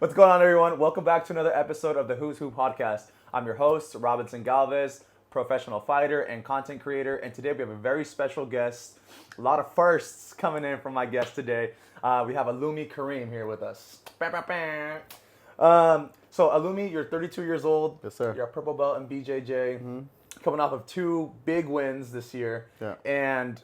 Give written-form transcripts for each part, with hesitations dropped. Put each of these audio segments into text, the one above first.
What's going on, everyone? Welcome back to another episode of the Who's Who podcast. I'm your host, Robinson Galvez, professional fighter and content creator. And today we have a very special guest. A lot of firsts coming in from my guest today. We have Uloomi Karim here with us. So Uloomi, you're 32 years old. Yes, sir. You're a purple belt in BJJ. Coming off of 2 big wins this year. Yeah. And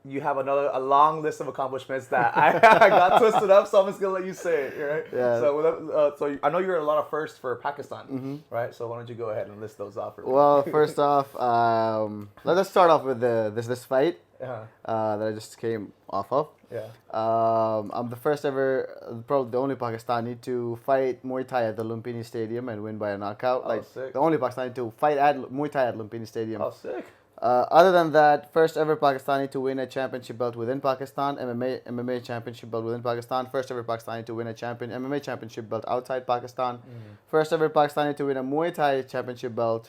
you have a long list of accomplishments that I got twisted up, so I'm just gonna let you say it, right? Yeah. So I know you're a lot of firsts for Pakistan, right? So why don't you go ahead and list those off for me? Well, first off, let's start off with this fight that I just came off of. Yeah. I'm the first ever, probably the only Pakistani to fight Muay Thai at the Lumpini Stadium and win by a knockout. Sick. The only Pakistani to fight at Muay Thai at Lumpini Stadium. Oh, sick. Other than that, first ever Pakistani to win a championship belt within Pakistan, MMA championship belt within Pakistan. First ever Pakistani to win a MMA championship belt outside Pakistan. First ever Pakistani to win a Muay Thai championship belt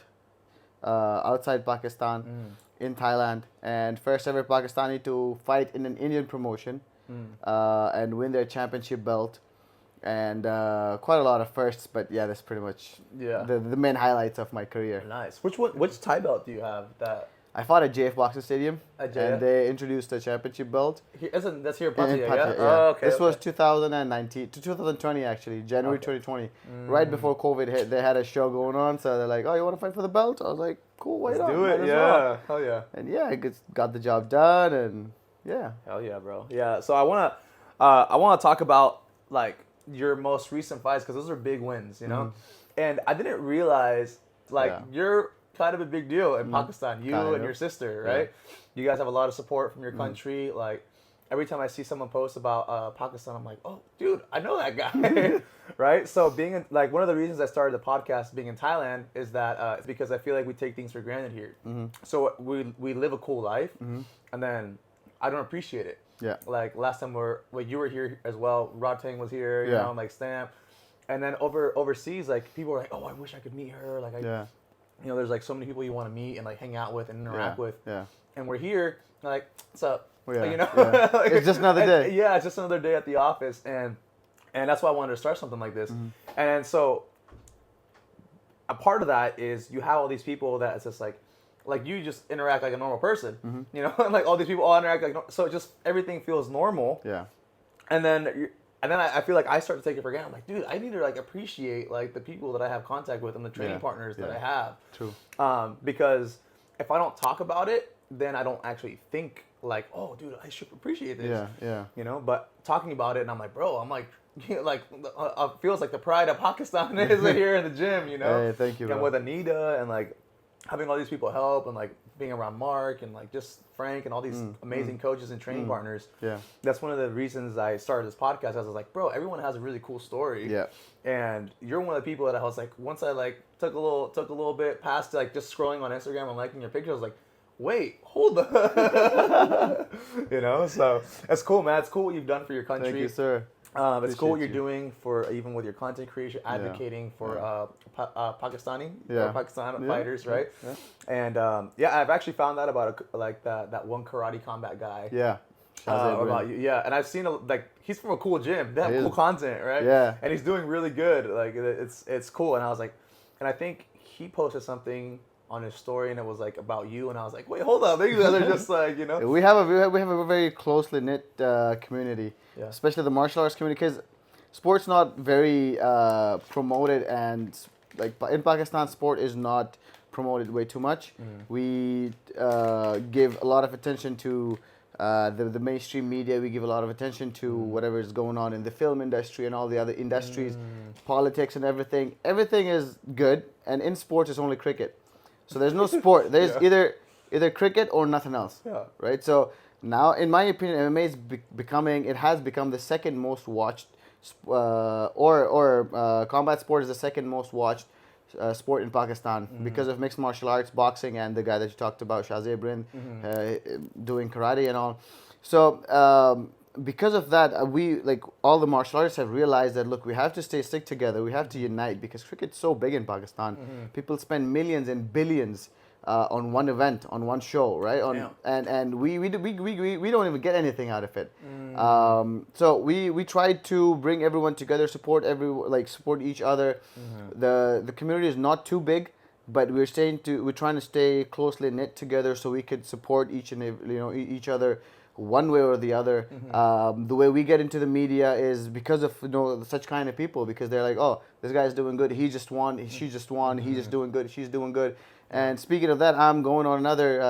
outside Pakistan in Thailand. And first ever Pakistani to fight in an Indian promotion and win their championship belt. And quite a lot of firsts, but yeah, that's pretty much the main highlights of my career. Nice. Which Thai belt do you have that? I fought at JF Boxing Stadium, At JF? and they introduced a championship belt. That's here in In Pattaya, Pattaya, yeah? Oh, okay. This was 2019 to 2020 actually, January 2020, right before COVID hit. They had a show going on, so they're like, "Oh, you want to fight for the belt?" I was like, "Cool, why Let's not? do it. Might as Yeah. well." Hell yeah. And yeah, I got the job done, and yeah. Hell yeah, bro. Yeah. So I wanna talk about like your most recent fights because those are big wins, you know. And I didn't realize you're kind of a big deal in Pakistan. You Kind and of. your sister, right? You guys have a lot of support from your country. Like every time I see someone post about Pakistan, I'm like, oh, dude, I know that guy, right? So being in, like one of the reasons I started the podcast being in Thailand is that it's because I feel like we take things for granted here. So we live a cool life, and then I don't appreciate it. Yeah. Like last time you were here as well. Rod Tang was here, you know, like Stamp. And then overseas, like people were like, oh, I wish I could meet her. Like you know, there's like so many people you want to meet and like hang out with and interact with. Yeah. And we're here, like, what's up? Yeah, You know, yeah. Like, It's just another day. Yeah, it's just another day at the office, and that's why I wanted to start something like this. And so a part of that is you have all these people that it's just like you just interact like a normal person, you know, and like all these people all interact like so it just everything feels normal. Yeah. And then I feel like I start to take it for granted. I'm like, dude, I need to like appreciate like the people that I have contact with and the training partners that I have. True. Because if I don't talk about it, then I don't actually think like, oh, dude, I should appreciate this. Yeah. Yeah. You know, but talking about it, and I'm like, bro, I'm like, like feels like the pride of Pakistan is here in the gym, you know. Hey, thank you, And bro. with Anita and like having all these people help and like being around Mark and like just Frank and all these amazing coaches and training partners. Yeah. That's one of the reasons I started this podcast. I was like, bro, everyone has a really cool story. Yeah. And you're one of the people that I was like, once I like took a little bit past like just scrolling on Instagram and liking your pictures, I was like, wait, hold up. You know, so that's cool, man. It's cool what you've done for your country. Thank you, sir. It's cool what you're Appreciate you. doing for even with your content creation, advocating for Pakistani Yeah. or Pakistan Yeah. fighters, right? Yeah. And I've actually found out about like that one karate combat guy. Yeah. Shazad About Brin. you, yeah, and I've seen like he's from a cool gym. They have He is. cool content, right? Yeah. and he's doing really good. Like it's cool. And I was like, and I think he posted something on his story, and it was like about you, and I was like, wait, hold up, these guys are just like, you know. We have a very closely knit community, Yeah. especially the martial arts community, because sport's not very promoted, and like in Pakistan, sport is not promoted way too much. We give a lot of attention to the mainstream media. We give a lot of attention to whatever is going on in the film industry and all the other industries, politics and everything. Everything is good, and in sports, it's only cricket. So there's no sport. There's either cricket or nothing else. Yeah. Right. So now, in my opinion, MMA is has become the second most watched, combat sport is the second most watched sport in Pakistan because of mixed martial arts, boxing, and the guy that you talked about, Shazad Brin, doing karate and all. So because of that, we like all the martial artists have realized that look, we have to stick together. We have to unite because cricket's so big in Pakistan. People spend millions and billions on one event, on one show, right? And we don't even get anything out of it. So we tried to bring everyone together, support each other. The community is not too big, but we're trying to stay closely knit together so we could support each other one way or the other. The way we get into the media is because of such kind of people, because they're like, oh, this guy's doing good, he just won, she just won, he's just doing good, she's doing good. And speaking of that, I'm going on another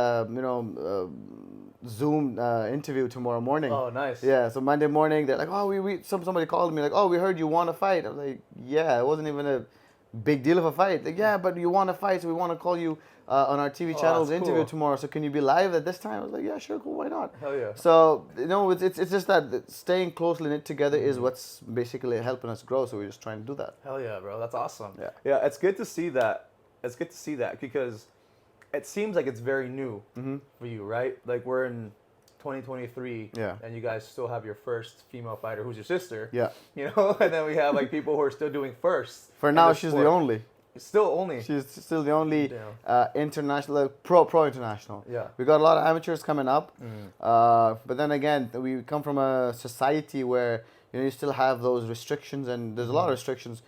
Zoom interview tomorrow morning. Oh, nice. Yeah, so Monday morning they're like, oh, somebody called me like, oh, we heard you won a fight. I was like, yeah, it wasn't even a big deal of a fight. Like, yeah, but you won a fight, so we want to call you on our TV channel's interview tomorrow. So can you be live at this time? I was like, yeah, sure, cool, why not? Hell yeah. So it's just that staying closely knit together is what's basically helping us grow. So we're just trying to do that. Hell yeah, bro. That's awesome. Yeah. Yeah, it's good to see that. It's good to see that because it seems like it's very new for you, right? Like we're in 2023, and you guys still have your first female fighter, who's your sister. Yeah. And then we have like people who are still doing first. For now, she's the only. Still only. She's still the only international, pro international. Yeah. We got a lot of amateurs coming up, but then again, we come from a society where you still have those restrictions, and there's a lot of restrictions.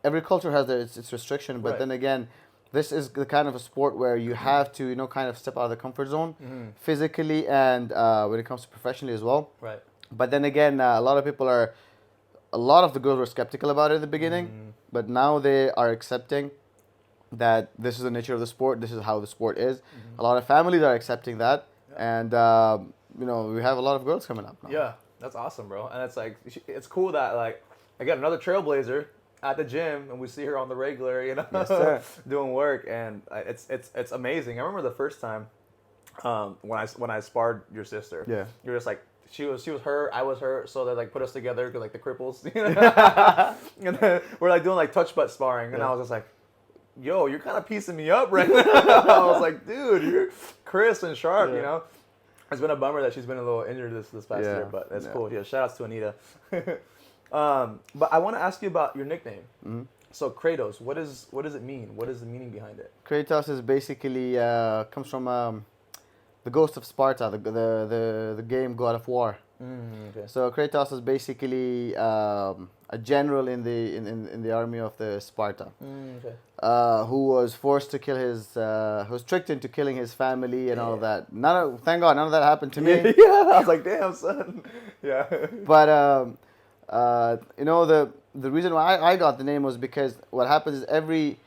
Every culture has its restriction, but then again, this is the kind of a sport where you have to, kind of step out of the comfort zone, physically and when it comes to professionally as well. Right. But then again, a lot of the girls were skeptical about it in the beginning, but now they are accepting that this is the nature of the sport. This is how the sport is. A lot of families are accepting that, and we have a lot of girls coming up now. Yeah, that's awesome, bro. And it's like it's cool that like I got another trailblazer at the gym, and we see her on the regular, Yes, sir. doing work, and it's amazing. I remember the first time when I sparred your sister. Yeah. You're just like she was her, I was her, so they like put us together like the cripples, and then we're like doing like touch butt sparring, and I was just like, yo, you're kind of piecing me up right now. I was like, dude, you're crisp and sharp, It's been a bummer that she's been a little injured this past year, but that's cool. Yeah, shout outs to Anita. But I want to ask you about your nickname. So Kratos, what does it mean? What is the meaning behind it? Kratos is basically comes from the Ghost of Sparta, the game God of War. Okay. So Kratos is basically a general in the army of the Sparta, who was forced to kill who was tricked into killing his family and all of that. Thank God, none of that happened to me. Yeah, I was like, damn, son. Yeah. But the reason why I got the name was because what happens is every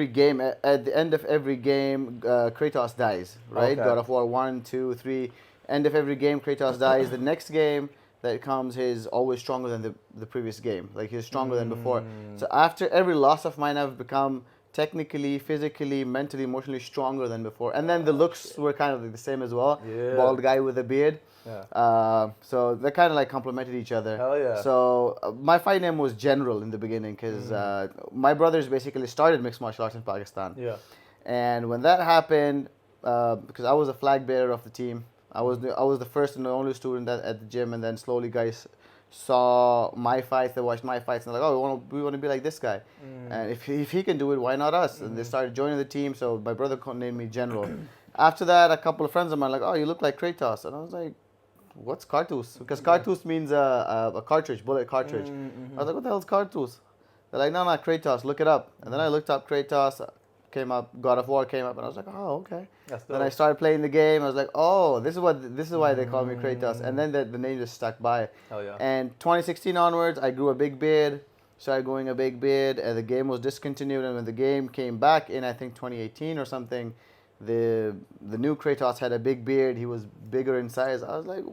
game, at the end of every game, Kratos dies, right? Okay. God of War 1, 2, 3. End of every game, Kratos dies. The next game that comes, he's always stronger than the previous game. Like, he's stronger than before. So after every loss of mine, I've become technically, physically, mentally, emotionally stronger than before. And then the looks were kind of the same as well. Yeah. Bald guy with a beard. Yeah. So they kind of like complemented each other. Hell yeah. So my fight name was General in the beginning because my brothers basically started mixed martial arts in Pakistan. Yeah. And when that happened, because I was a flag bearer of the team, I was the first and the only student at the gym, and then slowly guys saw my fights, they watched my fights, and they're like, oh, we want to be like this guy. And if he can do it, why not us? And they started joining the team, so my brother named me General. After that, a couple of friends of mine were like, oh, you look like Kratos. And I was like, what's Kartus? Because Kartus means a cartridge, bullet cartridge. I was like, what the hell's Kartus? They're like, no, Kratos, look it up. And then I looked up Kratos, came up, God of War came up, and I was like, oh, okay. Then I started playing the game. I was like, oh, this is why they call me Kratos. And then the name just stuck by. Hell yeah. And 2016 onwards, I grew a big beard, started growing a big beard, and the game was discontinued. And when the game came back in, I think 2018 or something, the new Kratos had a big beard. He was bigger in size. I was like,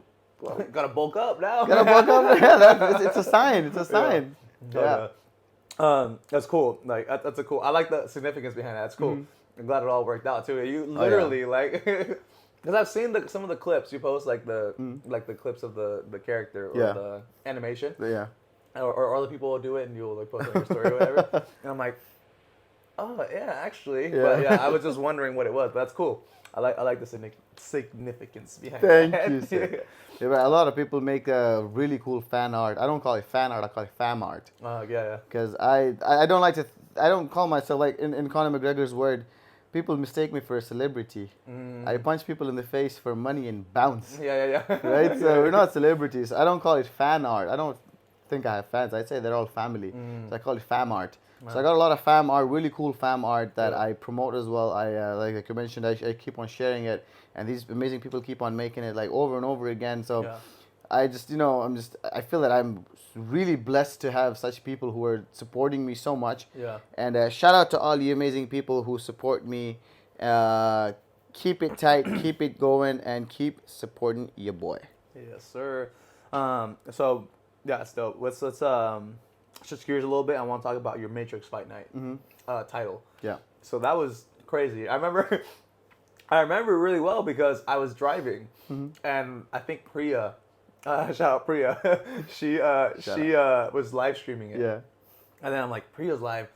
well, gotta bulk up now. Gotta bulk up. Yeah, it's a sign. It's a sign. Yeah. That's cool. Like that's a cool. I like the significance behind that. That's cool. I'm glad it all worked out too. You literally like, because I've seen some of the clips you post, like the clips of the character or the animation. Yeah. Or other people will do it and you'll like post it on your story or whatever. And I'm like, oh yeah, actually. Yeah. But yeah, I was just wondering what it was. But that's cool. I like the significance behind Thank that. you, sir. Yeah, but a lot of people make really cool fan art. I don't call it fan art. I call it fam art. Yeah. Because I don't like to. I don't call myself, like in Conor McGregor's word, people mistake me for a celebrity. I punch people in the face for money and bounce. Yeah. Right? So we're not celebrities. I don't call it fan art. I don't think I have fans. I'd say they're all family. So I call it fam art. Wow. So I got a lot of fam art, really cool fam art that Yeah. I promote as well. I like you mentioned, I keep on sharing it, and these amazing people keep on making it like over and over again. So Yeah. I just, I feel that I'm really blessed to have such people who are supporting me so much. Yeah. And shout out to all you amazing people who support me. Keep it tight, keep it going, and keep supporting your boy. Yes, sir. So yeah, it's dope. Let's switch gears a little bit. I want to talk about your Matrix Fight Night title. Yeah. So that was crazy. I remember I remember really well because I was driving and I think Priya, shout out Priya, she was live streaming it. Yeah. And then I'm like, Priya's live.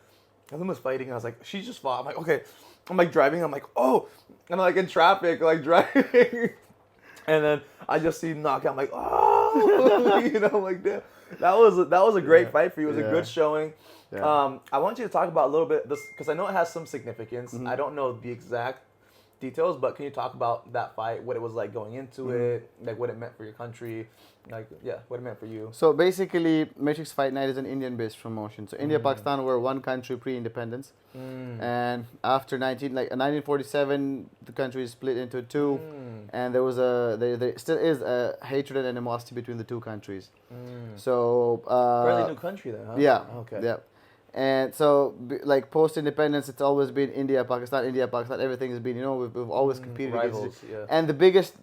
Uloomi's fighting. I was like, she just fought. I'm like, okay. I'm like driving. I'm like, oh. And I'm like in traffic, like driving. And then I just see him knock out. I'm like, oh. I'm like, damn. That was a great fight for you. It was a good showing. Yeah. I want you to talk about a little bit this because I know it has some significance. I don't know the exact details, but can you talk about that fight? What it was like going into it, like what it meant for your country, like what it meant for you. So basically, Matrix Fight Night is an Indian-based promotion. So India, Pakistan were one country pre-independence, and after 1947, the country is split into two, and there was there still is a hatred and animosity between the two countries. So Fairly new country then, huh? yeah, Okay. yeah. And so, like post-independence, it's always been India, Pakistan. Everything has been, we've always competed Rivals, against it. yeah. And the biggest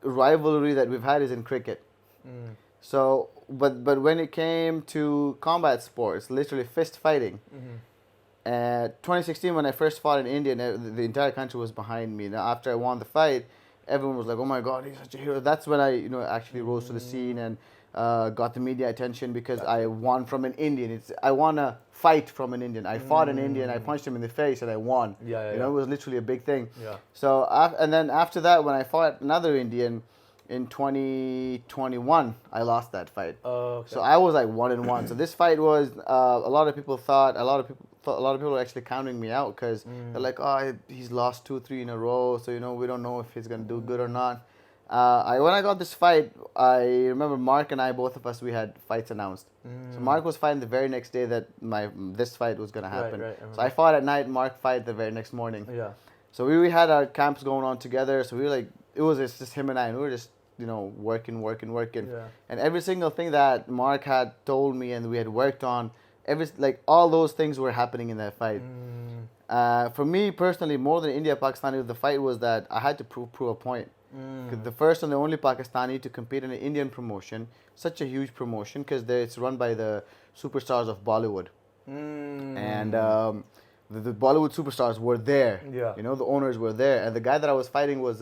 rivalry that we've had is in cricket. So, but when it came to combat sports, literally fist fighting, 2016 when I first fought in India, the entire country was behind me. Now, after I won the fight, everyone was like, "Oh my God, he's such a hero!" That's when I, actually rose to the scene and got the media attention because I won from an Indian. I won a fight from an Indian. I fought an Indian. I punched him in the face and I won. Yeah. It was literally a big thing. Yeah. So and then after that, when I fought another Indian in 2021, I lost that fight. Oh, okay. So I was like 1-1. So this fight was a lot of people thought a lot of people were actually counting me out because they're like, oh, he's lost 2-3 in a row, so we don't know if he's gonna do good or not. When I got this fight, I remember Mark and I, both of us, we had fights announced. So Mark was fighting the very next day that this fight was gonna happen. Right, so I fought at night, Mark fight the very next morning. Yeah. So we had our camps going on together. So we were like, it was just him and I, and we were just working. Yeah. And every single thing that Mark had told me and we had worked on, all those things were happening in that fight. For me personally, more than India Pakistani, the fight was that I had to prove a point. The first and the only Pakistani to compete in an Indian promotion, such a huge promotion because it's run by the superstars of Bollywood, and the Bollywood superstars were there. Yeah. The owners were there, and the guy that I was fighting was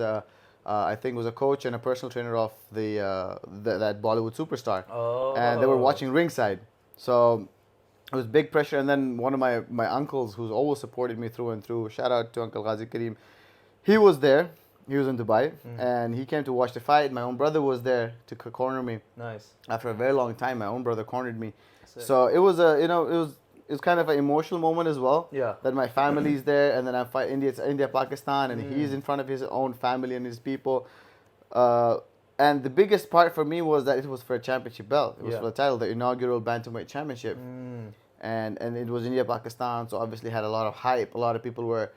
I think was a coach and a personal trainer of that Bollywood superstar. Oh. And they were watching ringside, so it was big pressure. And then one of my uncles, who's always supported me through and through, shout out to Uncle Uloomi Karim, he was there. He was in Dubai, and he came to watch the fight. My own brother was there to corner me. Nice. After a very long time, my own brother cornered me. Sick. So it was it was kind of an emotional moment as well. Yeah. That my family's there, and then I'm fighting India, Pakistan, and he's in front of his own family and his people. And the biggest part for me was that it was for a championship belt. It was for the title, the inaugural bantamweight championship, and it was India, Pakistan. So obviously had a lot of hype. A lot of people were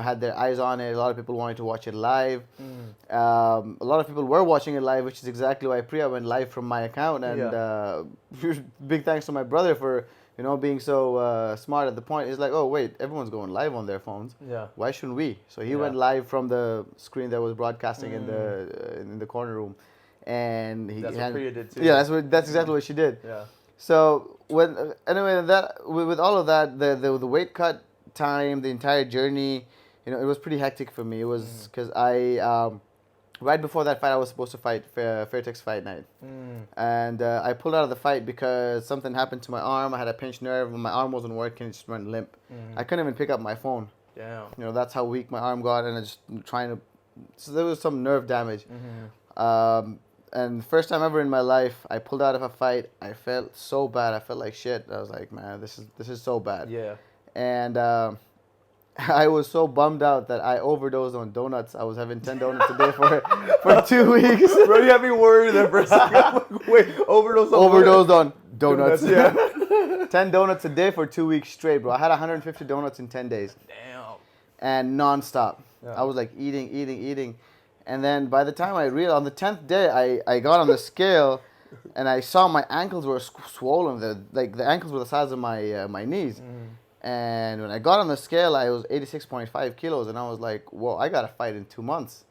had their eyes on it. A lot of people wanted to watch it live. A lot of people were watching it live, which is exactly why Priya went live from my account. And big thanks to my brother for being so smart at the point. He's like, oh wait, everyone's going live on their phones. Yeah. Why shouldn't we? So he went live from the screen that was broadcasting in the corner room, and That's what Priya did too. Yeah, that's exactly what she did. Yeah. So with all of that, the weight cut time, the entire journey, it was pretty hectic for me. It was because I right before that fight, I was supposed to fight Fairtex Fight Night, and I pulled out of the fight because something happened to my arm. I had a pinched nerve, and my arm wasn't working. It just went limp. I couldn't even pick up my phone. Damn. That's how weak my arm got, and I just trying to. So there was some nerve damage. And first time ever in my life, I pulled out of a fight. I felt so bad. I felt like shit. I was like, man, this is so bad. Yeah. And I was so bummed out that I overdosed on donuts. I was having 10 donuts a day for 2 weeks. Bro, you had me worried there for a second. I'm like, wait, Overdosed on donuts. Yeah. 10 donuts a day for 2 weeks straight, bro. I had 150 donuts in 10 days. Damn. And non-stop. Yeah. I was like eating. And then by the time I realized, on the 10th day, I got on the scale and I saw my ankles were swollen. The ankles were the size of my knees. And when I got on the scale, I was 86.5 kilos. And I was like, whoa, I got to fight in 2 months.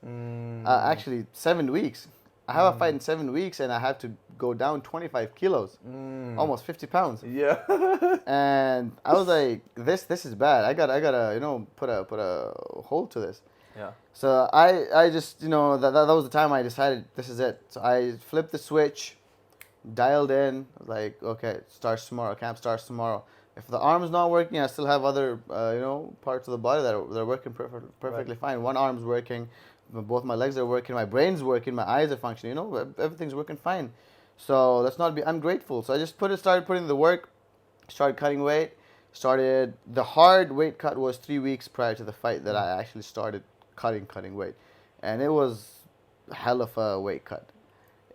Actually, 7 weeks. I have a fight in 7 weeks and I have to go down 25 kilos. Almost 50 pounds. Yeah. And I was like, this is bad. I gotta put a hold to this. Yeah. So I just that was the time I decided this is it. So I flipped the switch, dialed in, like, okay, starts tomorrow. Camp starts tomorrow. If the arm's not working, I still have other parts of the body that are working perfectly fine. One arm's working, both my legs are working, my brain's working, my eyes are functioning. Everything's working fine. So let's not be ungrateful. So I just started putting the work, started cutting weight, the hard weight cut was 3 weeks prior to the fight that I actually started cutting weight. And it was a hell of a weight cut.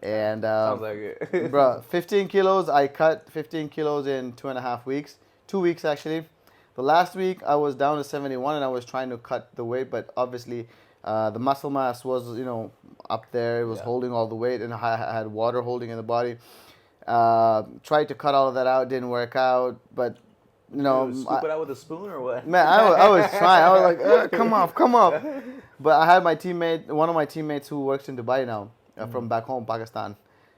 And sounds like it. bro, 15 kilos, I cut 15 kilos in 2.5 weeks. 2 weeks actually. The last week I was down to 71 and I was trying to cut the weight, but obviously the muscle mass was, up there. It was holding all the weight, and I had water holding in the body. Tried to cut all of that out, didn't work out, but scoop it out with a spoon or what? Man, I was trying. I was like, come off. But I had one of my teammates who works in Dubai now, from back home, Pakistan.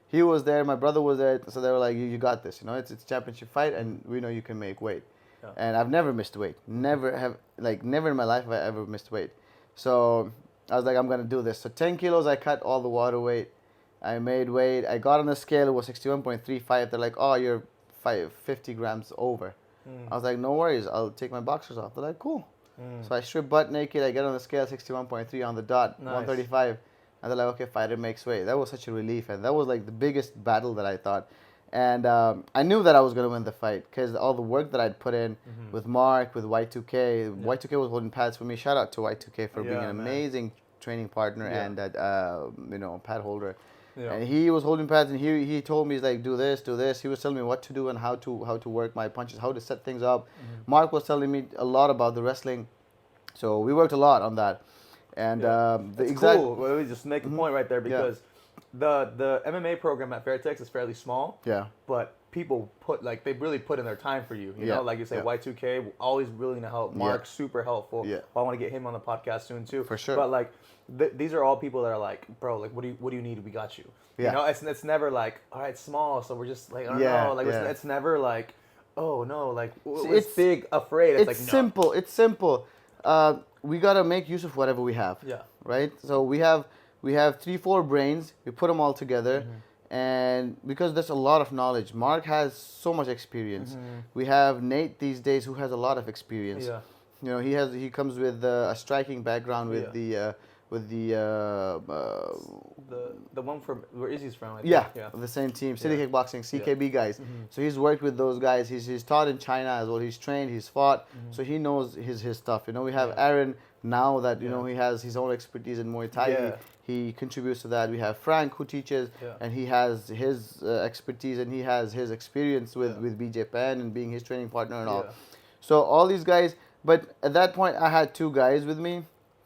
He was there. My brother was there. So they were like, you got this. It's a championship fight, and we know you can make weight. Yeah. And I've never missed weight. Never in my life have I ever missed weight. So I was like, I'm gonna do this. So 10 kilos, I cut all the water weight. I made weight. I got on the scale. It was 61.35. They're like, oh, you're 50 grams over. I was like, no worries, I'll take my boxers off. They're like, cool. So I strip butt naked, I get on the scale 61.3 on the dot, nice. 135. And they're like, okay, fighter makes weight. That was such a relief. And that was like the biggest battle that I thought. And I knew that I was going to win the fight because all the work that I'd put in with Mark, with Y2K. Yeah. Y2K was holding pads for me. Shout out to Y2K for being an amazing training partner and pad holder. Yeah. And he was holding pads, and he told me, he's like, do this. He was telling me what to do and how to work my punches, how to set things up. Mark was telling me a lot about the wrestling, so we worked a lot on that. And cool. Well, let me just make a point right there because the MMA program at Fairtex is fairly small. Yeah. But people they really put in their time for you. You know, like you say, Y2K always willing to help. Mark super helpful. Yeah. I want to get him on the podcast soon too. For sure. But these are all people that are like, bro, like, what do you need? We got you. Yeah. You know, it's never like, all right, small, so we're just like, I don't know. Like, it's never like, oh no, like, it's big, afraid. It's like, simple. No. It's simple. We gotta make use of whatever we have. Yeah. Right. So we have 3-4 brains. We put them all together, and because there's a lot of knowledge. Mark has so much experience. We have Nate these days who has a lot of experience. Yeah. You know, he comes with a striking background with the one from where Izzy's from. I think. Yeah, the same team, City Kickboxing, CKB guys. So he's worked with those guys. He's taught in China as well. He's trained. He's fought. So he knows his stuff. You know, we have Aaron now that he has his own expertise in Muay Thai. Yeah. He contributes to that. We have Frank who teaches, and he has his expertise and he has his experience with BJ Penn and being his training partner and all. So all these guys. But at that point, I had 2 guys with me.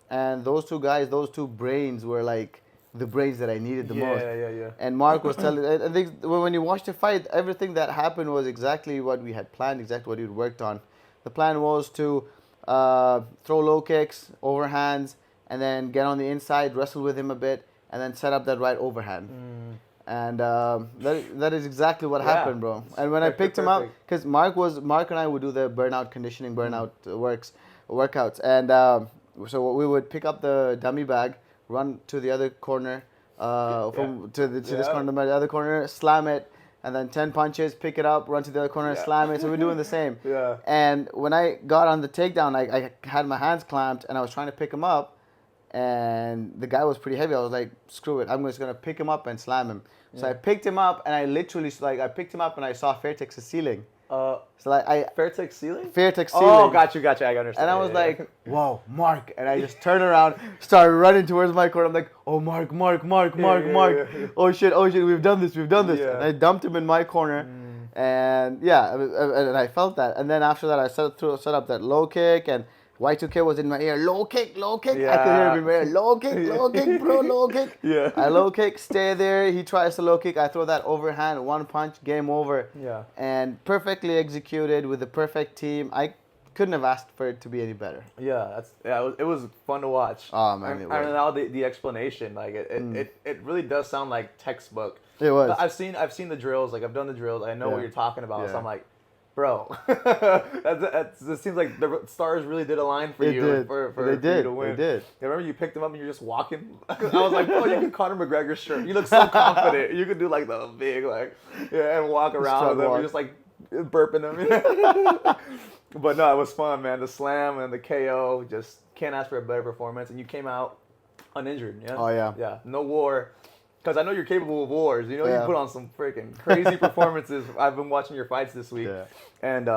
And those 2 guys, those 2 brains were like the brains that I needed the most. Yeah. And Mark was telling, I think when you watch the fight, everything that happened was exactly what we had planned, exactly what we had worked on. The plan was to throw low kicks, overhands, and then get on the inside, wrestle with him a bit, and then set up that right overhand. And that is exactly what happened, bro. And when I picked him up, because Mark and I would do the burnout conditioning, workouts, and so we would pick up the dummy bag, run to the other corner, to this corner, the other corner, slam it, and then 10 punches, pick it up, run to the other corner, slam it. So we're doing the same. Yeah. And when I got on the takedown, I had my hands clamped, and I was trying to pick him up, and the guy was pretty heavy. I was like, screw it, I'm just gonna pick him up and slam him. So I picked him up, and I literally I picked him up, and I saw Fairtex's ceiling. So like Fairtex ceiling? Fairtex ceiling. Oh, got you. I understand. And I was like, whoa, Mark. And I just turned around, started running towards my corner. I'm like, oh, Mark. Yeah. Oh, shit, we've done this. Yeah. And I dumped him in my corner. And yeah, and I felt that. And then after that, I set up that low kick, and Y2K was in my ear. Low kick. Yeah. I could hear him in my ear. Low kick, bro, low kick. Yeah. I low kick, stay there. He tries to low kick. I throw that overhand, one punch, game over. Yeah. And perfectly executed with the perfect team. I couldn't have asked for it to be any better. Yeah, it was fun to watch. Oh man, and now the explanation, like it really does sound like textbook. It was. But I've seen the drills, like I've done the drills. I know what you're talking about. Yeah. So I'm like, bro, it seems like the stars really did align for you for you to win. They did. I remember you picked him up and you're just walking. I was like, oh, you can Conor McGregor's shirt. You look so confident. You could do like the big and walk around with him. You're just like burping him. But no, it was fun, man. The slam and the KO, just can't ask for a better performance. And you came out uninjured, yeah? Oh, yeah. Yeah, no war. Because I know you're capable of wars. You know, Yeah. you put on some freaking crazy performances. I've been watching your fights this week. Yeah. And,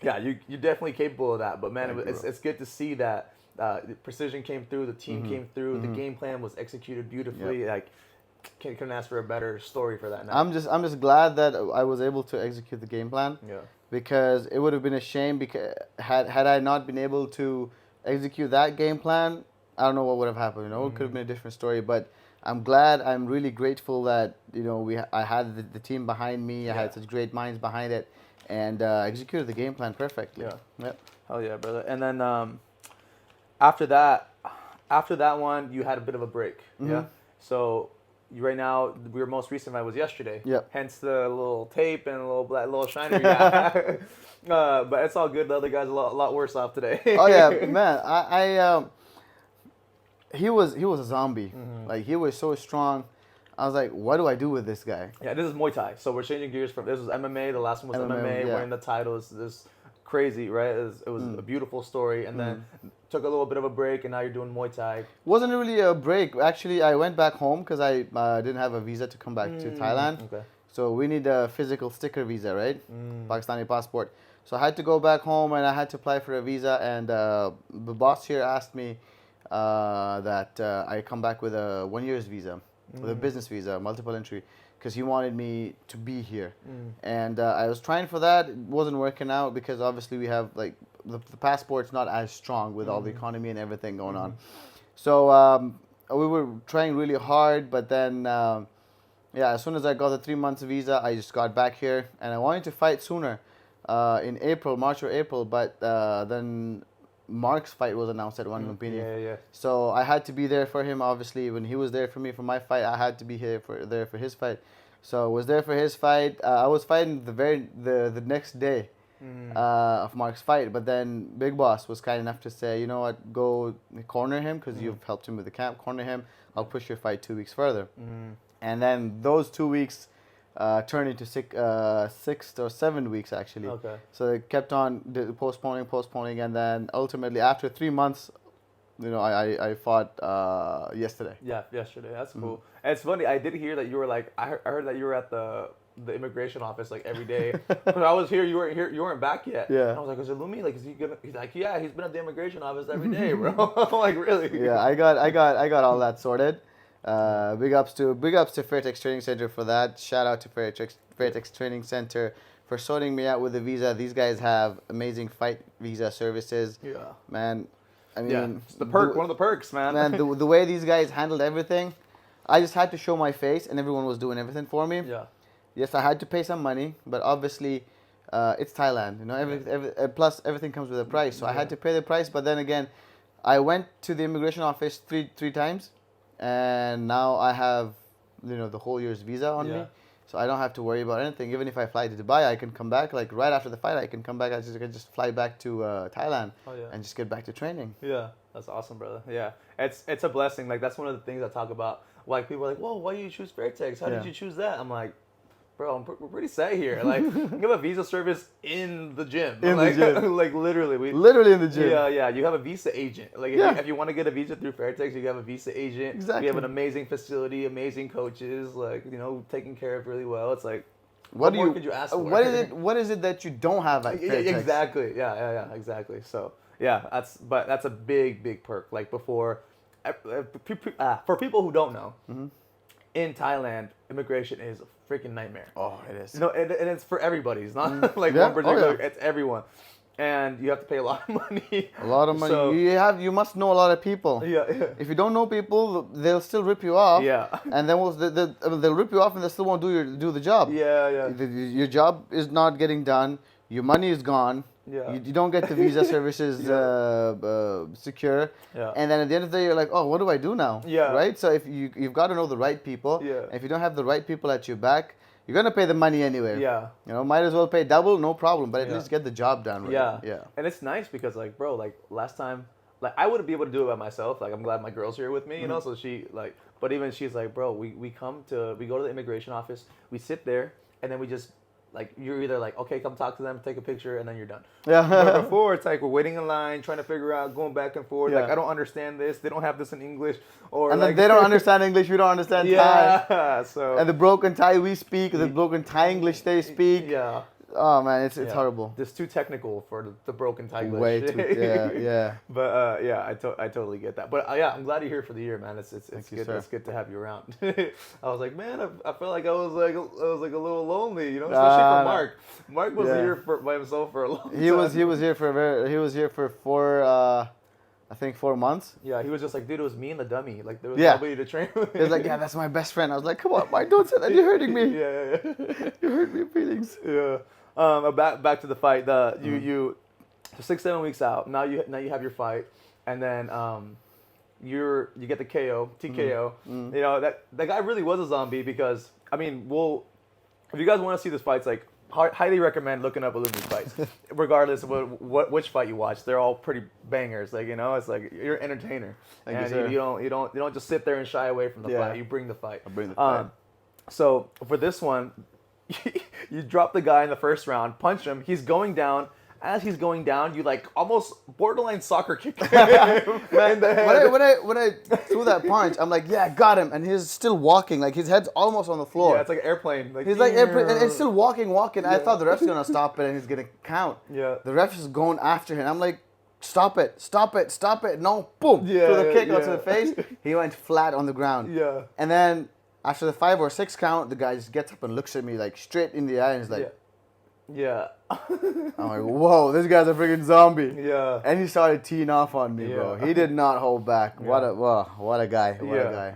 you're definitely capable of that. But, man, Thank you. it's good to see that the precision came through, the team came through, the game plan was executed beautifully. Yep. Like, couldn't ask for a better story for that now. I'm just glad that I was able to execute the game plan. Yeah. Because it would have been a shame because had I not been able to execute that game plan, I don't know what would have happened. You know, it could have been a different story. But I'm glad. I'm really grateful that I had the team behind me. I had such great minds behind it, and executed the game plan perfectly. Yeah. Yep. Hell yeah, brother. And then after that one, you had a bit of a break. Yeah. So right now, your most recent fight was yesterday. Yep. Hence the little tape and a little shiner you got. But it's all good. The other guy's a lot worse off today. Oh yeah, man. He was a zombie. Like he was so strong. I was like, what do I do with this guy? Yeah, this is Muay Thai. So we're changing gears from this was MMA. The last one was MMA. yeah. Winning the titles. This crazy, right? It was a beautiful story, and then took a little bit of a break, and now you're doing Muay Thai. Wasn't really a break. Actually, I went back home because I didn't have a visa to come back to Thailand. Okay. So we need a physical sticker visa, right? Pakistani passport. So I had to go back home and I had to apply for a visa. And the boss here asked me that I come back with a 1 year's visa, with a business visa, multiple entry, because he wanted me to be here. And I was trying for that. It wasn't working out because obviously we have like the passport's not as strong with all the economy and everything going on. So we were trying really hard, but then as soon as I got the 3 months visa, I just got back here, and I wanted to fight sooner, in March or April, but then Mark's fight was announced at One Lumpini. Yeah. So I had to be there for him. Obviously, when he was there for me for my fight, I had to be there for his fight. So I was there for his fight. I was fighting the next day of Mark's fight, but then Big Boss was kind enough to say, you know what, go corner him because you've helped him with the camp. Corner him. I'll push your fight 2 weeks further. And then those 2 weeks turned into 6 or 7 weeks actually. Okay. So they kept on postponing, and then ultimately after 3 months, I fought yesterday. Yeah, yesterday. That's cool. And it's funny. I did hear that you were like, I heard that you were at the immigration office like every day. When I was here, you weren't here. You weren't back yet. Yeah. And I was like, is Uloomi? Like, is he gonna? He's like, yeah, he's been at the immigration office every day, bro. I'm like, really? Yeah, I got all that sorted. Big ups to Fairtex Training Center for that. Shout out to Fairtex Training Center for sorting me out with the visa. These guys have amazing fight visa services. Yeah. Man, I mean, it's the perk. One of the perks, man. Man, the way these guys handled everything, I just had to show my face, and everyone was doing everything for me. Yeah. Yes, I had to pay some money, but obviously, it's Thailand. Plus everything comes with a price, so I had to pay the price. But then again, I went to the immigration office three times, and now I have, the whole year's visa on me, so I don't have to worry about anything. Even if I fly to Dubai, I can come back. Like right after the fight, I can come back. I can just fly back to Thailand and just get back to training. Yeah, that's awesome, brother. Yeah, it's a blessing. Like that's one of the things I talk about. Like people are like, whoa, why did you choose Fairtex? How did you choose that? I'm like, bro, we're pretty set here. Like, you have a visa service in the gym. The gym. Like, literally. Literally in the gym. Yeah. You have a visa agent. Like, if you want to get a visa through Fairtex, you have a visa agent. Exactly. We have an amazing facility, amazing coaches, like, taken care of really well. It's like, What more could you ask for? What is it that you don't have at Fairtex? Exactly. Yeah. Exactly. So yeah, that's a big perk. Like before, for people who don't know, in Thailand, immigration is a freaking nightmare. Oh, it is. And it's for everybody. It's not like one particular. It's everyone. And you have to pay a lot of money. A lot of money. So, you must know a lot of people. Yeah. If you don't know people, they'll still rip you off. Yeah. And then they'll rip you off, and they still won't do the job. Yeah. Your job is not getting done. Your money is gone. Yeah. You don't get the visa services secure. Yeah. And then at the end of the day, you're like, oh, what do I do now? Yeah. Right. So if you've got to know the right people. Yeah. If you don't have the right people at your back, you're gonna pay the money anyway. Yeah. Might as well pay double, no problem. But at least get the job done. Right? Yeah. And it's nice because, like, bro, like last time, like I wouldn't be able to do it by myself. Like I'm glad my girl's here with me, you know. So she like, but even she's like, bro, we go to the immigration office, we sit there, and then we just. Like, you're either like, okay, come talk to them, take a picture, and then you're done. Yeah. But before, it's like we're waiting in line, trying to figure out, going back and forth. Yeah. Like, I don't understand this. They don't have this in English. Or and like, then they don't understand English, we don't understand Thai. Yeah, so. And the broken Thai we speak, the broken Thai English they speak. Yeah. Oh, man, it's horrible. It's too technical for the broken Thai English. Way too, yeah. But, yeah, I totally get that. But, yeah, I'm glad you're here for the year, man. It's good. Sir. It's good to have you around. I was like, man, I felt like I was like a little lonely, you know, especially for Mark. Mark was here by himself for a long time. He was here for 4 months. Yeah, he was just like, dude, it was me and the dummy. Like, there was Yeah. nobody to train with. He was like, yeah, that's my best friend. I was like, come on, Mike, don't say that. You're hurting me. Yeah. You hurt me feelings. Yeah. Back to the fight. You 6-7 weeks out. Now you have your fight, and then you get the KO, TKO. You know that guy really was a zombie because I mean, if you guys want to see this fights, like highly recommend looking up Uloomi's fights, regardless of which fight you watch. They're all pretty bangers. Like, you know, it's like you're an entertainer, and you don't just sit there and shy away from the fight. You bring the fight. I bring the fight. So for this one, you drop the guy in the first round, punch him. He's going down. As he's going down, you like almost borderline soccer kick him in the head. When I threw that punch, I'm like, yeah, got him, and he's still walking, like his head's almost on the floor. Yeah, it's like an airplane. Like, he's like airplane, and it's still walking. Yeah. I thought the ref's gonna stop it and he's gonna count. Yeah. The ref is going after him. I'm like, stop it. No, boom. Threw the kick onto the face. He went flat on the ground. Yeah. And then after the 5 or 6 count, the guy just gets up and looks at me like straight in the eye and is like, yeah. I'm like, whoa, this guy's a freaking zombie. Yeah. And he started teeing off on me, bro. He did not hold back. Yeah. What a guy. What a guy.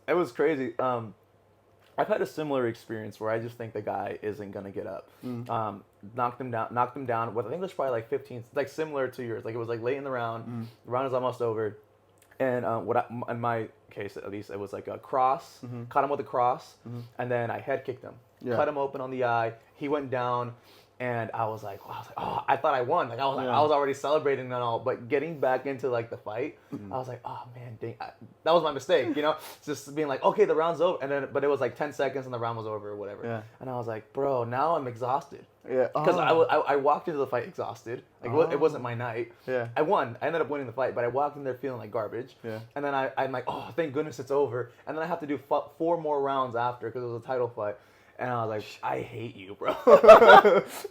It was crazy. I've had a similar experience where I just think the guy isn't gonna get up. Knocked him down with, I think it was probably like 15, like similar to yours. Like it was like late in the round. The round is almost over. And in my case at least, it was like a cross. Caught him with a cross, and then I head kicked him. Yeah. Cut him open on the eye. He went down, and I was like, oh, I thought I won. Like I was already celebrating and all. But getting back into like the fight, I was like, oh man, dang, that was my mistake. You know, just being like, okay, the round's over, and then but it was like 10 seconds and the round was over or whatever. Yeah. And I was like, bro, now I'm exhausted. Yeah. Because I walked into the fight exhausted. Like it wasn't my night. Yeah. I won. I ended up winning the fight, but I walked in there feeling like garbage. Yeah. And then I'm like, oh, thank goodness it's over. And then I have to do 4 more rounds after because it was a title fight. And I was like, I hate you, bro.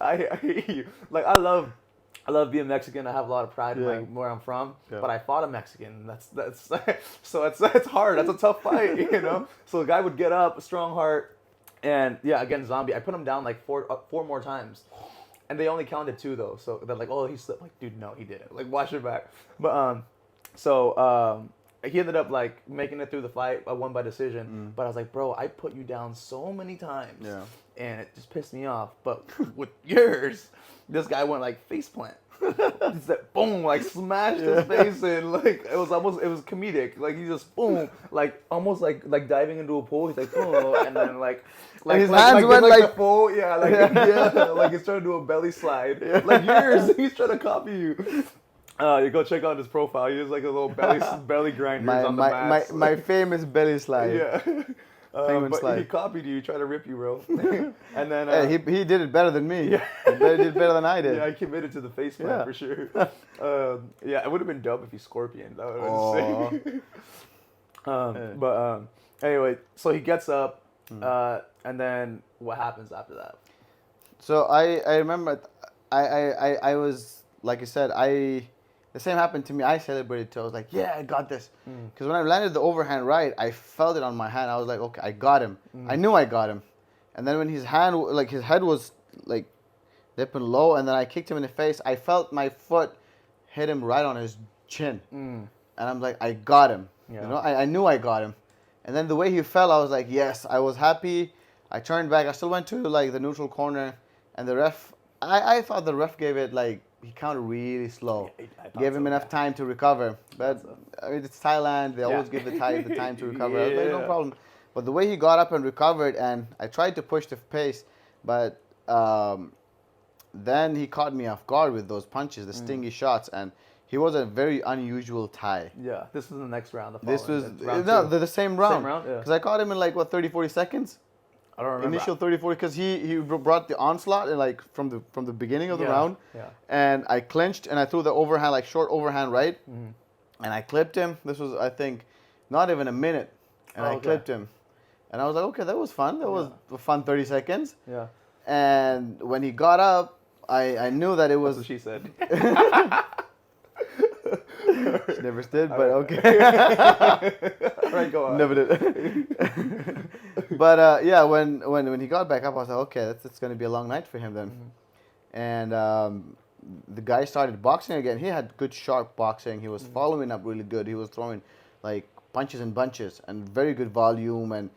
I hate you. Like I love being Mexican. I have a lot of pride in like where I'm from. Yeah. But I fought a Mexican. That's so it's hard. That's a tough fight, you know. So the guy would get up, strong heart, and again zombie. I put him down like 4 more times, and they only counted 2 though. So they're like, oh, he slipped. Like, dude, no, he didn't. Like, watch it back. But he ended up like making it through the fight. I won by decision. But I was like, bro, I put you down so many times. Yeah. And it just pissed me off. But with yours, this guy went like face plant. He said boom, like smashed his face in. Like it was comedic. Like he just boom, like almost like diving into a pool. He's like boom, and then like his hands went like the full, like he's trying to do a belly slide. Yeah. Like yours, he's trying to copy you. You go check out his profile. He has like a little belly grinders on the mats. My famous belly slide. Yeah. But slide. He copied you. He tried to rip you, bro. And then he did it better than me. Yeah. He did better than I did. Yeah, I committed to the face plant for sure. It would have been dope if he scorpioned. That would have been sick. Anyway, so he gets up. And then what happens after that? So I remember I was, like you said, the same happened to me. I celebrated too. I was like, yeah, I got this. Because when I landed the overhand right, I felt it on my hand. I was like, okay, I got him. I knew I got him. And then when his hand, like his head was like dipping low, and then I kicked him in the face, I felt my foot hit him right on his chin. And I'm like, I got him. Yeah. You know, I knew I got him. And then the way he fell, I was like, yes, I was happy. I turned back. I still went to like the neutral corner, and the ref, I thought the ref gave it like, he counted really slow. Gave him enough time to recover. But I mean, it's Thailand. They always give the time to recover. I was like, no problem. But the way he got up and recovered, and I tried to push the pace, but then he caught me off guard with those punches, the stingy shots, and he was a very unusual Thai. Yeah, this was the next round. This was round the same round. Same round, yeah. Because I caught him in like what 30-40 seconds. I don't remember. Initial 30-40, because he brought the onslaught and like from the beginning of the round. Yeah. And I clinched and I threw the overhand, like short overhand right, and I clipped him. This was, I think, not even a minute, and I clipped him. And I was like, okay, that was fun. That was a fun 30 seconds. Yeah. And when he got up, I knew that it was. That's what she said. She never did, but okay. All right, go on. Never did. But yeah, when he got back up, I was like, okay, it's going to be a long night for him then. And the guy started boxing again. He had good, sharp boxing. He was following up really good. He was throwing like punches and bunches and very good volume. And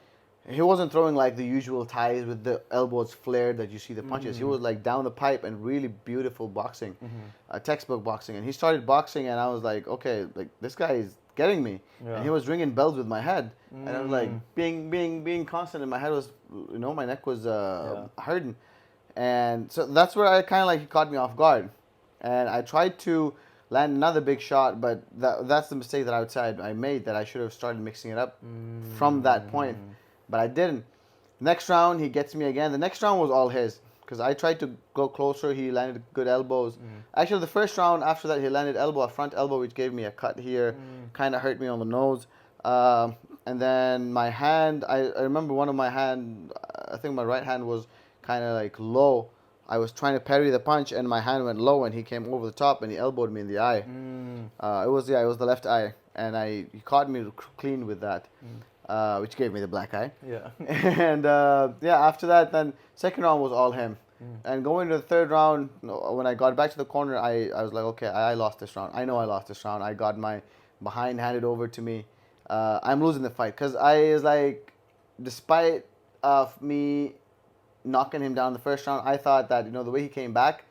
he wasn't throwing like the usual Thais with the elbows flared that you see the punches. He was like down the pipe and really beautiful boxing, textbook boxing. And he started boxing, and I was like, okay, like this guy is getting me. And he was ringing bells with my head, and I was like being constant. And my head was, you know, my neck was hurting, and so that's where I kind of like, he caught me off guard, and I tried to land another big shot, but that's the mistake that I made, that I should have started mixing it up from that point. But I didn't. Next round, he gets me again. The next round was all his, because I tried to go closer. He landed good elbows. Actually, the first round after that, he landed a front elbow, which gave me a cut here. Kind of hurt me on the nose. And then my hand, I remember one of my hand, I think my right hand was kind of like low. I was trying to parry the punch, and my hand went low, and he came over the top, and he elbowed me in the eye. It was the left eye, and he caught me clean with that. Which gave me the black eye. Yeah. And after that, then second round was all him. And going to the third round, when I got back to the corner, I was like, okay, I lost this round. I know I lost this round. I got my behind handed over to me. I'm losing the fight, because I was like, despite of me knocking him down the first round, I thought that, you know, the way he came back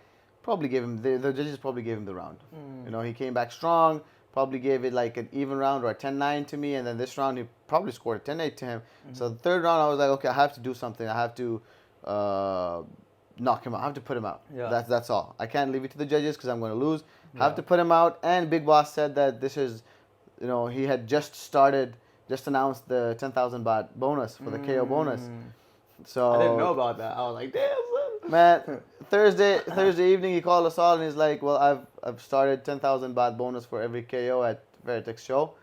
probably gave him the judges probably gave him the round. You know, he came back strong. Probably gave it like an even round or a 10-9 to me, and then this round he probably scored a 10-8 to him. So the third round I was like, okay, I have to do something. I have to knock him out. I have to put him out. Yeah. That's all. I can't leave it to the judges, because I'm going to lose. I have to put him out. And Big Boss said that this is, you know, he had just announced the 10,000 baht bonus for the KO bonus. So I didn't know about that. I was like, damn, son. Man, Thursday evening he called us all, and he's like, well, I've started 10,000 baht bonus for every KO at Veritek's show.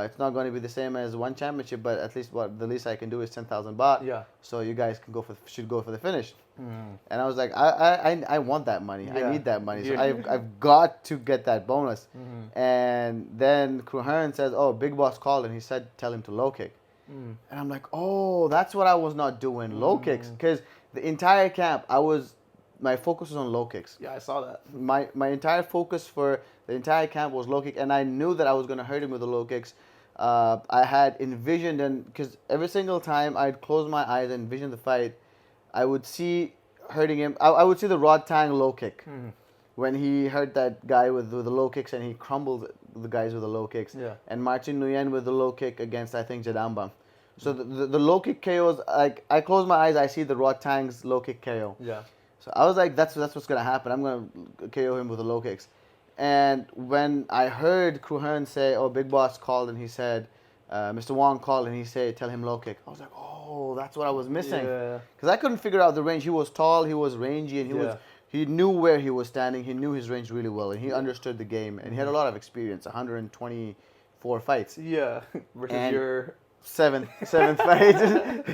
It's not going to be the same as one championship, but at least the least I can do is 10,000 baht. Yeah. So you guys should go for the finish. And I was like, I want that money. I need that money. So I've got to get that bonus. And then Kruhern says, oh, Big Boss called, and he said, tell him to low kick. And I'm like, oh, that's what I was not doing, low kicks. Because the entire camp, my focus was on low kicks. Yeah, I saw that. My entire focus for the entire camp was low kick, and I knew that I was going to hurt him with the low kicks. I had envisioned, and because every single time I'd close my eyes and envision the fight, I would see hurting him. I would see the Rod Tang low kick when he hurt that guy with the low kicks, and he crumbled the guys with the low kicks. Yeah. And Martin Nguyen with the low kick against, I think, Jadamba. So the low kick KOs, like, I close my eyes, I see the Rod Tang's low kick KO. Yeah. So I was like, that's what's gonna happen. I'm gonna KO him with the low kicks. And when I heard Kruhern say, oh, Big Boss called, and he said, Mr. Wong called, and he said, tell him low kick. I was like, oh, that's what I was missing. Yeah. Because I couldn't figure out the range. He was tall, he was rangy, and he knew where he was standing. He knew his range really well, and he understood the game, and he had a lot of experience, 124 fights. Yeah, versus your seventh fight.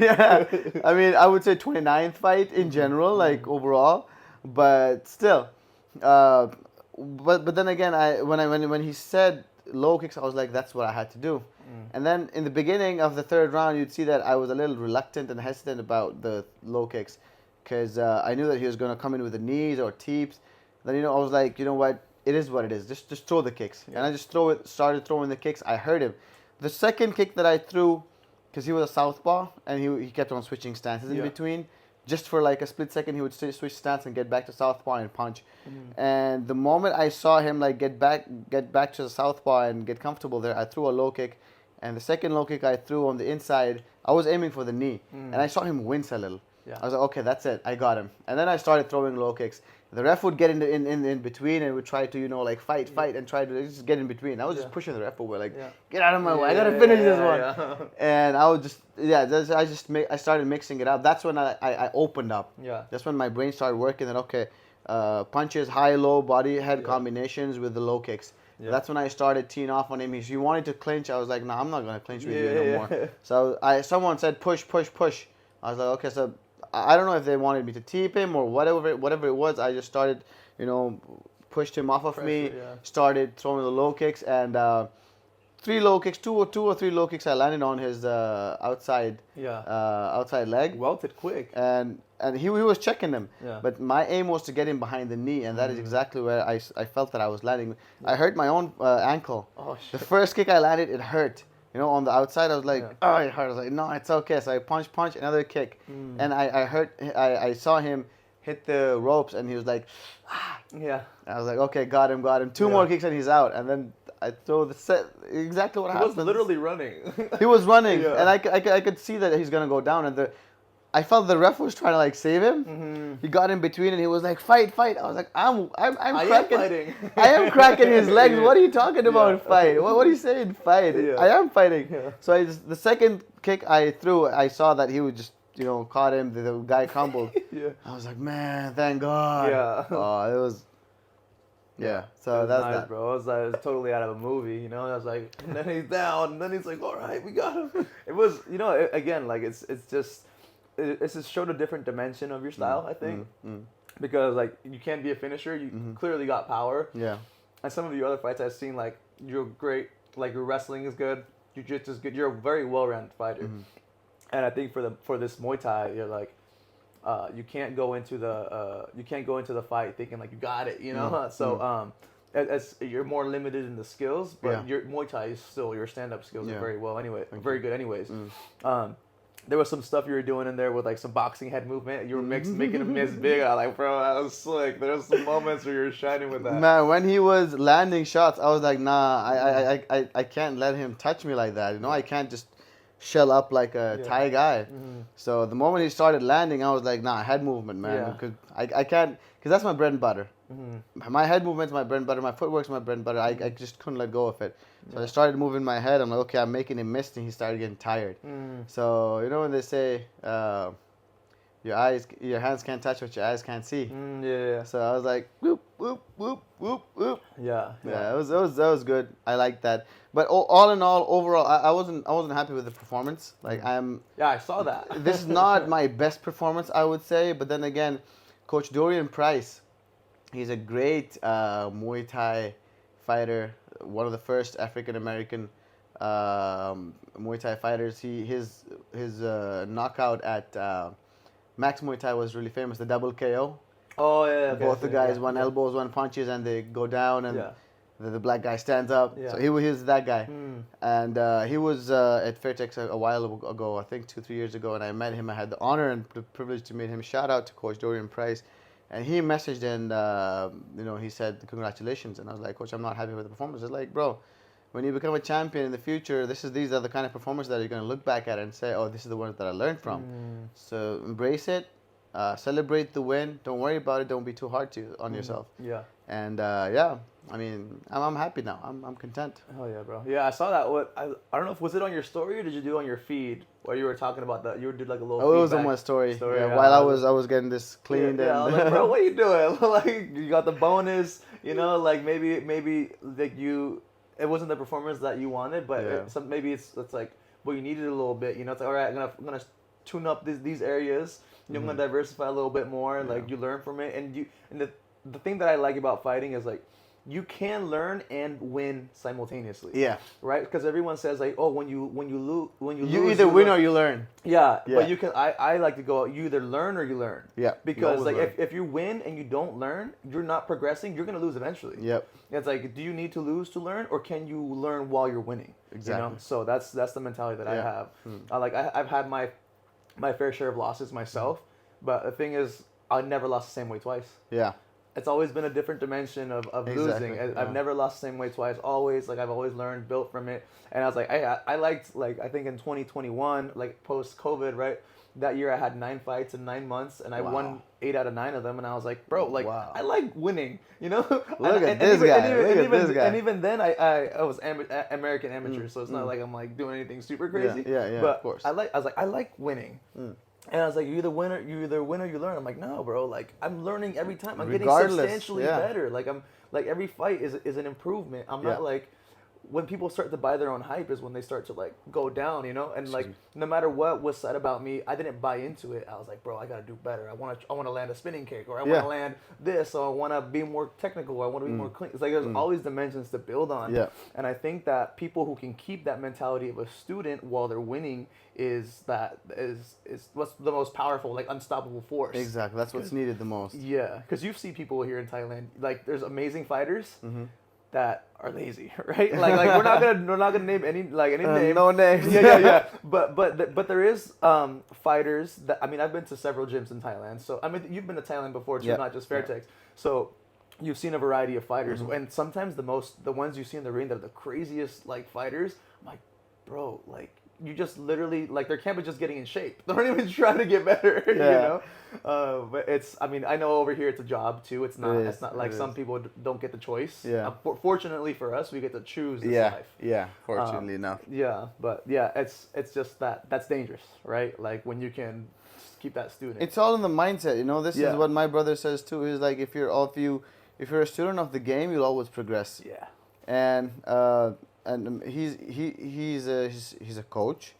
Yeah, I mean, I would say 29th fight in general, like overall, but still. Uh, but then again, when he said low kicks, I was like, that's what I had to do. And then in the beginning of the third round, you'd see that I was a little reluctant and hesitant about the low kicks, because I knew that he was going to come in with the knees or teeps. Then I was like, you know what? It is what it is. Just throw the kicks. Yeah. And I just started throwing the kicks. I heard him. The second kick that I threw, because he was a southpaw and he kept on switching stances in between. Just for like a split second, he would switch stance and get back to southpaw and punch. And the moment I saw him like get back to the southpaw and get comfortable there, I threw a low kick. And the second low kick I threw on the inside, I was aiming for the knee. And I saw him wince a little. Yeah. I was like, okay, that's it. I got him. And then I started throwing low kicks. The ref would get in between and would try to, like fight and try to just get in between. I was just pushing the ref away, like, get out of my way. I got to finish this one. Yeah. And I would I started mixing it up. That's when I opened up. Yeah. That's when my brain started working. And okay, punches, high, low, body, head combinations with the low kicks. Yeah. That's when I started teeing off on him. He wanted to clinch. I was like, no, I'm not going to clinch with you no more. So someone said push. I was like, okay, so I don't know if they wanted me to teep him or whatever it was. I just started, pushed him off of me, started throwing the low kicks, and two or three low kicks I landed on his outside leg. Welted quick. And he was checking them. Yeah. But my aim was to get him behind the knee, and that is exactly where I felt that I was landing. Yeah. I hurt my own ankle. Oh, shit. The first kick I landed, it hurt. On the outside, I was like, oh, it hurt. I was like, no, it's okay. So I punch, another kick. And I saw him hit the ropes, and he was like, ah. Yeah. And I was like, okay, got him. Two more kicks, and he's out. And then I throw the set, exactly what happened. He was literally running. He was running, and I could see that he's going to go down. And I felt the ref was trying to like save him. He got in between and he was like, fight. I was like, I'm cracking. I am cracking his legs. What are you talking about, fight? What are you saying, fight? Yeah. I am fighting. Yeah. So the second kick I threw, I saw that he would just, caught him. The guy crumbled. I was like, man, thank God. Yeah. Oh, it was. Yeah, so that's nice, that. Bro. It was totally out of a movie, I was like, and then he's down, and then he's like, all right, we got him. It was, again, like it's just showed a different dimension of your style, I think, because like you can't be a finisher. You clearly got power. Yeah. And some of your other fights I've seen, like you're great, like your wrestling is good, jiu-jitsu is good. You're a very well-rounded fighter, and I think for this Muay Thai, you're like, you can't go into the fight thinking like you got it, So as you're more limited in the skills, but your Muay Thai is still, your stand-up skills are very good anyways. There was some stuff you were doing in there with like some boxing head movement. You were making him miss big. I was like, bro, that was slick. There was some moments where you were shining with that. Man, when he was landing shots, I was like, nah, I can't let him touch me like that. I can't just shell up like a Thai guy. So the moment he started landing, I was like, nah, head movement, man. Because I can't, because that's my bread and butter. My head movement's my bread and butter. My footwork's my bread and butter. I just couldn't let go of it. So I started moving my head. I'm like, okay, I'm making him miss, and he started getting tired. So when they say your hands can't touch what your eyes can't see. So I was like, whoop, whoop, whoop, whoop, whoop. Yeah. That was good. I liked that. But all in all, overall, I wasn't happy with the performance. Like I saw that. This is not my best performance, I would say. But then again, Coach Dorian Price, he's a great Muay Thai fighter. One of the first African American Muay Thai fighters. His knockout at Max Muay Thai was really famous. The double KO. Oh yeah. Okay, both the guys, one elbows, one punches, and they go down, and the black guy stands up. Yeah. So he was that guy, and he was at Fairtex a while ago. I think 2-3 years ago, and I met him. I had the honor and the privilege to meet him. Shout out to Coach Dorian Price. And he messaged and, he said, congratulations. And I was like, Coach, I'm not happy with the performance. It's like, bro, when you become a champion in the future, these are the kind of performances that you're going to look back at and say, oh, this is the ones that I learned from. So embrace it. Celebrate the win. Don't worry about it. Don't be too hard on yourself. Yeah. And, I mean, I'm happy now. I'm content. Hell yeah, bro. Yeah, I saw that. I don't know if was it on your story or did you do it on your feed where you were talking about that? You did like a little. Oh, it was on my story. Yeah, while I was getting this cleaned. Yeah, I was like, bro, what are you doing? Like you got the bonus, like maybe like it wasn't the performance that you wanted, but maybe it's like but you needed a little bit. You know, it's like, all right, I'm gonna tune up these areas. You know, I'm gonna diversify a little bit more. Like you learn from it, and the thing that I like about fighting is like you can learn and win simultaneously. Yeah. Right? Because everyone says like, oh, when you lose, You either win or you learn. Yeah, Yeah. but you can. I like to go. You either learn or you learn. Yeah, you Because always like learn. if you win and you don't learn, you're not progressing. You're gonna lose eventually. Yep. It's like, do you need to lose to learn, or can you learn while you're winning? Exactly. You know? So that's the mentality that I Yeah. have. I've had my fair share of losses myself, but the thing is, I never lost the same way twice. Yeah. It's always been a different dimension of Exactly, losing. yeah. I've never lost the same way twice. Always, like, I've always learned, built from it. And I was like, I liked, like, I think in 2021, like, post-COVID, right? That year I had 9 fights in 9 months, and I Wow. won 8 out of 9 of them. And I was like, bro, like, Wow. I like winning, you know? Look at this guy. Look at this guy. And even then, I was American amateur, so it's not like I'm, like, doing anything super crazy. Yeah, but of course. I was like, I like winning. And I was like, you either win or you learn. I'm like, no, bro. Like, I'm learning every time. I'm Regardless, getting substantially yeah. better. Like, I'm like every fight is an improvement. I'm not like when people start to buy their own hype is when they start to like go down, you know. And like no matter what was said about me, I didn't buy into it. I was like, bro, I gotta do better. I want to land a spinning kick, or I want to land this, or I want to be more technical, or I want to be more clean. It's like there's always dimensions to build on. Yeah. And I think that people who can keep that mentality of a student while they're winning is what's the most powerful, like, unstoppable force. Exactly. That's what's needed the most. Yeah, because you see people here in Thailand, like, there's amazing fighters that are lazy, right? Like we're not gonna name any name. No names. Yeah. But there is fighters that, I mean, I've been to several gyms in Thailand, so I mean, you've been to Thailand before too, not just Fairtex. So you've seen a variety of fighters, and sometimes the ones you see in the ring that are the craziest, like, fighters. I'm like, bro, like, you just literally, like, their camp is just getting in shape. They don't even try to get better, you know? But it's, I mean, I know over here it's a job too. It's not like some people don't get the choice. Yeah. Fortunately for us, we get to choose this life. Yeah, fortunately enough. Yeah, but yeah, it's just that's dangerous, right? Like, when you can keep that student. It's all in the mindset, you know. This is what my brother says too. He's like, if you're a student of the game, you'll always progress. Yeah. And he's a coach.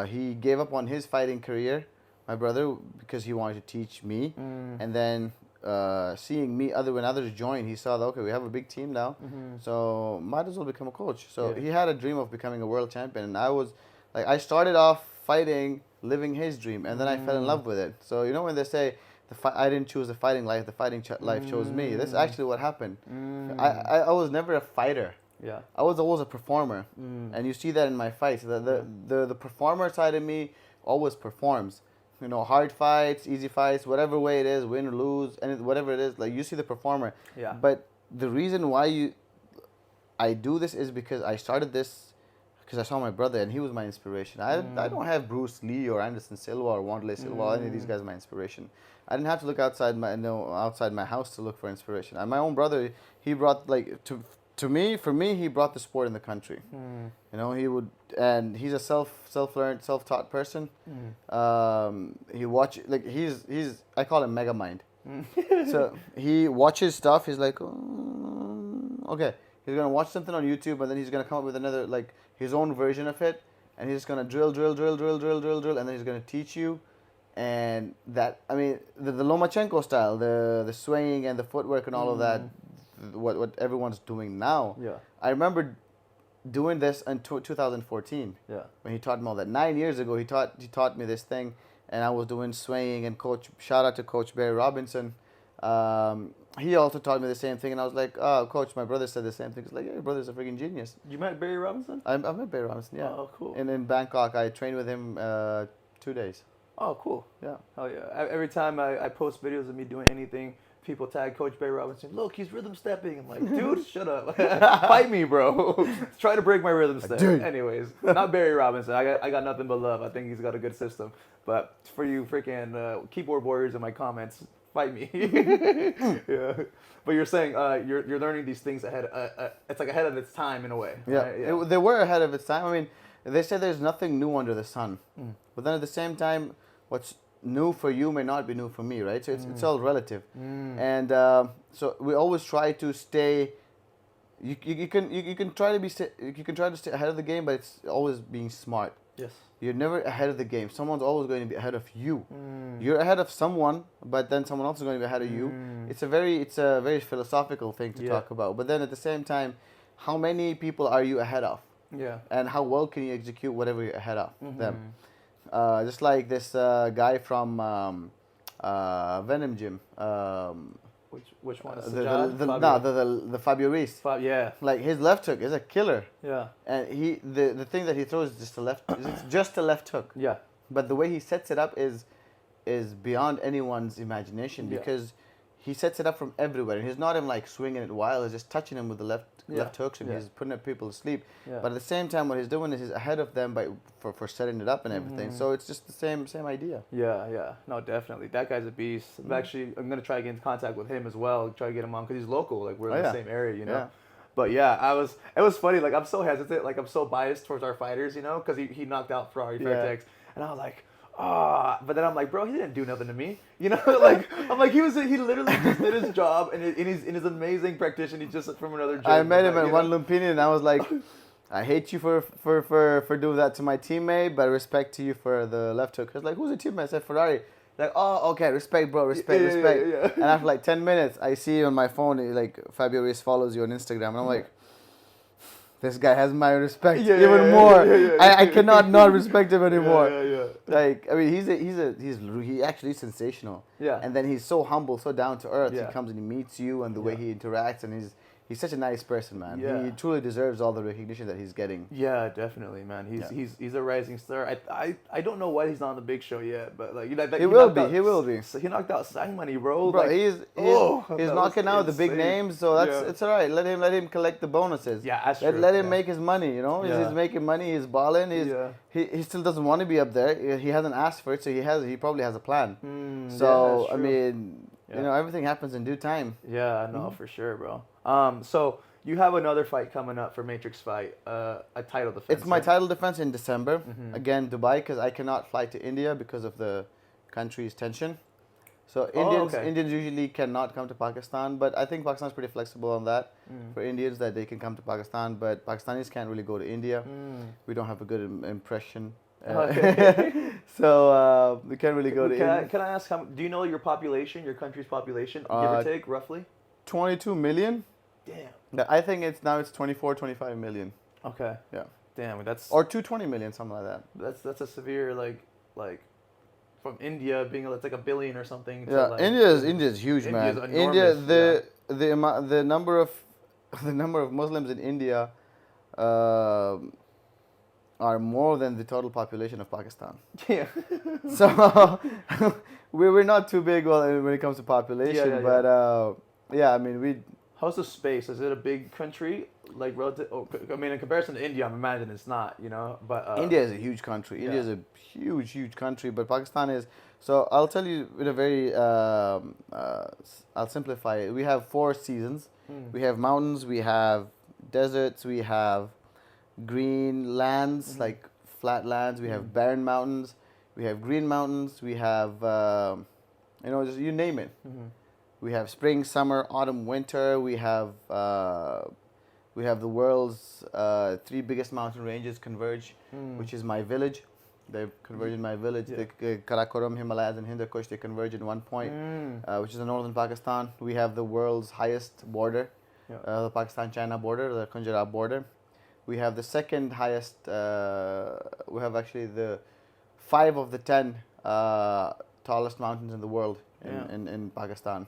He gave up on his fighting career, my brother, because he wanted to teach me. And then seeing me when others join, he saw that, okay, we have a big team now, so might as well become a coach. So he had a dream of becoming a world champion, and I was like, I started off fighting, living his dream, and then I fell in love with it. So you know when they say I didn't choose the fighting life, the fighting life chose me. That's actually what happened. I was never a fighter. Yeah. I was always a performer, and you see that in my fights. The performer side of me always performs. You know, hard fights, easy fights, whatever way it is, win or lose, and whatever it is, like, you see the performer. Yeah. But the reason why I do this is because I started this because I saw my brother, and he was my inspiration. I don't have Bruce Lee or Anderson Silva or Wanderlei Silva or any of these guys my inspiration. I didn't have to look outside my house to look for inspiration. And my own brother, he brought, like, for me, he brought the sport in the country. You know, and he's a self-learned, self-taught person. I call him Mega Mind. So he watches stuff. He's like, okay, he's gonna watch something on YouTube, and then he's gonna come up with another, like, his own version of it, and he's just gonna drill, and then he's gonna teach you. And that, I mean, the Lomachenko style, the swaying and the footwork and all of that. What everyone's doing now. Yeah. I remember doing this in 2014. Yeah. When he taught me all that. 9 years ago, he taught me this thing, and I was doing swaying. And shout out to Coach Barry Robinson. He also taught me the same thing, and I was like, oh, Coach, my brother said the same thing. He's like, yeah, your brother's a freaking genius. You met Barry Robinson? I met Barry Robinson. Yeah. Oh, cool. And in Bangkok, I trained with him 2 days. Oh, cool. Yeah. Hell yeah. Every time I post videos of me doing anything, people tag Coach Barry Robinson. Look, he's rhythm stepping. I'm like, dude, shut up. Fight me, bro. Try to break my rhythm step. Anyways, not Barry Robinson. I got nothing but love. I think he's got a good system. But for you freaking keyboard warriors in my comments, fight me. Yeah. But you're saying you're learning these things ahead. It's like ahead of its time in a way. Yeah. Right? They were ahead of its time. I mean, they say there's nothing new under the sun. But then at the same time, what's new for you may not be new for me, right? So it's all relative. And so we always try to stay you can try to stay ahead of the game, but it's always being smart. Yes. You're never ahead of the game. Someone's always going to be ahead of you. You're ahead of someone, but then someone else is going to be ahead of you. It's a very philosophical thing to talk about. But then at the same time, how many people are you ahead of? Yeah. And how well can you execute whatever you're ahead of them? Just like this guy from Venom Gym. Which one? The Fabio Reis. Yeah. Like his left hook is a killer. Yeah. And the thing that he throws is just a left hook. Yeah. But the way he sets it up is beyond anyone's imagination because he sets it up from everywhere. And he's not even like swinging it wild. He's just touching him with the left hooks and he's putting people to sleep. Yeah. But at the same time, what he's doing is he's ahead of them for setting it up and everything. So it's just the same idea. Yeah. No, definitely. That guy's a beast. I'm gonna try to get into contact with him as well. Try to get him on because he's local. Like we're in the same area, you know. Yeah. But yeah, it was funny. Like I'm so hesitant. Like I'm so biased towards our fighters, you know, because he knocked out Ferrari Fairtex, and I was like. But then I'm like, bro, he didn't do nothing to me, you know. Like I'm like, he literally just did his job, and he's amazing practitioner. He's just from another gym. I met him at one Lumpini, and I was like, I hate you for doing that to my teammate, but respect to you for the left hook. I was like, who's your teammate? I said Ferrari. Like, oh, okay, respect, bro, respect. Yeah. And after like 10 minutes, I see on my phone, like Fabio Reis follows you on Instagram, and I'm like. This guy has my respect even more. I cannot not respect him anymore. Like I mean, he actually is sensational. Yeah. And then he's so humble, so down to earth. Yeah. He comes and he meets you, and the way he interacts, and he's such a nice person, man. Yeah. He truly deserves all the recognition that he's getting. Yeah, definitely, man. He's a rising star. I don't know why he's not on the big show yet, but like he will be. So he knocked out Sangmani, bro. Bro, like, he's knocking out the big names, so it's all right. Let him collect the bonuses. Yeah, that's true. Let him make his money. You know, he's making money. He's balling. He still doesn't want to be up there. He hasn't asked for it, so he probably has a plan. So I mean. Yeah. You know, everything happens in due time. Yeah, no, for sure, bro. So you have another fight coming up for Matrix Fight, a title defense. It's my title defense in December. Again, Dubai, because I cannot fly to India because of the country's tension. So Indians usually cannot come to Pakistan, but I think Pakistan's pretty flexible on that for Indians that they can come to Pakistan, but Pakistanis can't really go to India. We don't have a good impression. So we can't really go to India. Can I ask, do you know your country's population, give or take, roughly? 22 million. Damn. I think it's 24, 25 million. Okay. Yeah. Damn, that's... Or 220 million, something like that. That's a severe, like from India being, it's like a billion or something. Yeah, like, India's huge, man. India, the number of Muslims in India are more than the total population of Pakistan. Yeah. So we're not too big when it comes to population, but I mean How's the space? Is it a big country? Like relative? I mean, in comparison to India, I'm imagining it's not. You know, but India is a huge country. India is a huge country, but Pakistan is. So I'll tell you in a very. I'll simplify it. We have 4 seasons. We have mountains. We have deserts. We have green lands, like flat lands. We have barren mountains. We have green mountains. We have, just you name it. We have spring, summer, autumn, winter. We have the world's 3 biggest mountain ranges converge, which is my village. They converge in my village. The Karakoram, Himalayas, and Hindu Kush, they converge in one point, which is in northern Pakistan. We have the world's highest border, the Pakistan-China border, the Punjab border. We have the second highest, we have actually the 5 of the 10 tallest mountains in the world in Pakistan.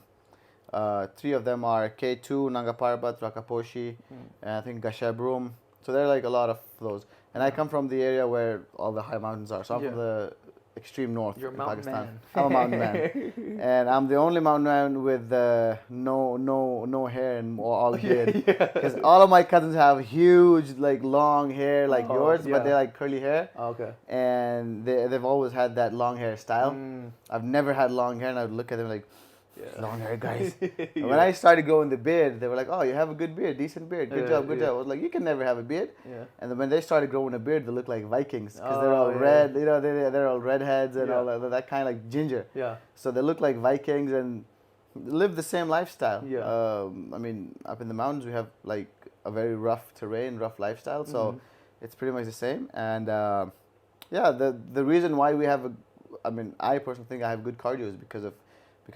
3 of them are K2, Nanga Parbat, Rakaposhi, and I think Gashabrum. So there are like a lot of those. And I come from the area where all the high mountains are. So I'm from the extreme north in Pakistan. Man. I'm a mountain man. And I'm the only mountain man with no hair and all beard. Because all of my cousins have huge, like long hair like yours, but they're like curly hair. Okay. And they've always had that long hair style. I've never had long hair, and I would look at them like, long hair guys. When I started growing the beard, they were like, oh, you have a good beard, decent beard, good job. I was like, you can never have a beard. And then when they started growing a beard, they looked like Vikings because they're all red, they're all redheads and all that kind of like ginger. So they look like Vikings and live the same lifestyle. I mean, up in the mountains we have like a very rough terrain, rough lifestyle. So it's pretty much the same. And the reason why we have I personally think I have good cardio is because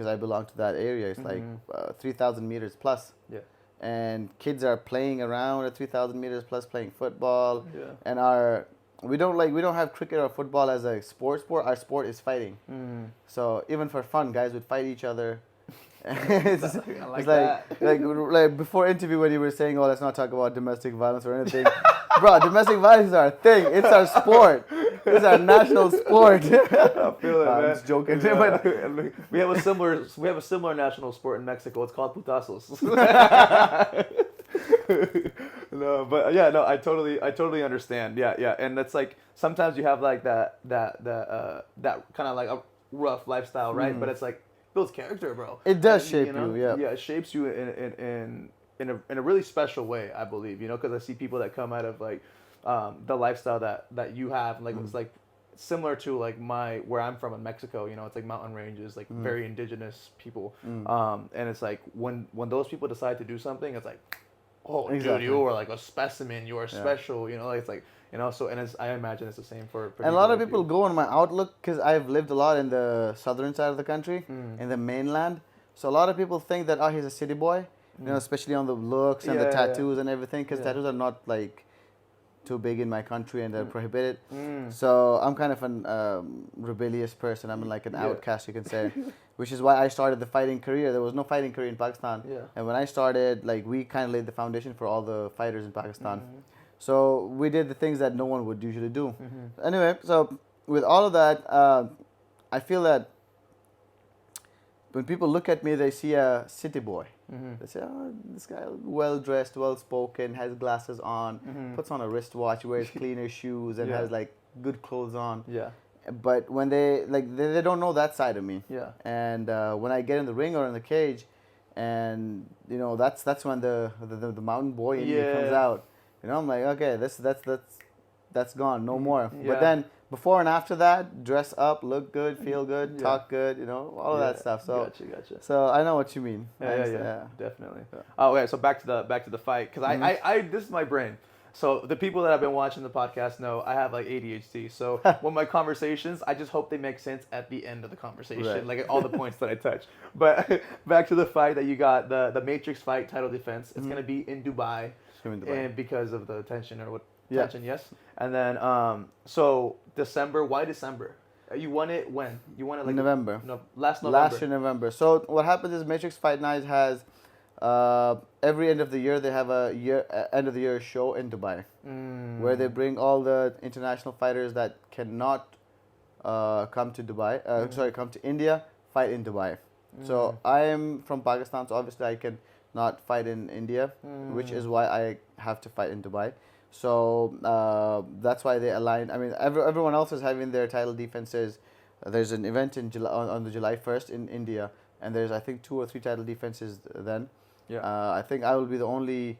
I belong to that area. It's like 3,000 meters plus. Yeah. And kids are playing around at 3,000 meters plus, playing football. Yeah. And we don't have cricket or football as a sport. Our sport is fighting. So even for fun, guys would fight each other. it's like before interview when you were saying, "Oh, let's not talk about domestic violence or anything." Bro, domestic violence is our thing. It's our sport. It's our national sport. I feel it, man. I'm just joking. Yeah. But we have a similar national sport in Mexico. It's called putazos. No, but yeah, no, I totally understand. Yeah, and that's like sometimes you have like that kind of like a rough lifestyle, right? But it's like builds character, bro. It does shape you, yeah. Yeah, it shapes you in a really special way, I believe. Because I see people that come out of like the lifestyle that you have, like it's like similar to like where I'm from in Mexico. It's like mountain ranges, like very indigenous people, and it's like when those people decide to do something, it's like, oh, exactly. dude, you are like a specimen. You are special. Like it's like. So and I imagine it's the same for and a lot of people go on my outlook because I've lived a lot in the southern side of the country, in the mainland. So a lot of people think that he's a city boy, especially on the looks and the tattoos and everything, because tattoos are not like too big in my country and they're prohibited. So I'm kind of an rebellious person. I'm like an outcast, you can say, which is why I started the fighting career. There was no fighting career in Pakistan, and when I started, like we kind of laid the foundation for all the fighters in Pakistan. So we did the things that no one would usually do. Anyway, so with all of that, I feel that when people look at me, they see a city boy. They say, "Oh, this guy well dressed, well spoken, has glasses on, puts on a wristwatch, wears cleaner shoes, and has like good clothes on." Yeah. But when they don't know that side of me. Yeah. And when I get in the ring or in the cage, and that's when the mountain boy in me comes out. I'm like, okay, that's gone, no more. Yeah. But then before and after that, dress up, look good, feel good, talk good, all of that stuff. So gotcha. So I know what you mean. Yeah, definitely. Yeah. Oh, okay. So back to the fight, because I this is my brain. So the people that have been watching the podcast know I have like ADHD. So when my conversations, I just hope they make sense at the end of the conversation, like all the points that I touch. But back to the fight that you got, the Matrix fight title defense. It's gonna be in Dubai. And because of the tension tension, yes. And then so December. Why December? You won it when? You won it like November. Last November. Last year November. So what happens is Matrix Fight Night has every end of the year they have a end of the year show in Dubai, where they bring all the international fighters that cannot come to Dubai. Come to India, fight in Dubai. So I am from Pakistan, so obviously I can not fight in India, which is why I have to fight in Dubai. So that's why they aligned. I mean, everyone else is having their title defenses. There's an event in on the July 1st in India, and there's I think 2 or 3 title defenses then. Yeah. I think I will be the only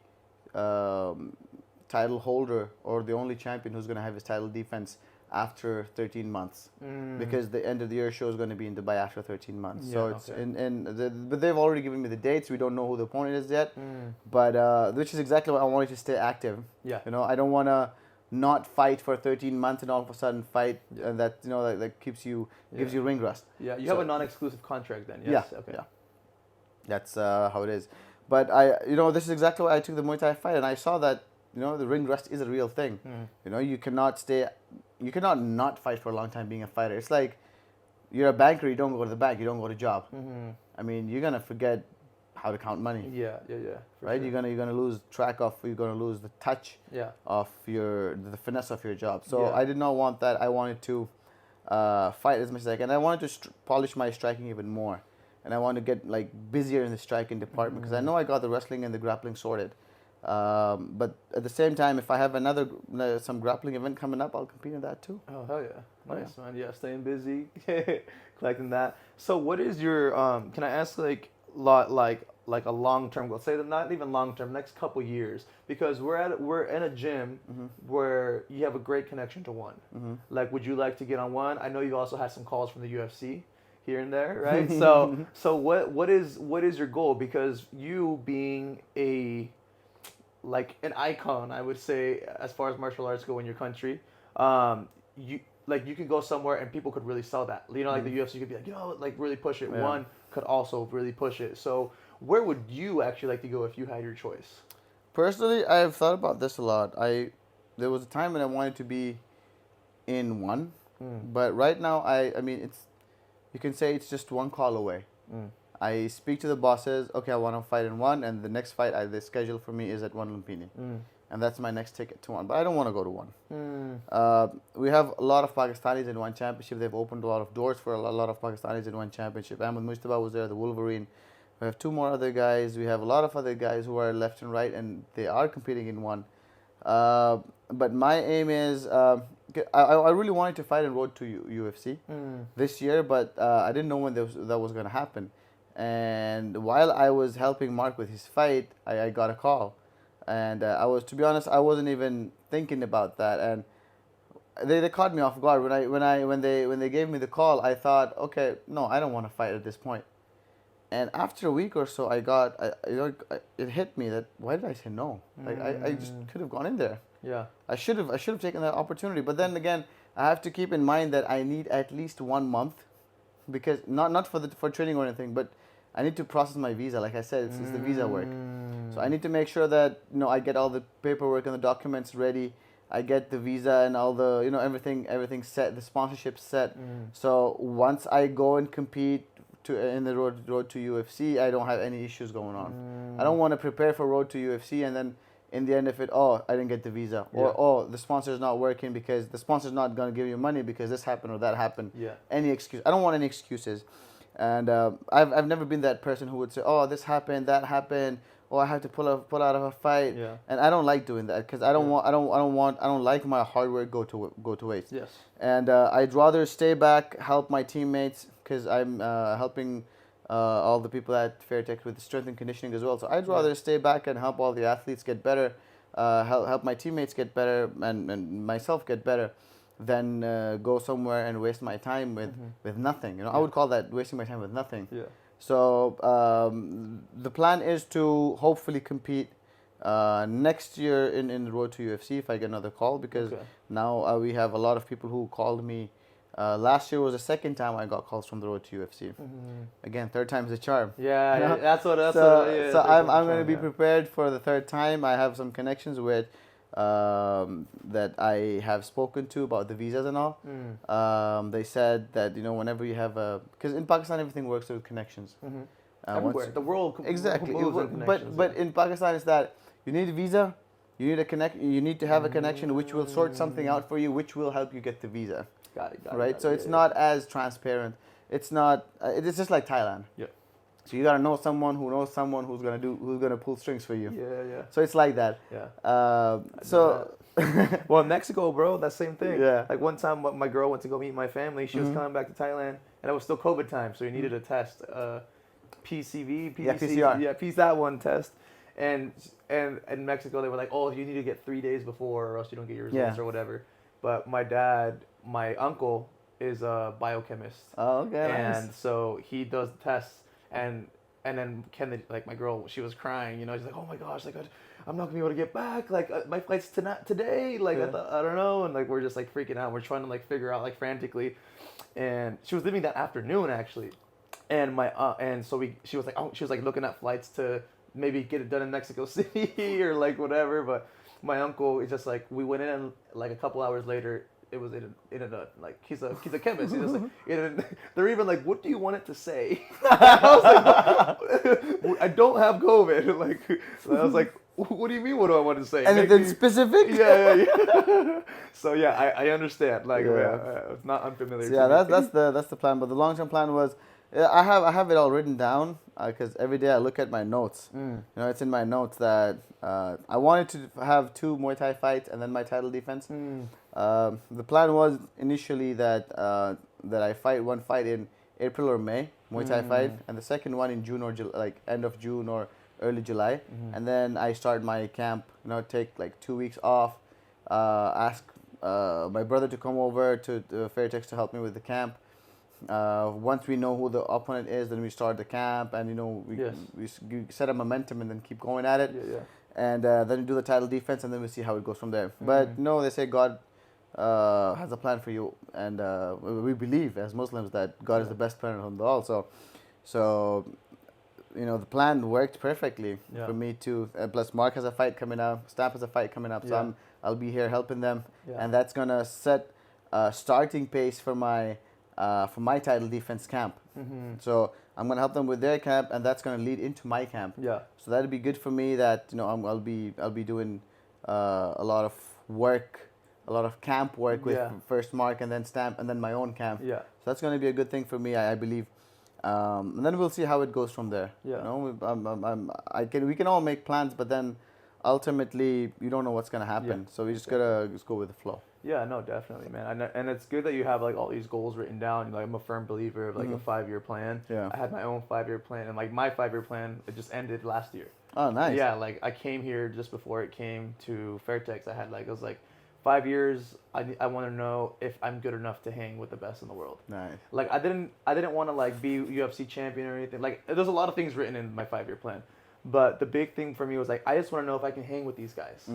title holder or the only champion who's going to have his title defense after 13 months, because the end of the year show is going to be in Dubai after 13 months. So it's but they've already given me the dates. We don't know who the opponent is yet, but which is exactly why I wanted to stay active. Yeah, I don't want to not fight for 13 months and all of a sudden fight, and that that keeps you gives you ring rust. Yeah, you have a non-exclusive contract then. Yes? Yeah, okay. Yeah, that's how it is. But this is exactly why I took the Muay Thai fight, and I saw that the ring rust is a real thing. You cannot not fight for a long time being a fighter. It's like you're a banker, you don't go to the bank, you don't go to job. I mean, you're gonna forget how to count money. Yeah. Right? Sure. You're gonna lose track of. You're gonna lose the touch. Of the finesse of your job. So I did not want that. I wanted to fight as much as I can. I wanted to polish my striking even more, and I want to get like busier in the striking department, because I know I got the wrestling and the grappling sorted. But at the same time, if I have some grappling event coming up, I'll compete in that too. Oh, hell yeah. Nice, man. Yeah, staying busy, collecting that. So what is your, can I ask like a long-term goal? Say not even long-term, next couple years, because we're in a gym where you have a great connection to one. Like, would you like to get on one? I know you also had some calls from the UFC here and there, right? So what is your goal? Because you being like an icon, I would say, as far as martial arts go in your country. You like you can go somewhere and people could really sell that. You know, like the UFC could be like, like really push it. Yeah. One could also really push it. So where would you actually like to go if you had your choice? Personally, I've thought about this a lot. There was a time when I wanted to be in one, but right now I mean you can say it's just one call away. I speak to the bosses. Okay, I want to fight in one, and the next fight they schedule for me is at one Lumpini, and that's my next ticket to one. But I don't want to go to one. We have a lot of Pakistanis in one championship. They've opened a lot of doors for a lot of Pakistanis in one championship. Ahmed Mujtaba was there, the Wolverine. We have two more other guys. We have a lot of other guys who are left and right, and they are competing in one. But my aim is, I really wanted to fight in Road to UFC this year, but I didn't know when that was going to happen. And while I was helping Mark with his fight, I got a call, and to be honest, I wasn't even thinking about that, and they caught me off guard when they gave me the call. I thought, okay, no, I don't want to fight at this point. And after a week or so, it hit me that why did I say no? Like I just could have gone in there. Yeah. I should have taken that opportunity. But then again, I have to keep in mind that I need at least 1 month, because not for training or anything, but I need to process my visa. Like I said, it's the visa work. So I need to make sure that I get all the paperwork and the documents ready. I get the visa and all the everything set, the sponsorship set. So once I go and compete in the road to UFC, I don't have any issues going on. I don't want to prepare for road to UFC and then in the end of it, I didn't get the visa, or the sponsor's not working because the sponsor's not going to give you money because this happened or that happened. Any excuse. I don't want any excuses. And I've never been that person who would say, this happened, that happened, or I have to pull out of a fight. And I don't like doing that because I don't like my hard work go to waste. Yes. And I'd rather stay back, help my teammates, because I'm helping all the people at Fairtex with strength and conditioning as well. So I'd rather stay back and help all the athletes get better, help my teammates get better, and myself get better, than go somewhere and waste my time with nothing. I would call that wasting my time with nothing. So the plan is to hopefully compete next year in the road to UFC if I get another call, because now we have a lot of people who called me. Last year was the second time I got calls from the road to UFC. Again, third time's a charm. Yeah, that's what. So I'm going to be prepared for the third time. I have some connections with that I have spoken to about the visas and all. They said that whenever you have because in Pakistan everything works with connections. Everywhere, the world exactly. moves in connections. But in Pakistan it's that you need a visa, you need to have a connection which will sort something out for you, which will help you get the visa. Got it. Right. So it's not as transparent. It's not. It's just like Thailand. Yeah. So you gotta know someone who knows someone who's gonna pull strings for you. Yeah. So it's like that. Yeah. Well, in Mexico, bro, that same thing. Yeah. Like one time, my girl went to go meet my family. She was coming back to Thailand, and it was still COVID time, so you needed a test, PCV, PCR. Yeah, that one test. And in Mexico, they were like, you need to get 3 days before, or else you don't get your results or whatever. But my uncle is a biochemist. Oh, okay. And nice. so he does the tests, and then Kennedy, like my girl, she was crying. She's like, oh my gosh, like I'm not gonna be able to get back. Like my flight's today. Like I don't know. And like we're just like freaking out. We're trying to like figure out like frantically. And she was leaving that afternoon actually. And she was like looking at flights to maybe get it done in Mexico City or like whatever. But my uncle is just like, we went in and like a couple hours later, it was in a like he's a chemist. He's just like they're even like, what do you want it to say? I was like, I don't have COVID. Like so I was like, what do you mean? What do I want to say? Anything specific? Yeah. So yeah, I understand. Like it's not unfamiliar. So, that's the plan. But the long term plan was, I have it all written down because every day I look at my notes. It's in my notes that I wanted to have 2 Muay Thai fights and then my title defense. The plan was initially that I fight one fight in April or May, Muay Thai fight, and the second one in June or like end of June or early July, and then I start my camp. Take like 2 weeks off, ask my brother to come over to Fairtex to help me with the camp. Once we know who the opponent is, then we start the camp, and we set a momentum and then keep going at it. and then we do the title defense, and then we see how it goes from there. But no, they say God has a plan for you, and we believe as Muslims that God is the best plan on the all. So the plan worked perfectly for me too. Plus, Mark has a fight coming up. Stamp has a fight coming up. So I'll be here helping them, and that's gonna set a starting pace for my title defense camp. So I'm gonna help them with their camp, and that's gonna lead into my camp. Yeah. So that'll be good for me. That I'll be doing a lot of work, a lot of camp work with first Mark and then Stamp and then my own camp. Yeah. So that's gonna be a good thing for me, I believe. And then we'll see how it goes from there. Yeah. We can all make plans, but then ultimately you don't know what's gonna happen. Yeah. So we just gotta go with the flow. Yeah, no, definitely, man. And it's good that you have like all these goals written down. Like, I'm a firm believer of like a 5-year plan. Yeah. I had my own 5-year plan, and like my 5-year plan, it just ended last year. Oh, nice. Yeah, like I came here just before it came to Fairtex. It was like 5 years. I want to know if I'm good enough to hang with the best in the world. Nice. Like I didn't want to like be UFC champion or anything. Like there's a lot of things written in my 5-year plan, but the big thing for me was like I just want to know if I can hang with these guys.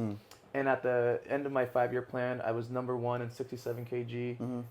And at the end of my 5-year plan, I was number 1 in 67 kg,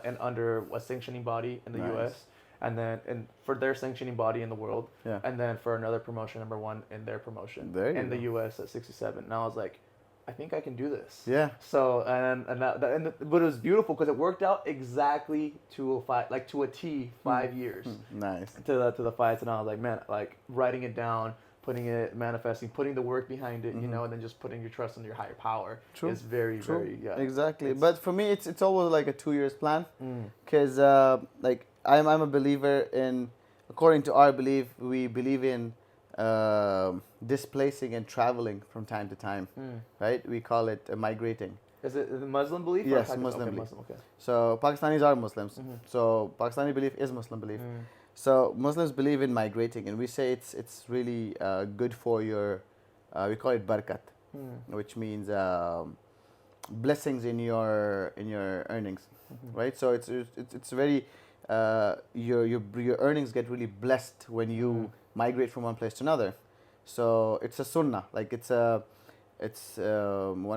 and under a sanctioning body in the U.S. And then for their sanctioning body in the world, and then for another promotion, number 1 in their promotion in the U.S. at 67. And I was like, I think I can do this. Yeah. So but it was beautiful because it worked out exactly to a T 5 years. Nice. To the fights, and I was like, man, like writing it down, putting it, manifesting, putting the work behind it, and then just putting your trust in your higher power is very, very, Exactly. But for me, it's always like a 2 years plan, because like I'm a believer in, according to our belief, we believe in displacing and traveling from time to time, right? We call it migrating. Is it the Muslim belief? Yes, or Muslim belief. Muslim, okay. So Pakistanis are Muslims. So Pakistani belief is Muslim belief. So Muslims believe in migrating, and we say it's really good for your, we call it barakat, which means blessings in your earnings, right? So it's very your earnings get really blessed when you migrate from one place to another. So it's a sunnah, like it's one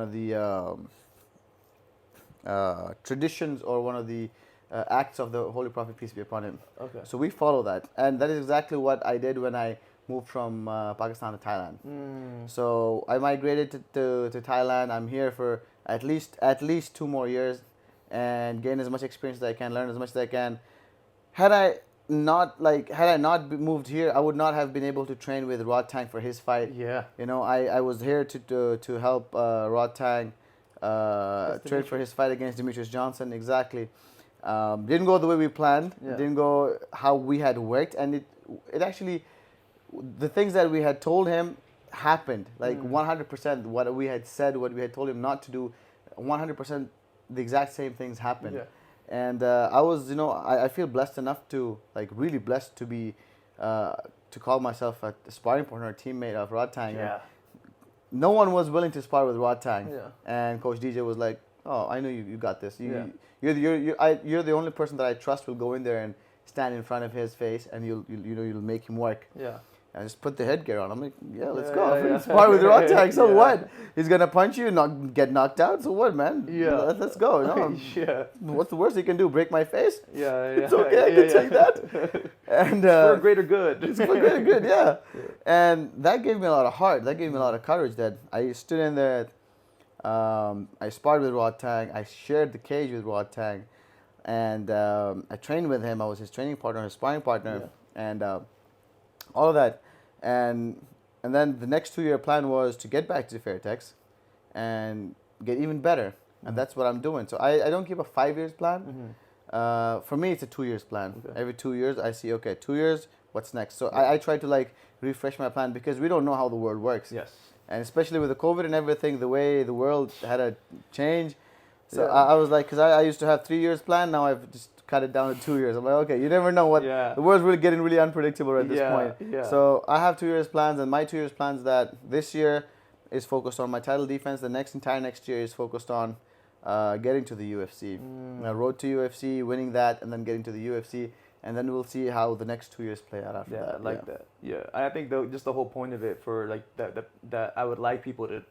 of the traditions or one of the acts of the Holy Prophet, peace be upon him. Okay. So we follow that, and that is exactly what I did when I moved from Pakistan to Thailand. So I migrated to Thailand. I'm here for at least 2 more years, and gain as much experience as I can, learn as much as I can. Had I not moved here, I would not have been able to train with Rod Tang for his fight. Yeah. I was here to help Rod Tang train for his fight against Demetrius Johnson. Exactly. Didn't go the way we planned. Didn't go how we had worked, and it actually, the things that we had told him happened. Like 100%, what we had said, what we had told him not to do, 100% the exact same things happened. Yeah. And I was, I feel blessed enough to, like, really blessed to be, to call myself a sparring partner, a teammate of Rod Tang. Yeah. No one was willing to spar with Rod Tang. Yeah. And Coach DJ was like, "Oh, I know you got this. You're the only person that I trust will go in there and stand in front of his face, and you'll make him work." Yeah. I just put the headgear on. I'm like, "Yeah, let's go. Spar with Rod Tang. So what? He's gonna punch you, get knocked out. So what, man? Yeah. Let's go. Yeah. What's the worst he can do? Break my face? Yeah. It's okay. I can take that. And for greater good. It's for greater good. Yeah. And that gave me a lot of heart. That gave me a lot of courage. That I stood in there. I sparred with Rod Tang. I shared the cage with Rod Tang, and I trained with him. I was his training partner, his sparring partner, and all of that. And then the next 2-year plan was to get back to Fairtex and get even better. And that's what I'm doing. So I don't keep a 5 years plan. For me, it's a 2 years plan. Okay. Every 2 years, I see, okay, 2 years, what's next? So I try to like refresh my plan, because we don't know how the world works. Yes. And especially with the COVID and everything, the way the world had a change. So I was like, because I used to have 3 years plan, now I've just cut it down to 2 years. I'm like, okay, you never know what, the world's really getting really unpredictable at this point. Yeah. So I have 2 years plans, and my 2 years plans that this year is focused on my title defense. The entire next year is focused on getting to the UFC. Road to UFC, winning that, and then getting to the UFC. and then we'll see how the next 2 years play out after Yeah, that. I like that. Yeah, I think just the whole point of it for like that I would like people to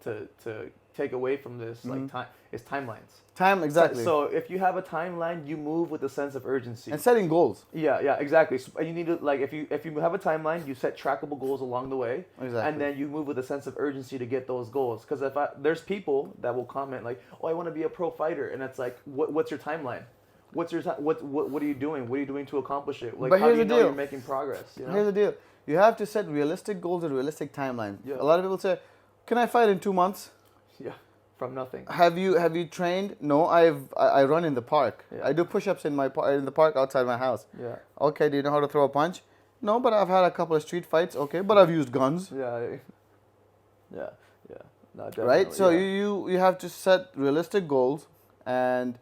take away from this like time is timelines. Time, exactly. So if you have a timeline, you move with a sense of urgency. And setting goals. Yeah, exactly. So you need to like if you have a timeline, you set trackable goals along the way, Exactly. and then you move with a sense of urgency to get those goals. Because there's people that will comment like, "Oh, I want to be a pro fighter," and it's like, what's your timeline? What's your what are you doing? What are you doing to accomplish it? Like, But how do here's you the know deal. you're making progress? You know? Here's the deal. You have to set realistic goals and realistic timelines. Yeah. A lot of people say, "Can I fight in 2 months?" Yeah, from nothing. Have you trained? No, I run in the park. Yeah. I do push-ups in the park outside my house. Yeah. Okay, do you know how to throw a punch? No, but I've had a couple of street fights. Okay, but I've used guns. Yeah. Yeah. No, definitely. Right? So yeah. you have to set realistic goals and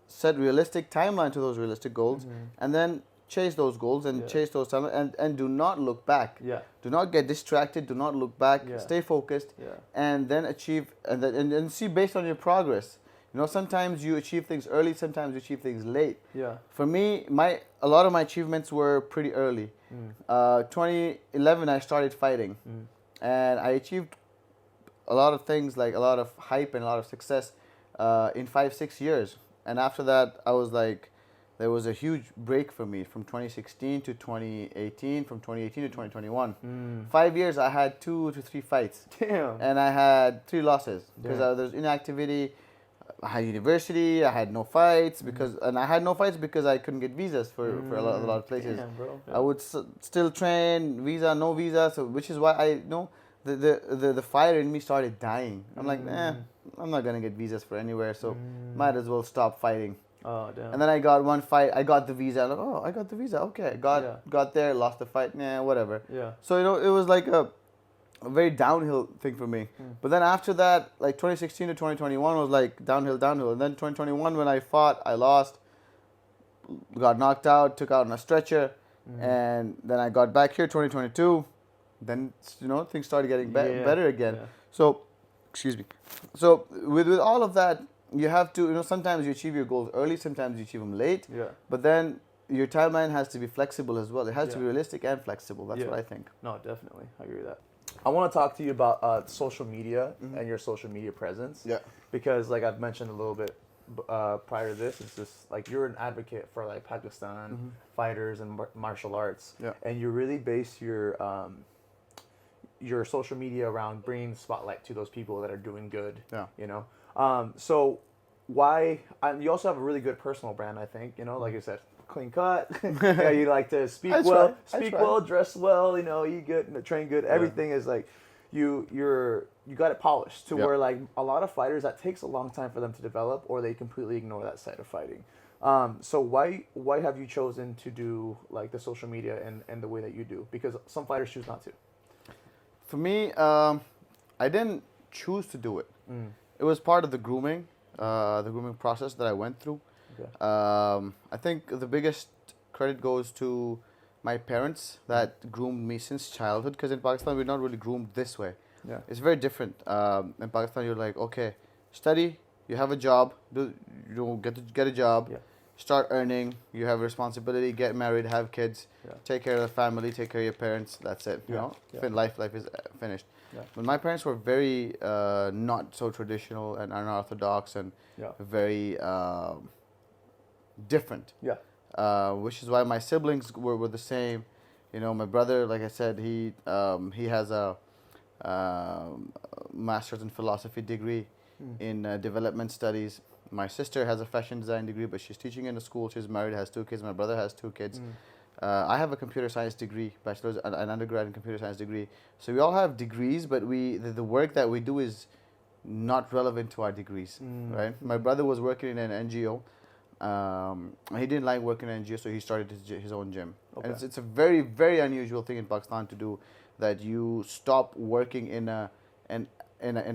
set realistic timeline to those realistic goals, and then chase those goals and chase those timelines, and do not look back. Yeah. Do not get distracted. Do not look back. Yeah. Stay focused, Yeah. and then achieve and see based on your progress. You know, sometimes you achieve things early, sometimes you achieve things late. Yeah. For me, a lot of my achievements were pretty early. 2011, I started fighting, and I achieved a lot of things, like a lot of hype and a lot of success in 5-6 years. And after that, I was like, there was a huge break for me from 2016 to 2018, from 2018 to 2021. 5 years, I had 2 to 3 fights. Damn. And I had 3 losses because Damn. there was inactivity. I had university. I had no fights and I had no fights because I couldn't get visas for a lot of places. Damn, bro. I would still train, visa, no visa. So which is why the fire in me started dying. I'm like, I'm not gonna get visas for anywhere, so might as well stop fighting. Oh, damn. And then I got one fight. I got the visa. I'm like, oh, I got the visa. Okay, got there, lost the fight. Nah, whatever. Yeah. So it was like a very downhill thing for me. But then after that, like 2016 to 2021 was like downhill. And then 2021 when I fought, I lost, got knocked out, took out on a stretcher, and then I got back here 2022. Then things started getting better again. Yeah. So, excuse me. So with all of that, you have to sometimes you achieve your goals early, sometimes you achieve them late. Yeah. But then your timeline has to be flexible as well. It has to be Yeah. realistic and flexible. That's what I think. No, definitely. I agree with that. I want to talk to you about social media and your social media presence. Yeah. Because like I've mentioned a little bit prior to this, it's just like you're an advocate for like Pakistan fighters and martial arts. Yeah. And you really base your social media around bringing spotlight to those people that are doing good. Yeah. You know. So why? You also have a really good personal brand, I think. You know, like you said, clean cut. Yeah, you like to speak I well, try. dress well. You know, eat good, train good. Everything is like you got it polished to where like a lot of fighters that takes a long time for them to develop, or they completely ignore that side of fighting. So why have you chosen to do like the social media and the way that you do? Because some fighters choose not to. For me, I didn't choose to do it. It was part of the grooming process that I went through. Okay. I think the biggest credit goes to my parents that groomed me since childhood. Because in Pakistan, we're not really groomed this way. Yeah. It's very different. In Pakistan, you're like, okay, study, you have a job, get a job, start earning, you have a responsibility, get married, have kids, take care of the family, take care of your parents. That's it. You know, life is finished. Yeah. But my parents were very not so traditional and unorthodox and very different. Yeah. Which is why my siblings were the same. You know, my brother, like I said, he has a master's in philosophy degree in development studies. My sister has a fashion design degree, but she's teaching in a school. She's married, has 2 kids. My brother has 2 kids. I have a computer science degree, bachelor's and an undergrad in computer science degree. So we all have degrees, but the work that we do is not relevant to our degrees, right? My brother was working in an NGO. He didn't like working in an NGO, so he started his own gym. Okay. And it's a very, very unusual thing in Pakistan to do, that you stop working in a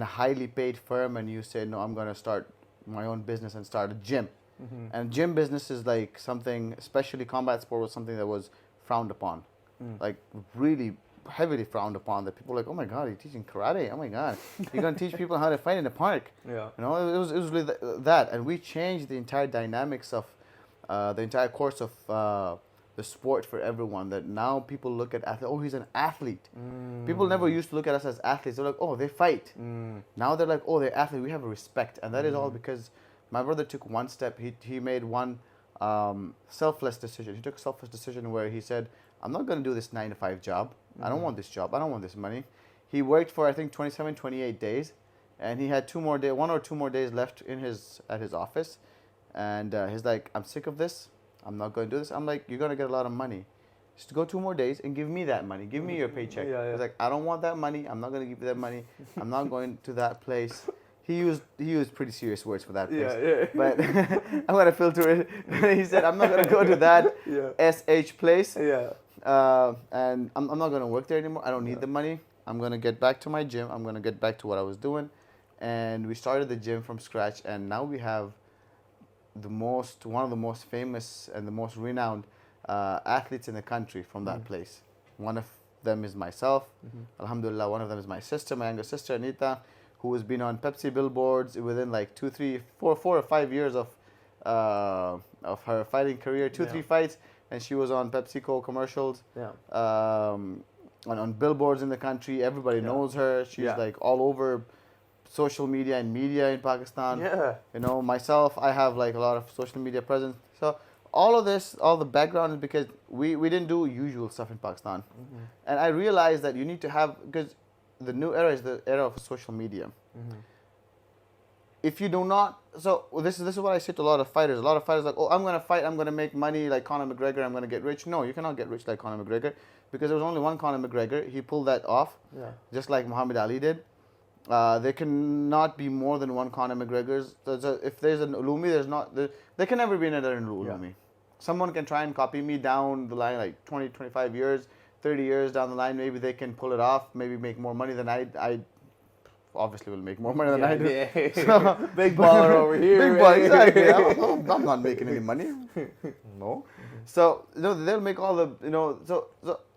highly paid firm and you say, no, I'm going to start my own business and start a gym. And gym business is like something, especially combat sport, was something that was frowned upon, like really heavily frowned upon. That people were like, oh my God, you're teaching karate? Oh my God, you're gonna teach people how to fight in the park? Yeah, you know, it was really that, and we changed the entire dynamics of the entire course of the sport for everyone. That now people look at athlete. Oh, he's an athlete. People never used to look at us as athletes. They're like, oh, they fight. Now they're like, oh, they're athletes. We have a respect, and that is all because my brother took one step. He made one selfless decision. He took a selfless decision where he said, I'm not going to do this 9 to 5 job. I don't want this job. I don't want this money. He worked for I think 27, 28 days, and he had 1 or 2 more days left at his office, and he's like, I'm sick of this. I'm not going to do this. I'm like, you're going to get a lot of money. Just go 2 more days and give me that money. Give me your paycheck. He's like, I don't want that money. I'm not going to give you that money. I'm not going to that place. He used pretty serious words for that place. But I'm going to filter it. He said, I'm not going to go to that SH place. And I'm not going to work there anymore. I don't need the money. I'm going to get back to my gym. I'm going to get back to what I was doing. And we started the gym from scratch. And now we have one of the most famous and the most renowned athletes in the country from that place. One of them is myself. Alhamdulillah, one of them is my sister, my younger sister, Anita, who has been on Pepsi billboards within like 2, 3, 4 or 5 years of her fighting career. 2, 3 fights, and she was on PepsiCo commercials. On billboards in the country. Everybody knows her. She's like all over social media and media in Pakistan. You know, myself, I have like a lot of social media presence. So all of this, all the background is because we didn't do usual stuff in Pakistan. And I realized that you need to have, because the new era is the era of social media. If you do not, so this is what I say to a lot of fighters. A lot of fighters are like, oh, I'm going to fight, I'm going to make money like Conor McGregor, I'm going to get rich. No, you cannot get rich like Conor McGregor, because there was only one Conor McGregor. He pulled that off, just like Muhammad Ali did. There cannot be more than one Conor McGregor. If there's an Uloomi, there can never be another Uloomi. Someone can try and copy me down the line like 20, 25 years, 30 years down the line.Maybe they can pull it off, maybe make more money than I obviously will make more money than I do. So, big baller over here. Big baller, exactly. I'm not making any money. No. So, they'll make all the, so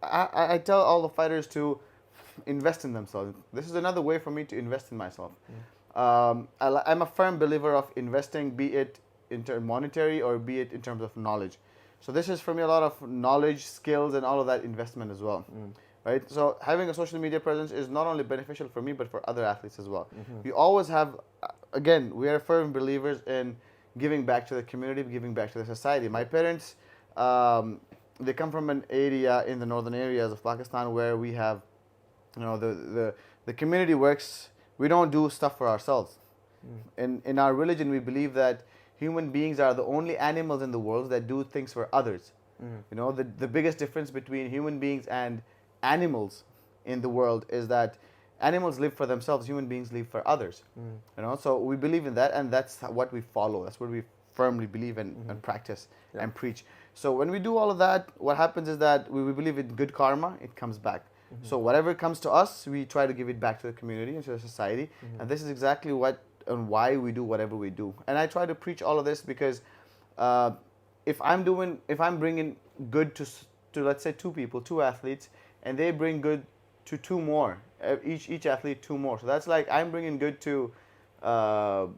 I tell all the fighters to invest in themselves. This is another way for me to invest in myself. I'm a firm believer of investing, be it in terms monetary or be it in terms of knowledge. So this is for me a lot of knowledge, skills, and all of that investment as well. Right? So having a social media presence is not only beneficial for me, but for other athletes as well. We always have, again, we are firm believers in giving back to the community, giving back to the society. My parents, they come from an area in the northern areas of Pakistan where we have, the community works. We don't do stuff for ourselves. In our religion, we believe that human beings are the only animals in the world that do things for others. The biggest difference between human beings and animals in the world is that animals live for themselves, human beings live for others. So we believe in that, and that's what we follow. That's what we firmly believe in and practice and preach. So when we do all of that, what happens is that we believe in good karma, it comes back. So whatever comes to us, we try to give it back to the community and to the society. And this is exactly what and why we do whatever we do. And I try to preach all of this because if I'm bringing good to let's say 2 people, 2 athletes, and they bring good to 2 more, each athlete 2 more. So that's like I'm bringing good to 4,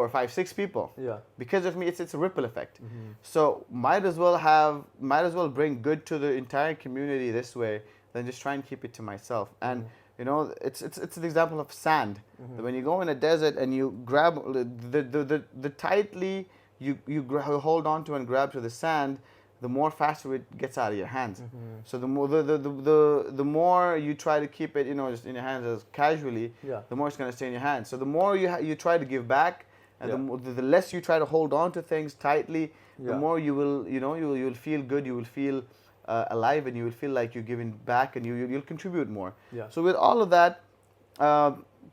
5, 6 people. Because of me, it's a ripple effect. So might as well bring good to the entire community this way than just try and keep it to myself. And it's the example of sand. When you go in a desert and you grab the tightly you hold on to and grab to the sand, the more faster it gets out of your hands. So the more you try to keep it, just in your hands as casually, the more it's going to stay in your hands. So the more you try to give back, and the less you try to hold on to things tightly, the more you will, you'll feel good. You will feel alive, and you will feel like you're giving back, and you'll contribute more. So with all of that,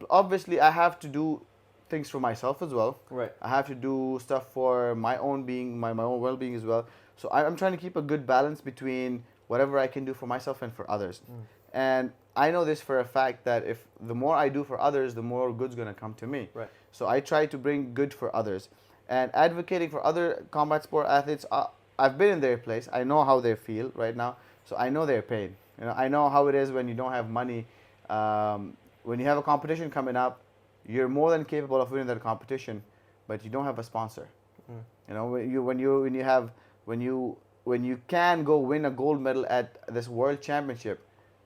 obviously I have to do things for myself as well. I have to do stuff for my own being, my own well-being as well. So I'm trying to keep a good balance between whatever I can do for myself and for others. And I know this for a fact that if the more I do for others, the more good's going to come to me. So I try to bring good for others. And advocating for other combat sport athletes, I've been in their place. I know how they feel right now. So I know their pain. I know how it is when you don't have money. When you have a competition coming up, you're more than capable of winning that competition, but you don't have a sponsor. When when you can go win a gold medal at this world championship,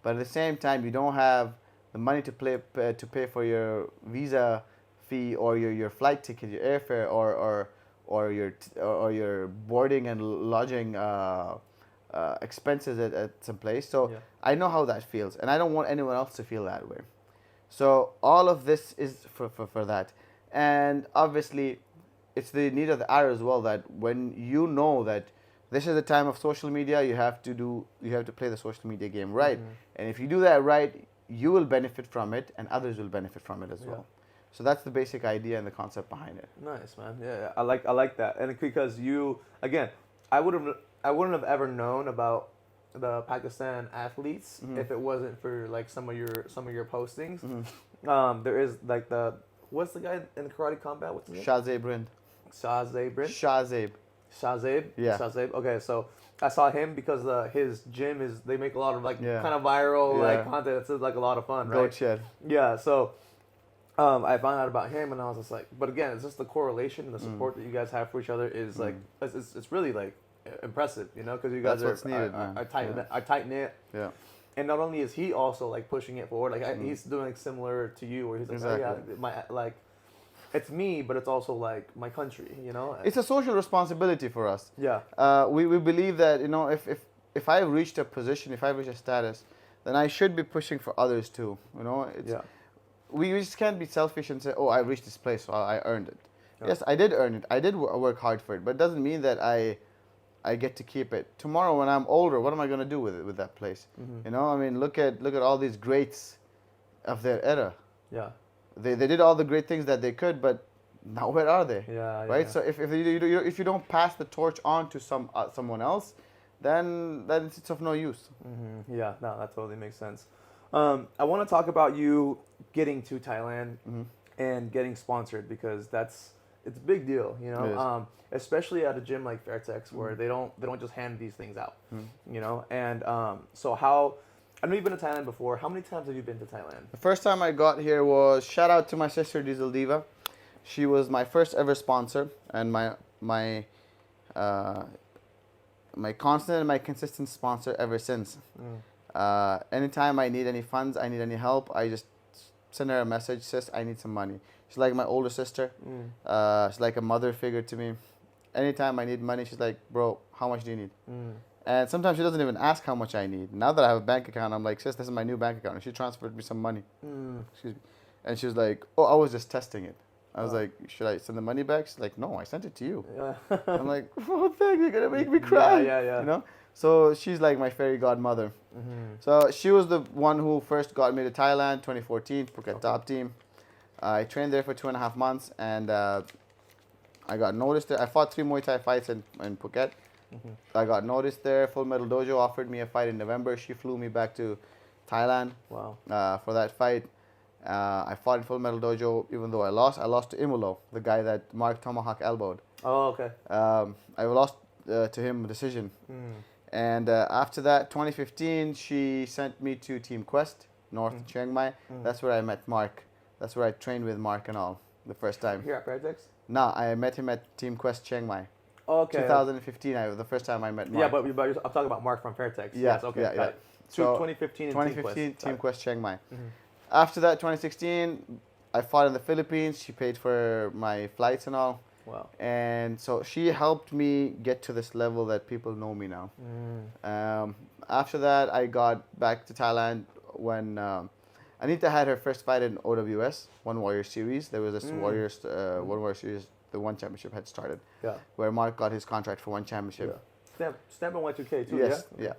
but at the same time you don't have the money to pay for your visa fee or your flight ticket, your airfare, or your boarding and lodging expenses at some place. So Yeah. I know how that feels, and I don't want anyone else to feel that way. So all of this is for that, and obviously, it's the need of the hour as well. That when you know that this is the time of social media, you have to play the social media game right, and if you do that right, you will benefit from it, and others will benefit from it as well. So that's the basic idea and the concept behind it. Nice, man. Yeah, I like that, and because you again, I wouldn't have ever known about the Pakistan athletes if it wasn't for like some of your postings. There is like what's the guy in karate combat? What's his name? Shahzaib Rind. Shahzaib. Shahzaib. Yeah. Shahzaib. Okay, so I saw him because his gym they make a lot of like Yeah. kind of viral Yeah. like content. It's like a lot of fun, right? Goat shed. Yeah, so I found out about him and I was just like, but again, it's just the correlation and the support that you guys have for each other is like, it's really like impressive, you know, because you guys That's what's needed, man. are tight knit. Yeah. And not only is he also like pushing it forward, like he's doing like similar to you, where he's like, oh, Exactly. yeah, it's me, but it's also like my country, you know. It's a social responsibility for us. Yeah. We believe that, you know, if I've reached a position, if I've reached a status, then I should be pushing for others too. You know, we just can't be selfish and say, oh, I reached this place, so I earned it. Yeah. Yes, I did earn it. I did work hard for it, but it doesn't mean that I get to keep it. Tomorrow, when I'm older, what am I going to do with that place? You know, I mean, look at all these greats of their era. Yeah. They did all the great things that they could, but now where are they? Yeah. Right. Yeah. So if you don't pass the torch on to someone else, then it's of no use. Yeah. No, that totally makes sense. I want to talk about you getting to Thailand and getting sponsored because it's a big deal, you know. Especially at a gym like Fairtex where they don't just hand these things out, you know. And so I know you've been to Thailand before. How many times have you been to Thailand? The first time I got here was, shout out to my sister Diesel Diva. She was my first ever sponsor and my constant and my consistent sponsor ever since. Anytime I need any funds, I need any help, I just send her a message, sis, I need some money. She's like my older sister. She's like a mother figure to me. Anytime I need money, she's like, bro, how much do you need? And sometimes she doesn't even ask how much I need. Now that I have a bank account, I'm like, sis, this is my new bank account. And she transferred me some money. Excuse me. And she was like, oh, I was just testing it. I was like, should I send the money back? She's like, no, I sent it to you. Yeah. I'm like, oh, thank you, you're going to make me cry. Yeah. You know? So she's like my fairy godmother. So she was the one who first got me to Thailand, 2014, Phuket top team. I trained there for 2.5 months, and I got noticed there. I fought 3 Muay Thai fights in Phuket. I got noticed there. Full Metal Dojo offered me a fight in November. She flew me back to Thailand for that fight. I fought in Full Metal Dojo. Even though I lost to Imulo, the guy that Mark Tomahawk elbowed. Oh, okay. I lost to him decision. And after that, 2015, she sent me to Team Quest, North Chiang Mai. That's where I met Mark. That's where I trained with Mark and all the first time. Here at Fairtex? No, I met him at Team Quest Chiang Mai. Okay. 2015, the first time I met Mark. Yeah, but I'm talking about Mark from Fairtex. Yeah, yes, okay. yeah. So 2015 and 2015, Team Quest Chiang Mai. After that, 2016, I fought in the Philippines. She paid for my flights and all. Wow. And so she helped me get to this level that people know me now. After that, I got back to Thailand when Anita had her first fight in OWS, One Warrior Series. There was this One Warrior Series, the One Championship had started. Yeah. Where Mark got his contract for One Championship. Yeah. Stamp and Y2K too, yes, yeah?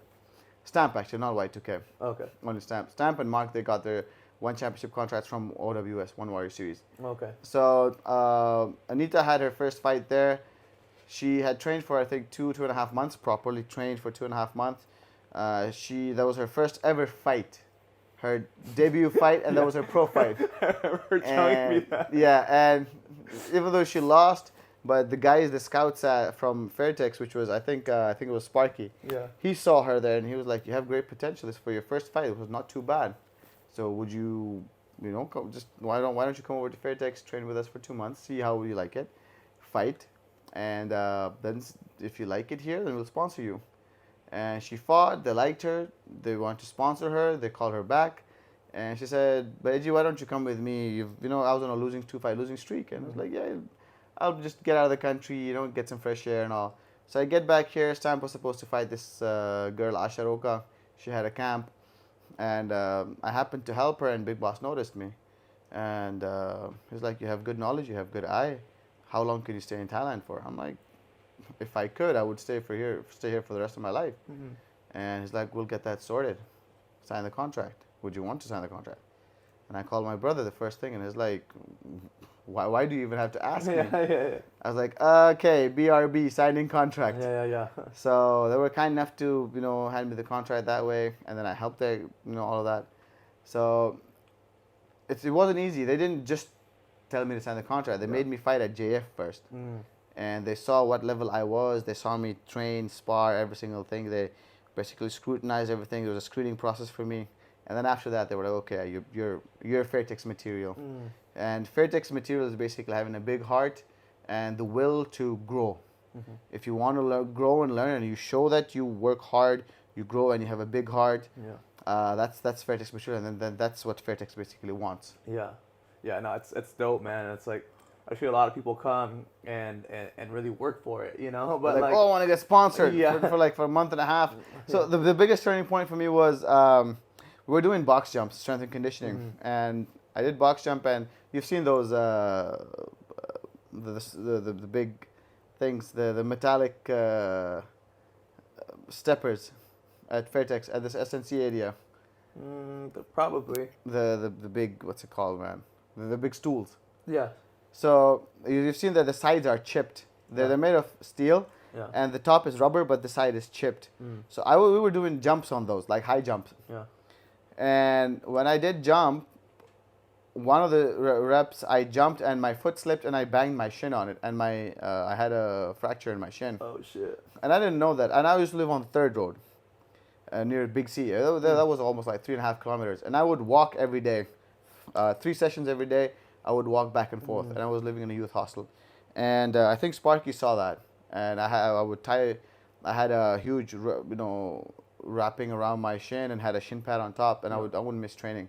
Stamp actually, not Y2K. Okay. Only Stamp. Stamp and Mark, they got their One Championship contracts from OWS, One Warrior Series. Okay. So Anita had her first fight there. She had trained for I think 2.5 months, properly trained for 2.5 months. That was her first ever fight, her debut fight, and that was her pro fight. Her telling me that. Yeah, and even though she lost, but the scouts from Fairtex, which was I think it was Sparky. Yeah. He saw her there and he was like, "You have great potential. This for your first fight. It was not too bad. So would you, why don't you come over to Fairtex, train with us for 2 months, see how you like it, fight, and then if you like it here, then we'll sponsor you." And she fought. They liked her. They wanted to sponsor her. They called her back. And she said, Baiji, why don't you come with me? I was on a two-fight losing streak. And I was like, yeah, I'll just get out of the country, get some fresh air and all. So I get back here. Stamp was supposed to fight this girl, Asha Roka. She had a camp. And I happened to help her, and Big Boss noticed me. And he's like, you have good knowledge, you have good eye. How long can you stay in Thailand for? I'm like, if I could, I would stay here for the rest of my life. And he's like, we'll get that sorted. Sign the contract. Would you want to sign the contract? And I called my brother the first thing, and he's like, why do you even have to ask me? Yeah. I was like, okay, BRB, signing contract. Yeah. So they were kind enough to, hand me the contract that way, and then I helped them, all of that. So it wasn't easy. They didn't just tell me to sign the contract. They made me fight at JF first. And they saw what level I was. They saw me train, spar, every single thing. They basically scrutinized everything. There was a screening process for me. And then after that, they were like, okay, you're Fairtex material. And Fairtex material is basically having a big heart and the will to grow. If you want to grow and learn, and you show that you work hard, you grow, and you have a big heart, that's Fairtex material. And then that's what Fairtex basically wants. Yeah, no, it's dope, man. It's like, I feel a lot of people come and really work for it, but like, oh, I want to get sponsored for a month and a half. So the biggest turning point for me was we were doing box jumps, strength and conditioning, and I did box jump, and you've seen those the big things, the metallic steppers at Fairtex at this SNC area. Probably. The big, what's it called, man? The big stools. Yeah. So you've seen that the sides are chipped. They're made of steel, and the top is rubber, but the side is chipped. So we were doing jumps on those, like high jumps. Yeah. And when I did jump, one of the reps, I jumped and my foot slipped and I banged my shin on it, and I had a fracture in my shin. Oh shit. And I didn't know that. And I used to live on 3rd Road, near Big C. That was almost like 3.5 kilometers. And I would walk every day, 3 sessions every day. I would walk back and forth, and I was living in a youth hostel. And I think Sparky saw that, and I had a huge, wrapping around my shin and had a shin pad on top, and I wouldn't miss training.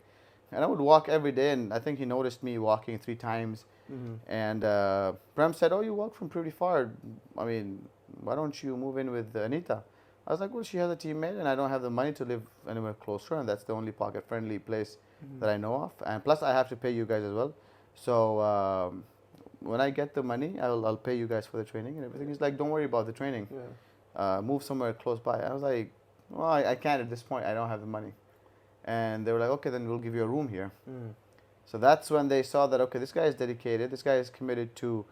And I would walk every day, and I think he noticed me walking 3 times. And Prem said, oh, you walk from pretty far. I mean, why don't you move in with Anita? I was like, well, she has a teammate, and I don't have the money to live anywhere closer, and that's the only pocket-friendly place that I know of. And plus, I have to pay you guys as well. So when I get the money, I'll pay you guys for the training and everything. He's like, don't worry about the training. Move somewhere close by. I was like, well, I can't at this point. I don't have the money. And they were like, okay, then we'll give you a room here. So that's when they saw that, okay, this guy is dedicated. This guy is committed to,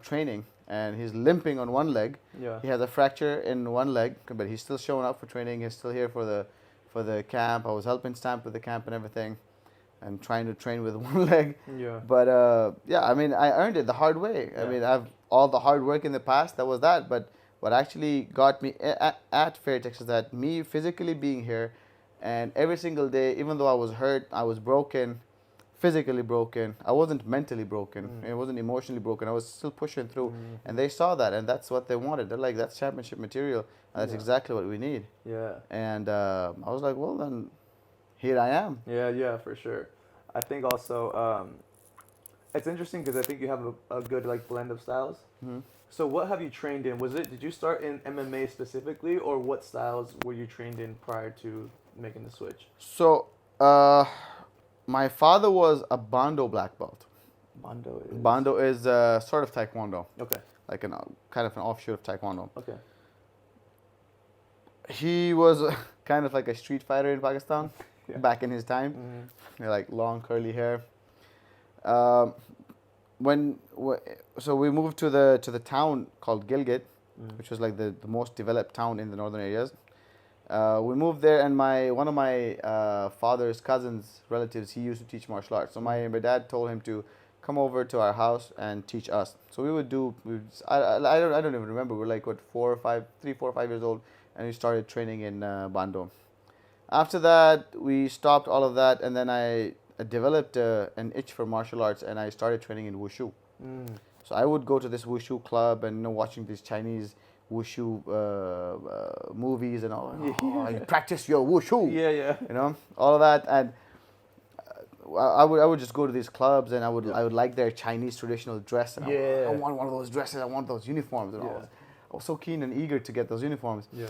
training. And he's limping on one leg. He has a fracture in one leg, but he's still showing up for training. He's still here for the camp. I was helping Stamp with the camp and everything, and trying to train with one leg. But I mean, I earned it the hard way. I mean, I've all the hard work in the past. That was that. But what actually got me at Fairtex is that me physically being here, and every single day, even though I was hurt, I was broken, physically broken. I wasn't mentally broken. I wasn't emotionally broken. I was still pushing through, and they saw that, and that's what they wanted. They're like, that's championship material. And that's exactly what we need. And I was like, well, then here I am. Yeah, for sure. I think also it's interesting because I think you have a good blend of styles. So what have you trained in? Did you start in MMA specifically, or what styles were you trained in prior to making the switch? So my father was a Bando black belt. Bando is sort of Taekwondo. Okay. Like kind of an offshoot of Taekwondo. Okay. He was kind of like a street fighter in Pakistan back in his time. Like long curly hair. So we moved to the town called Gilgit, which was like the most developed town in the northern areas. We moved there, and one of my father's cousins, relatives, he used to teach martial arts. So my dad told him to come over to our house and teach us. So I don't even remember. We're like 3, 4, 5 years old, and we started training in Bando. After that, we stopped all of that, and then I developed an itch for martial arts, and I started training in Wushu. So I would go to this Wushu club and watching these Chinese wushu movies and all. Oh, you practice your wushu. Yeah. You know, all of that. And I would just go to these clubs and I would like their Chinese traditional dress. And I want one of those dresses. I want those uniforms. And I was so keen and eager to get those uniforms. Yeah.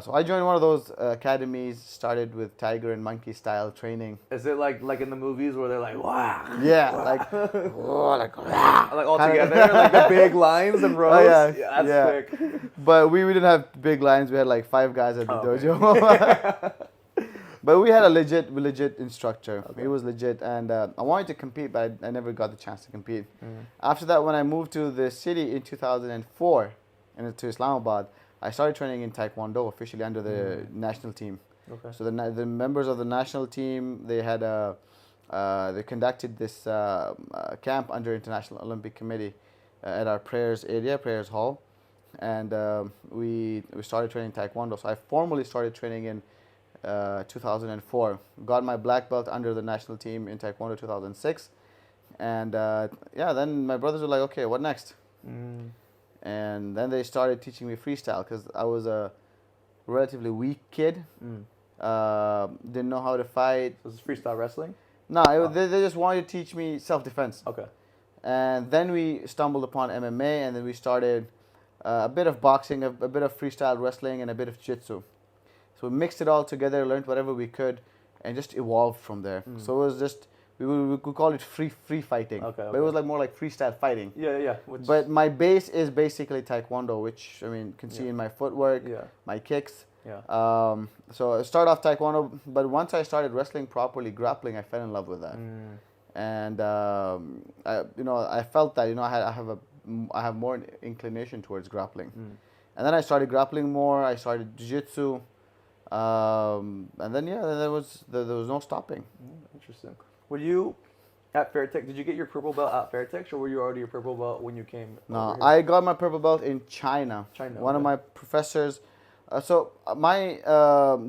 So I joined one of those academies. Started with tiger and monkey style training. Is it like in the movies where they're like, wow? Yeah, like like all together, like the big lines and rows. Oh, Yeah, that's sick. But we didn't have big lines. We had like 5 guys at the dojo. But we had a legit instructor. Okay. He was legit, and I wanted to compete, but I never got the chance to compete. After that, when I moved to the city in 2004, and to Islamabad, I started training in Taekwondo officially under the national team. Okay. So the members of the national team, they had they conducted this camp under International Olympic Committee at our prayers hall, and we started training Taekwondo. So I formally started training in 2004. Got my black belt under the national team in Taekwondo 2006, and then my brothers were like, okay, what next? And then they started teaching me freestyle because I was a relatively weak kid. Didn't know how to fight. So this is freestyle wrestling? No, they just wanted to teach me self-defense. Okay. And then we stumbled upon MMA, and then we started a bit of boxing, a bit of freestyle wrestling, and a bit of jiu-jitsu. So we mixed it all together, learned whatever we could, and just evolved from there. So it was just, we could call it free fighting. Okay. But it was like more like freestyle fighting. Yeah. But my base is basically Taekwondo, which, I mean, you can see in my footwork, my kicks. Yeah. So I started off Taekwondo, but once I started wrestling properly, grappling, I fell in love with that. And I felt that I have more inclination towards grappling. And then I started grappling more. I started jiu-jitsu, and then there was no stopping. Interesting. Were you at Fairtex? Did you get your purple belt at Fairtex, or were you already a purple belt when you came? No, I got my purple belt in China. One of my professors. My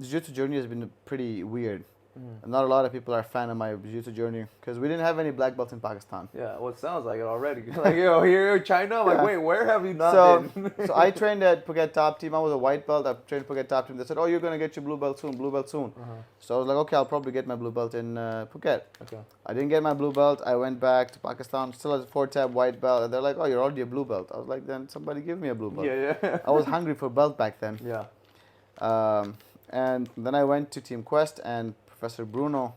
jiu-jitsu journey has been pretty weird. Not a lot of people are a fan of my jiu-jitsu journey because we didn't have any black belts in Pakistan. Yeah, well, it sounds like it already. Like, here in China, I'm like, wait, where have you not been? So I trained at Phuket Top Team. I was a white belt. I trained Phuket Top Team. They said, oh, you're going to get your blue belt soon. So I was like, okay, I'll probably get my blue belt in Phuket. Okay. I didn't get my blue belt. I went back to Pakistan, still as a 4-tab white belt. And they're like, oh, you're already a blue belt. I was like, then somebody give me a blue belt. Yeah. I was hungry for belt back then. Yeah. And then I went to Team Quest, and Professor Bruno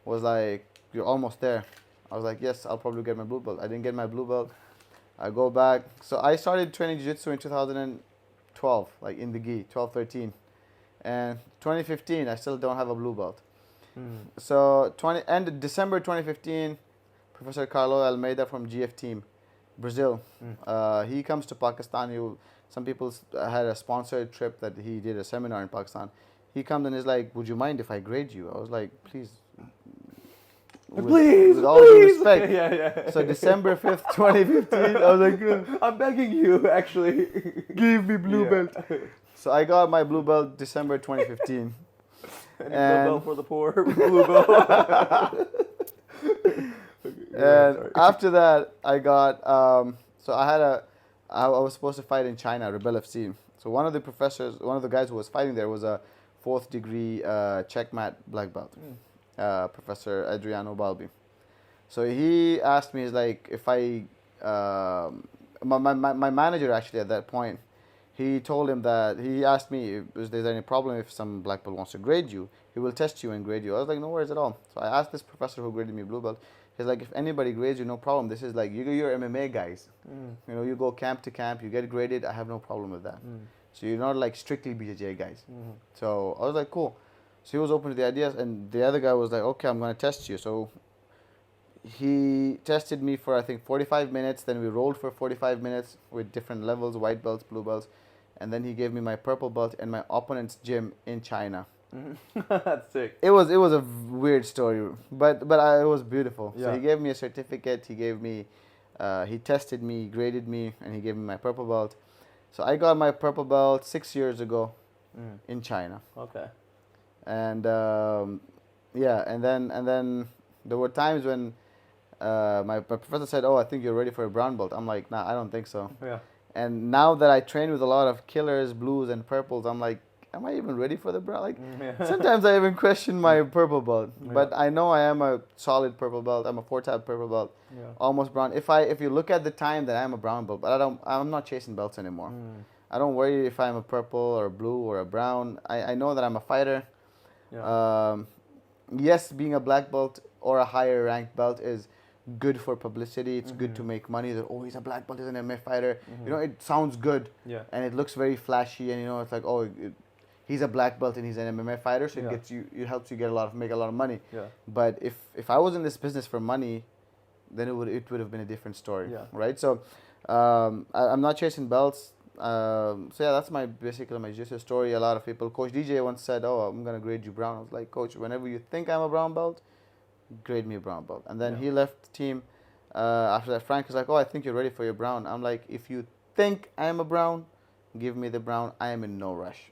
was like, you're almost there. I was like, yes, I'll probably get my blue belt. I didn't get my blue belt. I go back. So I started training jiu-jitsu in 2012, like in the gi, 12, 13. And 2015, I still don't have a blue belt. So December 2015, Professor Carlo Almeida from GF Team, Brazil, he comes to Pakistan. Some people had a sponsored trip that he did a seminar in Pakistan. He comes and is like, would you mind if I grade you? I was like, please. With all due respect. Yeah. So December 5th, 2015, I was like, I'm begging you, actually. give me blue belt. So I got my blue belt December 2015. And blue belt for the poor. Blue belt. And after that, I got, I was supposed to fight in China, Rebel FC. So one of the guys who was fighting there was a 4th degree checkmat black belt, Professor Adriano Balbi. So he asked me, if I, my manager actually at that point, he told him that, he asked me, is there any problem if some black belt wants to grade you? He will test you and grade you. I was like, no worries at all. So I asked this professor who graded me blue belt, he's like, if anybody grades you, no problem. This is like, you're MMA guys. You go camp to camp, you get graded, I have no problem with that. So you're not like strictly BJJ guys. So I was like, cool. So he was open to the ideas, and the other guy was like, okay, I'm going to test you. So he tested me for, I think, 45 minutes. Then we rolled for 45 minutes with different levels, white belts, blue belts. And then he gave me my purple belt in my opponent's gym in China. That's sick. It was a weird story, but it was beautiful. Yeah. So he gave me a certificate. He gave me, he tested me, graded me, and he gave me my purple belt. So I got my purple belt 6 years ago in China. Okay. And and then there were times when my professor said, "Oh, I think you're ready for a brown belt." I'm like, "Nah, I don't think so." Yeah. And now that I train with a lot of killers, blues, and purples, I'm like, am I even ready for the brown? Like, sometimes I even question my purple belt. But I know I am a solid purple belt. I'm a 4-tab purple belt, almost brown. If you look at the time, that I'm a brown belt, but I'm not chasing belts anymore. I don't worry if I'm a purple or a blue or a brown. I know that I'm a fighter. Yes, being a black belt or a higher ranked belt is good for publicity. It's good to make money. That he's a black belt, he's an MMA fighter. You know, it sounds good, and it looks very flashy, and you know, it's like, he's a black belt and he's an MMA fighter, so it helps you make a lot of money. But if I was in this business for money, then it would have been a different story, right? So I'm not chasing belts. So yeah, that's basically my jiu-jitsu story. A lot of people, Coach DJ once said, I'm gonna grade you brown. I was like, Coach, whenever you think I'm a brown belt, grade me a brown belt. And then he left the team. After that, Frank was like, I think you're ready for your brown. I'm like, if you think I'm a brown, give me the brown. I am in no rush.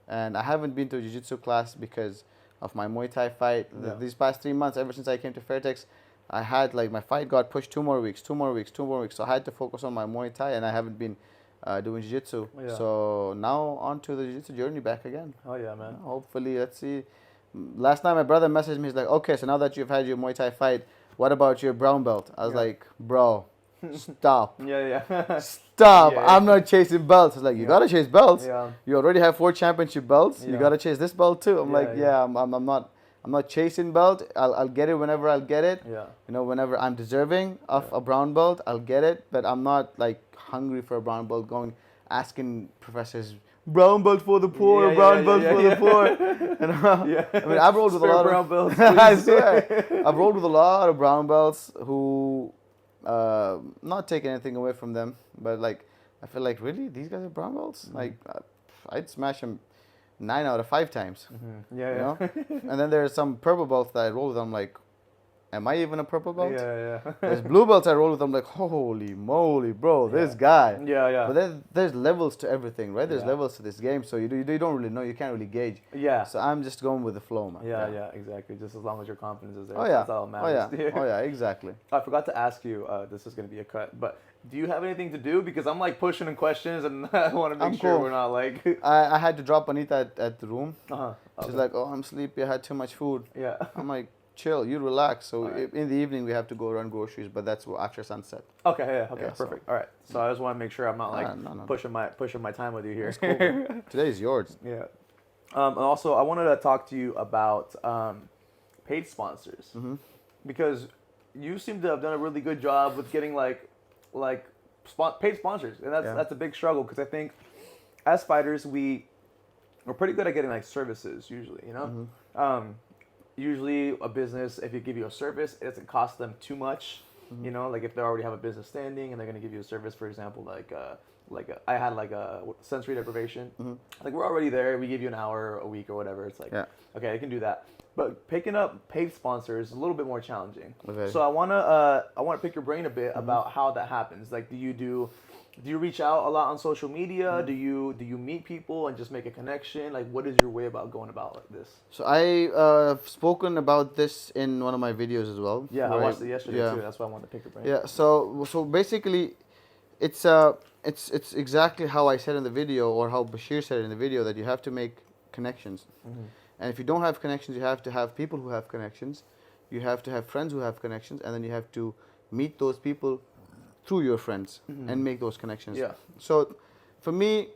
And I haven't been to a jiu-jitsu class because of my Muay Thai fight. These past 3 months, ever since I came to Fairtex, I had my fight got pushed 2 more weeks. So I had to focus on my Muay Thai, and I haven't been doing jiu-jitsu. So now on to the jiu-jitsu journey back again. Oh yeah, man. Hopefully, let's see. Last night my brother messaged me. He's like, okay, so now that you've had your Muay Thai fight, what about your brown belt? I was like, bro, stop. Stop. I'm not chasing belts. It's like, you gotta chase belts. You already have 4 championship belts. You gotta chase this belt too. I'm I'm not chasing belt. I'll get it whenever I'll get it. You know, whenever I'm deserving of a brown belt, I'll get it. But I'm not like hungry for a brown belt, asking professors, brown belt for the poor, brown belt for the poor. And, I mean, I've rolled with a lot of brown belts. I swear, I've rolled with a lot of brown belts who, not taking anything away from them, but like, I feel like, really, these guys are brown belts? Like, I'd smash them 9 out of 5 times. You know? And then there's some purple belts that I roll with. I'm like, am I even a purple belt? There's blue belts I roll with. I'm like, holy moly, bro, this guy. But then there's levels to everything, right? There's levels to this game, so you don't really know. You can't really gauge. So I'm just going with the flow, man. Exactly. Just as long as your confidence is there. Oh yeah. That's all that matters. Oh yeah, exactly. I forgot to ask you. This is gonna be a cut, but do you have anything to do? Because I'm like pushing in questions, and I want to make sure we're not like. I had to drop Anita at the room. She's like, I'm sleepy. I had too much food. I'm like, chill, you relax. So in the evening we have to go run groceries, but that's after sunset. Okay, perfect. So. All right. So I just want to make sure I'm not like pushing my time with you here. Cool. Today's yours. And also, I wanted to talk to you about paid sponsors because you seem to have done a really good job with getting paid sponsors, and that's a big struggle because I think as fighters we're pretty good at getting like services usually, you know. Usually a business, if you give you a service, it doesn't cost them too much. You know, like if they already have a business standing and they're going to give you a service, for example, I had like a sensory deprivation. Like we're already there. We give you an hour a week or whatever. It's like, okay, I can do that. But picking up paid sponsors is a little bit more challenging. So I wanna pick your brain a bit about how that happens. Like, do you reach out a lot on social media? Do you meet people and just make a connection? Like, what is your way about going about this? So I've spoken about this in one of my videos as well. I watched it yesterday too. That's why I wanted to pick your brain. So basically, it's exactly how I said in the video, or how Bashir said in the video, that you have to make connections. And if you don't have connections, you have to have people who have connections. You have to have friends who have connections, and then you have to meet those people through your friends and make those connections. So for me,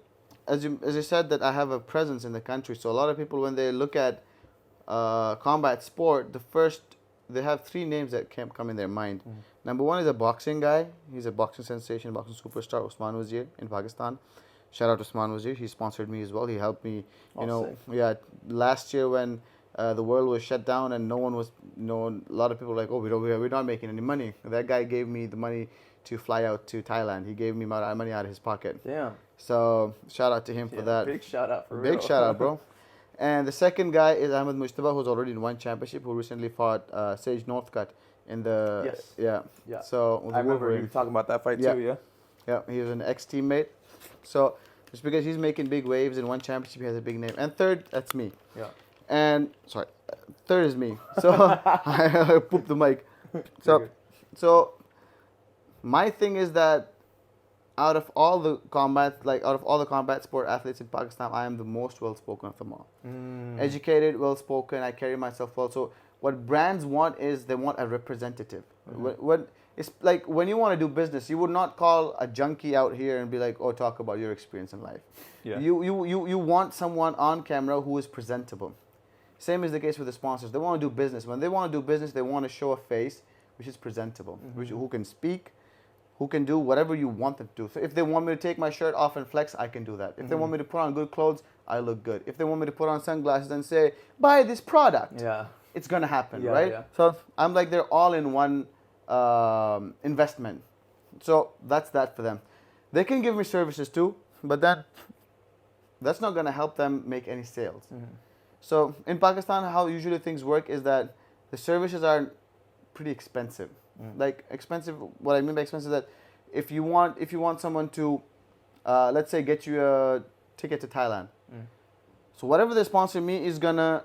as I said, that I have a presence in the country. So a lot of people, when they look at combat sport, they have 3 names that come in their mind. Number 1 is a boxing guy. He's a boxing sensation, boxing superstar, Usman Wazir in Pakistan. Shout out to Usman Wazir. He sponsored me as well. He helped me, last year when the world was shut down and no one was, a lot of people were like, we're not making any money. That guy gave me the money to fly out to Thailand. He gave me money out of his pocket. So shout out to him for that. Big shout out for real. Big shout out, bro. And the second guy is Ahmed Mujtaba, who's already in 1 championship, who recently fought Sage Northcutt in the... So I remember you talking about that fight too, Yeah, he was an ex-teammate. So just because he's making big waves in 1 championship, he has a big name. And third, that's me. And third is me. So I pooped the mic. So my thing is that out of all the combat sport athletes in Pakistan, I am the most well spoken of them all. Educated, well spoken. I carry myself well. So what brands want is they want a representative. What it's like when you want to do business, you would not call a junkie out here and be like, "Oh, talk about your experience in life." Yeah. You want someone on camera who is presentable. Same is the case with the sponsors. They want to do business. When they want to do business, they want to show a face which is presentable, who can speak, who can do whatever you want them to do. So if they want me to take my shirt off and flex, I can do that. If they want me to put on good clothes, I look good. If they want me to put on sunglasses and say, buy this product, it's going to happen, right? Yeah. So I'm like, they're all in one investment. So that's that for them. They can give me services too, but then that's not going to help them make any sales. So in Pakistan, how usually things work is that the services are pretty expensive. Like expensive, what I mean by expensive is that if you want someone to, let's say, get you a ticket to Thailand, so whatever they sponsor me is gonna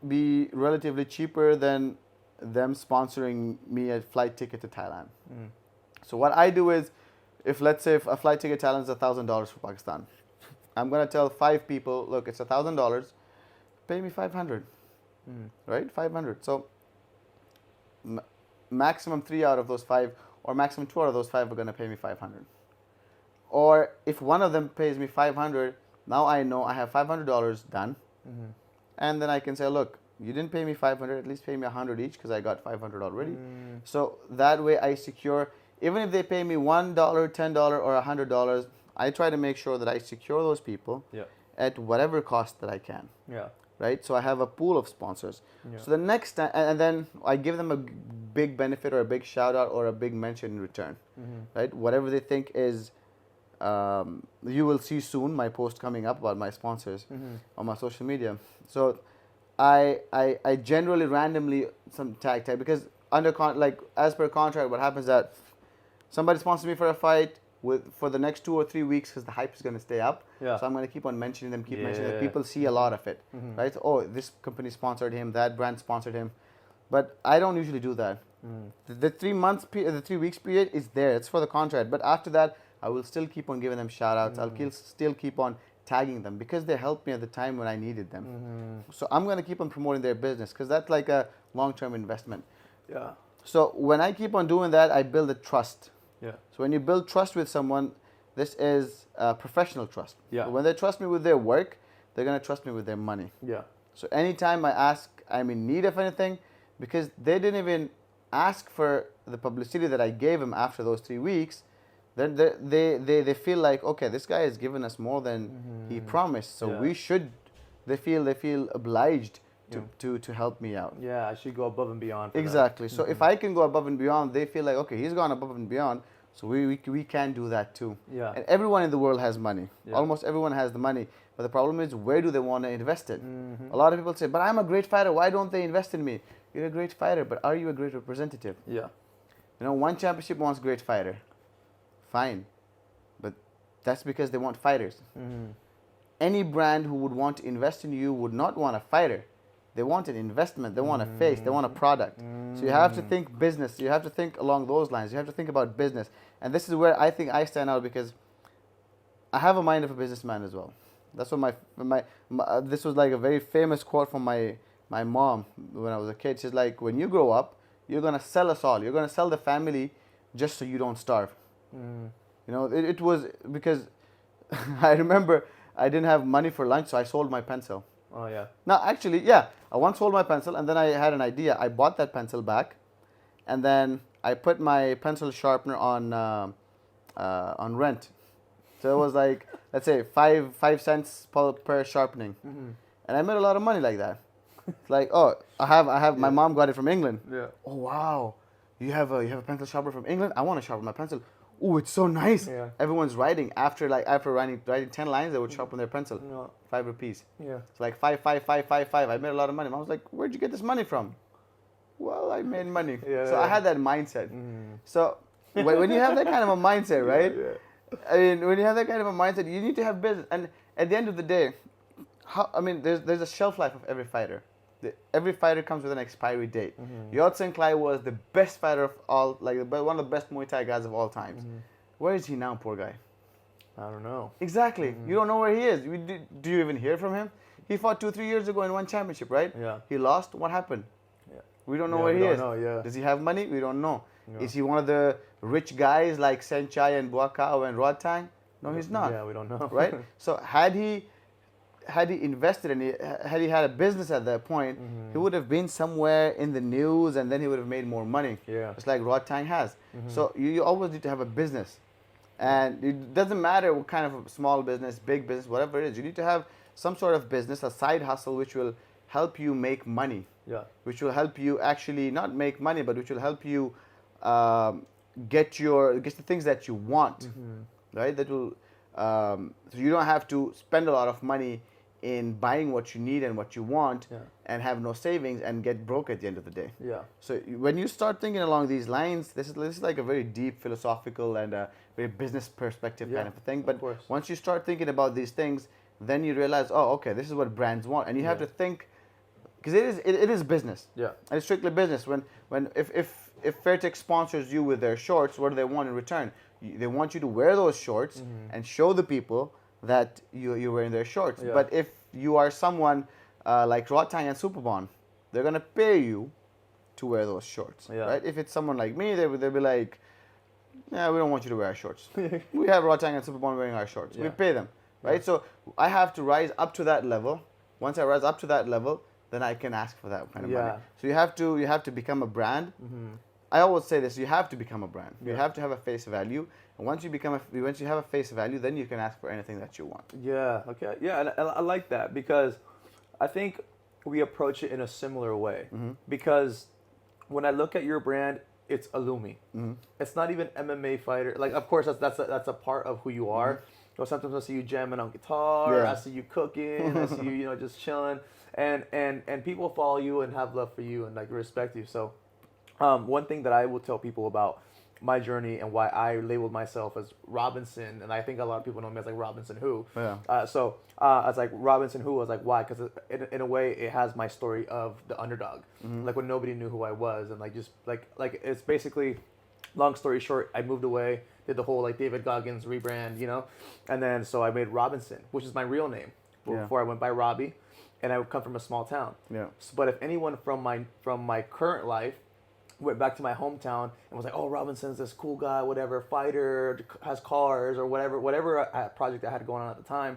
be relatively cheaper than them sponsoring me a flight ticket to Thailand. So what I do is, if let's say if a flight ticket to Thailand is $1,000 for Pakistan, I'm gonna tell 5 people, look, it's $1,000, pay me 500, right? 500. So maximum 3 out of those 5 or maximum 2 out of those 5 are going to pay me 500. Or if one of them pays me 500, now I know I have $500 done. And then I can say, look, you didn't pay me 500, at least pay me 100 each because I got 500 already. So that way I secure, even if they pay me $1, $10 or $100, I try to make sure that I secure those people at whatever cost that I can. Right? So I have a pool of sponsors. So the next time, and then I give them a big benefit or a big shout out or a big mention in return. Right? Whatever they think is, you will see soon my post coming up about my sponsors on my social media. So I generally randomly some tag because as per contract, what happens is that somebody sponsors me for a fight for the next 2 or 3 weeks because the hype is going to stay up. So I'm going to keep on mentioning them, mentioning them. People see a lot of it, right? Oh, this company sponsored him, that brand sponsored him. But I don't usually do that. The 3 weeks period is there. It's for the contract. But after that, I will still keep on giving them shout outs. I'll still keep on tagging them because they helped me at the time when I needed them. So I'm going to keep on promoting their business because that's like a long-term investment. So when I keep on doing that, I build a trust. So when you build trust with someone, this is professional trust. When they trust me with their work, they're going to trust me with their money. So anytime I'm in need of anything, because they didn't even ask for the publicity that I gave them after those 3 weeks, then they feel like, okay, this guy has given us more than he promised. So we should, they feel obliged to help me out. I should go above and beyond. Exactly. So if I can go above and beyond, they feel like, okay, he's gone above and beyond, so we can do that too. And everyone in the world has money. Almost everyone has the money. But the problem is, where do they want to invest it? A lot of people say, but I'm a great fighter. Why don't they invest in me? You're a great fighter, but are you a great representative? One championship wants great fighter. Fine. But that's because they want fighters. Any brand who would want to invest in you would not want a fighter. They want an investment. They want a face. They want a product. So you have to think business. You have to think along those lines. You have to think about business. And this is where I think I stand out because I have a mind of a businessman as well. That's what this was like a very famous quote from my mom when I was a kid. She's like, when you grow up, you're going to sell us all. You're going to sell the family just so you don't starve. It was because I remember I didn't have money for lunch, so I sold my pencil. No, actually, I once sold my pencil, and then I had an idea. I bought that pencil back, and then I put my pencil sharpener on rent. So it was like, let's say, 5 cents per sharpening, and I made a lot of money like that. It's like, oh, I have. My mom got it from England. Oh wow, you have a pencil sharpener from England. I want to sharpen my pencil. Oh, it's so nice. Everyone's writing after writing 10 lines, they would sharpen their pencil. 5 rupees. It's like 5. I made a lot of money. I was like, where'd you get this money from? Well, I made money. So I had that mindset. So when you have that kind of a mindset, right? I mean, when you have that kind of a mindset, you need to have business. And at the end of the day, there's a shelf life of every fighter. Every fighter comes with an expiry date. Yodson Clay was the best fighter of all, one of the best Muay Thai guys of all times. Where is he now, poor guy? I don't know. Exactly. You don't know where he is. Do you even hear from him? He fought 2-3 years ago and won championship, right? Yeah. He lost. What happened? Yeah. We don't know Yeah, where we he don't is. know, yeah. Does he have money? We don't know. No. Is he one of the rich guys like Senchai and Buakao and Rodtang? No, he's not. Yeah, we don't know. Right? So had he invested and had he had a business at that point, he would have been somewhere in the news and then he would have made more money. Yeah. Just like Rodtang has. So you always need to have a business. And it doesn't matter what kind of small business, big business, whatever it is. You need to have some sort of business, a side hustle, which will help you make money. Yeah. Which will help you actually not make money, but which will help you get the things that you want, right? That will so you don't have to spend a lot of money in buying what you need and what you want, and have no savings and get broke at the end of the day. Yeah. So when you start thinking along these lines, this is like a very deep philosophical and a very business perspective kind of a thing. But once you start thinking about these things, then you realize, oh, okay, this is what brands want, and you have to think, because it is business. Yeah. And it's strictly business. If Fairtex sponsors you with their shorts, what do they want in return? They want you to wear those shorts and show the people that you're wearing their shorts. Yeah. But if you are someone like Rodtang and Superbon, they're gonna pay you to wear those shorts, right? If it's someone like me, they'll be like, yeah, we don't want you to wear our shorts. We have Rodtang and Superbon wearing our shorts. We pay them, right? So I have to rise up to that level. Once I rise up to that level, then I can ask for that kind of money. So you have to become a brand. I always say this: you have to become a brand. You have to have a face value, and once you have a face value, then you can ask for anything that you want. Yeah. Okay. Yeah, and I like that because I think we approach it in a similar way. Because when I look at your brand, it's Uloomi. It's not even MMA fighter. Like, of course, that's a part of who you are. So sometimes I see you jamming on guitar. I see you cooking. I see you, just chilling. And people follow you and have love for you and like respect you. So. One thing that I will tell people about my journey and why I labeled myself as Robinson, and I think a lot of people know me as like Robinson Who. I was like Robinson Who. I was like, why? Because in a way, it has my story of the underdog, like when nobody knew who I was, and like just like it's basically, long story short, I moved away, did the whole like David Goggins rebrand, and then so I made Robinson, which is my real name before I went by Robbie, and I would come from a small town. So, but if anyone from my current life went back to my hometown and was like, oh, Robinson's this cool guy, whatever, fighter, has cars, or whatever project I had going on at the time,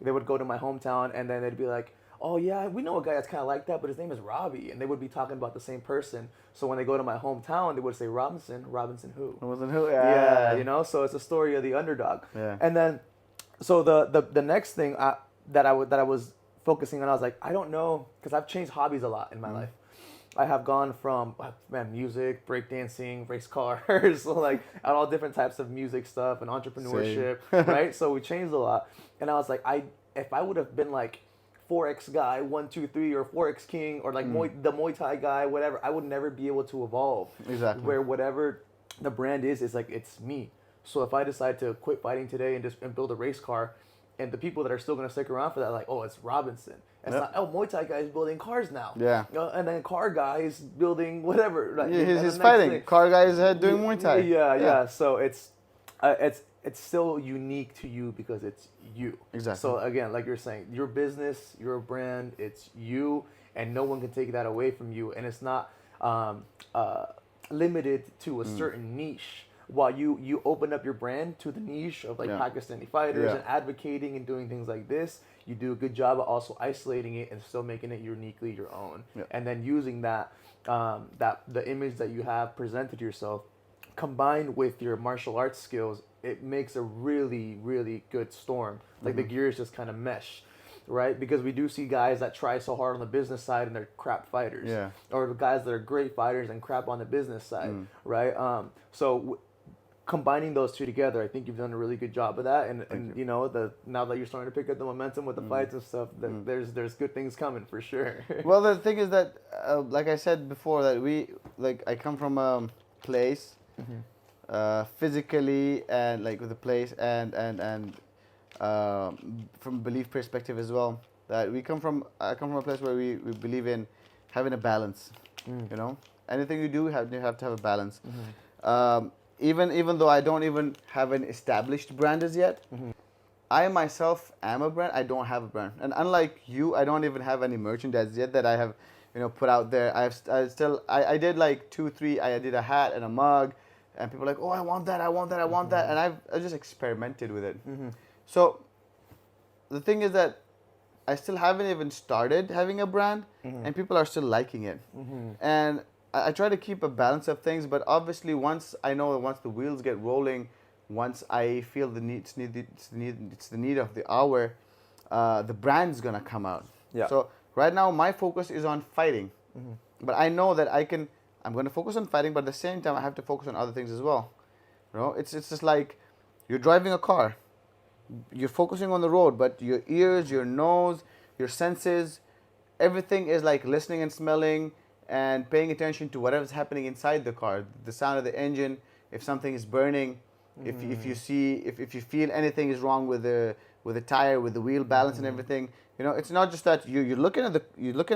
they would go to my hometown and then they'd be like, oh yeah, we know a guy that's kind of like that, but his name is Robbie, and they would be talking about the same person. So when they go to my hometown, they would say Robinson Who. Robinson Who, yeah. So it's a story of the underdog. And then, so the next thing that I was focusing on, I was like, I don't know, because I've changed hobbies a lot in my life. I have gone from music, breakdancing, race cars, so like all different types of music stuff and entrepreneurship, right? So we changed a lot, and I was like, if I would have been like 4X guy, 1, 2, 3, or 4X king, or like the Muay Thai guy, whatever, I would never be able to evolve. Exactly. Where whatever the brand is like it's me. So if I decide to quit fighting today and build a race car, and the people that are still going to stick around for that, like, oh, it's Robinson. It's not, oh, Muay Thai guy is building cars now. And then car guy is building whatever. Like, he's fighting. Car guy is doing Muay Thai. Yeah. So it's still unique to you because it's you. Exactly. So again, like you're saying, your business, your brand, it's you, and no one can take that away from you. And it's not limited to a certain niche. While you open up your brand to the niche of like Pakistani fighters and advocating and doing things like this, you do a good job of also isolating it and still making it uniquely your own. And then using that the image that you have presented yourself, combined with your martial arts skills, it makes a really, really good storm. Like the gears just kind of mesh. Right, because we do see guys that try so hard on the business side and they're crap fighters, or the guys that are great fighters and crap on the business side, right? Combining those two together, I think you've done a really good job of that, and now that you're starting to pick up the momentum with the fights and stuff, there's good things coming for sure. Well, the thing is that, like I said before, that I come from a place, physically and like with a place and from a belief perspective as well, that I come from a place where we believe in having a balance. Anything you do, you have to have a balance. even though I don't even have an established brand as yet, I myself am a brand. I don't have a brand, and unlike you, I don't even have any merchandise yet that I have, put out there. I did like 2, 3. I did a hat and a mug, and people are like, oh, I want that, I want that, I want that, and I just experimented with it. So the thing is that I still haven't even started having a brand, and people are still liking it. And I try to keep a balance of things, but obviously once the wheels get rolling, once I feel it's the need of the hour, the brand's gonna come out. Yeah. So right now my focus is on fighting, but I know that I'm gonna focus on fighting, but at the same time I have to focus on other things as well. It's just like you're driving a car. You're focusing on the road, but your ears, your nose, your senses, everything is like listening and smelling and paying attention to whatever's happening inside the car, the sound of the engine, if something is burning, if you feel anything is wrong with the tire, with the wheel balance and everything. It's not just that you're looking at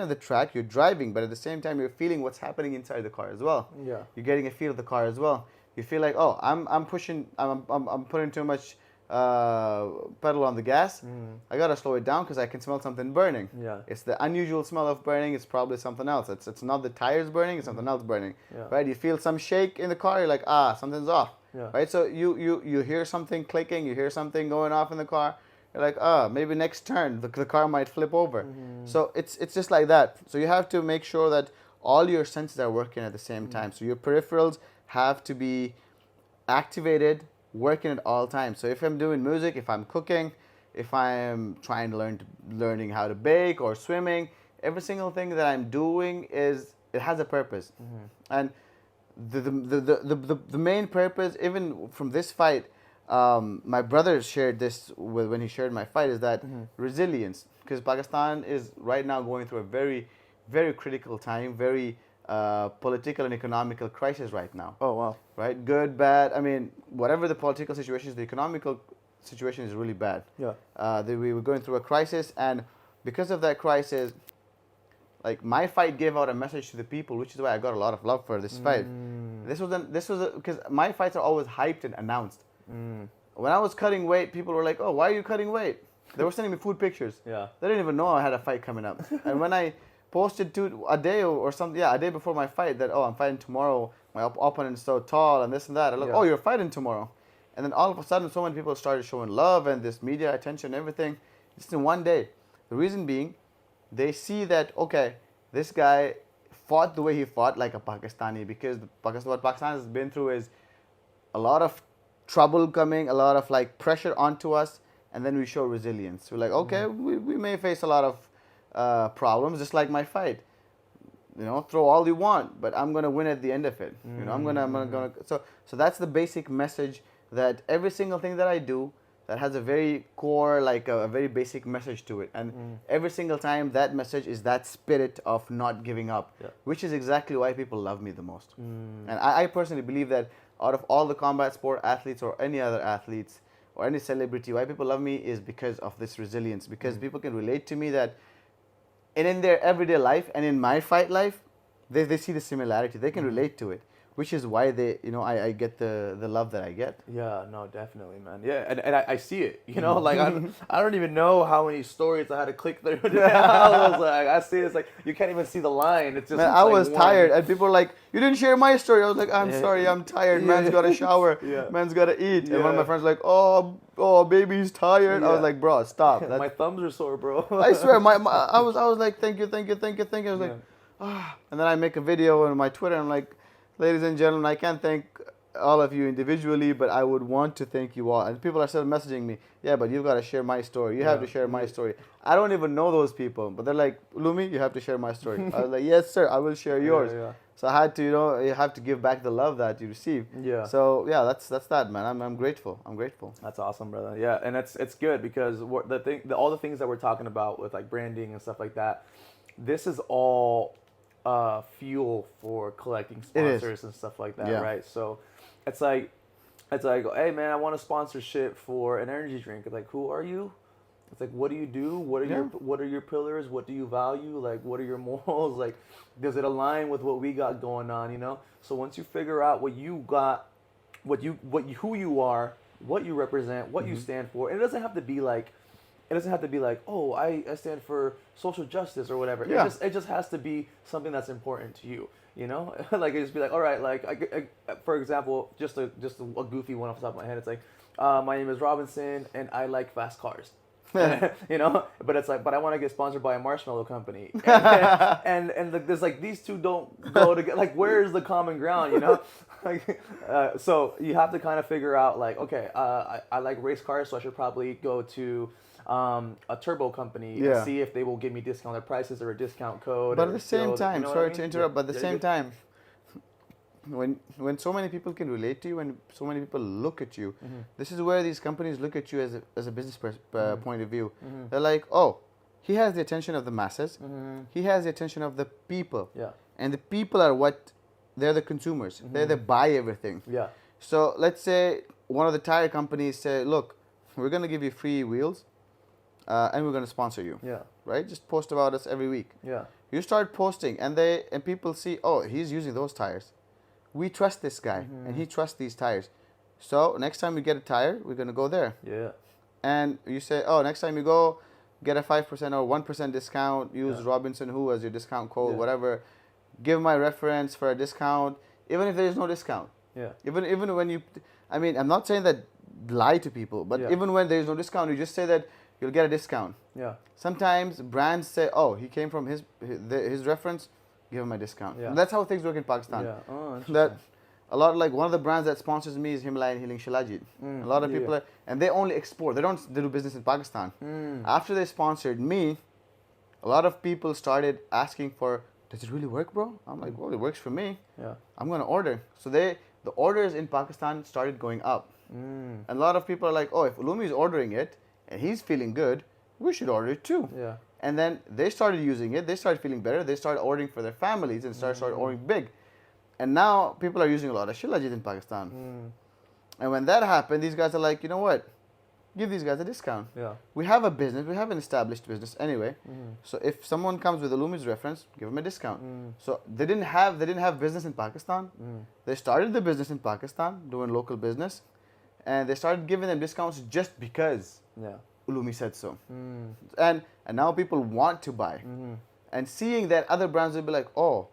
the track, you're driving, but at the same time you're feeling what's happening inside the car as well. Yeah. You're getting a feel of the car as well. You feel like, oh, I'm putting too much pedal on the gas. I gotta slow it down because I can smell something burning. Yeah. It's the unusual smell of burning. It's probably something else. It's not the tires burning. It's something else burning. Yeah. Right? You feel some shake in the car. You're like, something's off. Yeah. Right? So you hear something clicking. You hear something going off in the car. You're like, maybe next turn the car might flip over. So it's just like that. So you have to make sure that all your senses are working at the same time. So your peripherals have to be activated, working at all times. So if I'm doing music, if I'm cooking, if I'm trying to learning how to bake or swimming, every single thing that I'm doing it has a purpose. And the main purpose, even from this fight, my brother shared this when he shared my fight, is that resilience, because Pakistan is right now going through a very, very critical time, very political and economical crisis right now. Oh, wow. Right? Good, bad. I mean, whatever the political situation is, the economical situation is really bad. Yeah. We were going through a crisis, and because of that crisis, like my fight gave out a message to the people, which is why I got a lot of love for this fight. This was because my fights are always hyped and announced. When I was cutting weight, people were like, "Oh, why are you cutting weight?" They were sending me food pictures. Yeah. They didn't even know I had a fight coming up. And when I posted a day before my fight that, I'm fighting tomorrow, my opponent is so tall and this and that, I'm like, you're fighting tomorrow. And then all of a sudden so many people started showing love and this media attention and everything just in one day. The reason being, they see that, okay, this guy fought the way he fought like a Pakistani, because what Pakistan has been through is a lot of trouble coming, a lot of like pressure onto us, and then we show resilience. We're like, okay, we may face a lot of problems, just like my fight. Throw all you want, but I'm gonna win at the end of it. I'm gonna. So that's the basic message, that every single thing that I do that has a very core, like a very basic message to it, and every single time that message is that spirit of not giving up, which is exactly why people love me the most. And I personally believe that out of all the combat sport athletes or any other athletes or any celebrity, why people love me is because of this resilience, because people can relate to me that. And in their everyday life and in my fight life, they see the similarity. They can relate to it, which is why I get the love that I get. Yeah, no, definitely, man. Yeah, and I see it. Like I don't even know how many stories I had to click through. I was like, I see it. It's like you can't even see the line. It's just. Man, it's I like was tired, and people were like, "You didn't share my story." I was like, "I'm sorry, I'm tired. Man's got to shower. Man's got to eat." And one of my friends was like, "Oh, baby's tired." I was like, "Bro, stop." My thumbs are sore, bro. I swear, I was like, "Thank you." I was like, and then I make a video on my Twitter. And I'm like, "Ladies and gentlemen, I can't thank all of you individually, but I would want to thank you all." And people are still messaging me, "Yeah, but you've got to share my story. You have to share my story." I don't even know those people, but they're like, "Uloomi, you have to share my story." I was like, "Yes, sir, I will share yours." So I had to, you have to give back the love that you receive. Yeah. So yeah, that's that, man. I'm grateful. I'm grateful. That's awesome, brother. Yeah, and it's good because all the things that we're talking about with like branding and stuff like that, this is all fuel for collecting sponsors and stuff like that, right? So it's like, hey man, I want a sponsorship for an energy drink. It's like, who are you? It's like, what do you do? What are your pillars? What do you value? Like, what are your morals? Like, does it align with what we got going on? So once you figure out what you got who you are, what you represent, what you stand for. And it doesn't have to be like, oh, I stand for social justice or whatever. Yeah. It just has to be something that's important to you. Like it just be like, all right, like for example, just a goofy one off the top of my head. It's like, my name is Robinson and I like fast cars. But it's like, but I want to get sponsored by a marshmallow company, and there's like these two don't go together. Like, where's the common ground? Like, so you have to kind of figure out like, okay, I like race cars, so I should probably go to a turbo company and see if they will give me discounted prices or a discount code. But at the same time, sorry to interrupt, but at the same good. time, when so many people can relate to you and so many people look at you, this is where these companies look at you as a business point of view. They're like, oh, he has the attention of the masses, he has the attention of the people, and the people are they're the consumers. They're the buy everything. Yeah. So let's say one of the tire companies say, look, we're going to give you free wheels, and we're going to sponsor you. Yeah. Right? Just post about us every week. Yeah. You start posting, and people see, oh, he's using those tires. We trust this guy, and he trusts these tires. So next time we get a tire, we're going to go there. Yeah. And you say, oh, next time you go, get a 5% or 1% discount. Use Robinson Who as your discount code, whatever. Give my reference for a discount, even if there is no discount. Yeah. Even when I'm not saying that lie to people, but even when there is no discount, you just say that you'll get a discount. Yeah. Sometimes brands say, oh, he came from his reference, give him a discount. Yeah. And that's how things work in Pakistan. Yeah. Oh, interesting. That a lot, like one of the brands that sponsors me is Himalayan Healing Shilajit. A lot of people and they only export. They do business in Pakistan. After they sponsored me, a lot of people started asking for, does it really work, bro? I'm like, well, it works for me. Yeah. I'm gonna order. So the orders in Pakistan started going up. And a lot of people are like, oh, if Uloomi is ordering it and he's feeling good, we should order it too. Yeah. And then they started using it. They started feeling better. They started ordering for their families and started ordering big. And now people are using a lot of Shilajit in Pakistan. And when that happened, these guys are like, you know what? Give these guys a discount. Yeah. We have a business. We have an established business anyway. So if someone comes with Uloomi's reference, give them a discount. So they didn't have business in Pakistan. They started the business in Pakistan, doing local business, and they started giving them discounts just because Uloomi said so. And now people want to buy. And seeing that, other brands will be like, oh,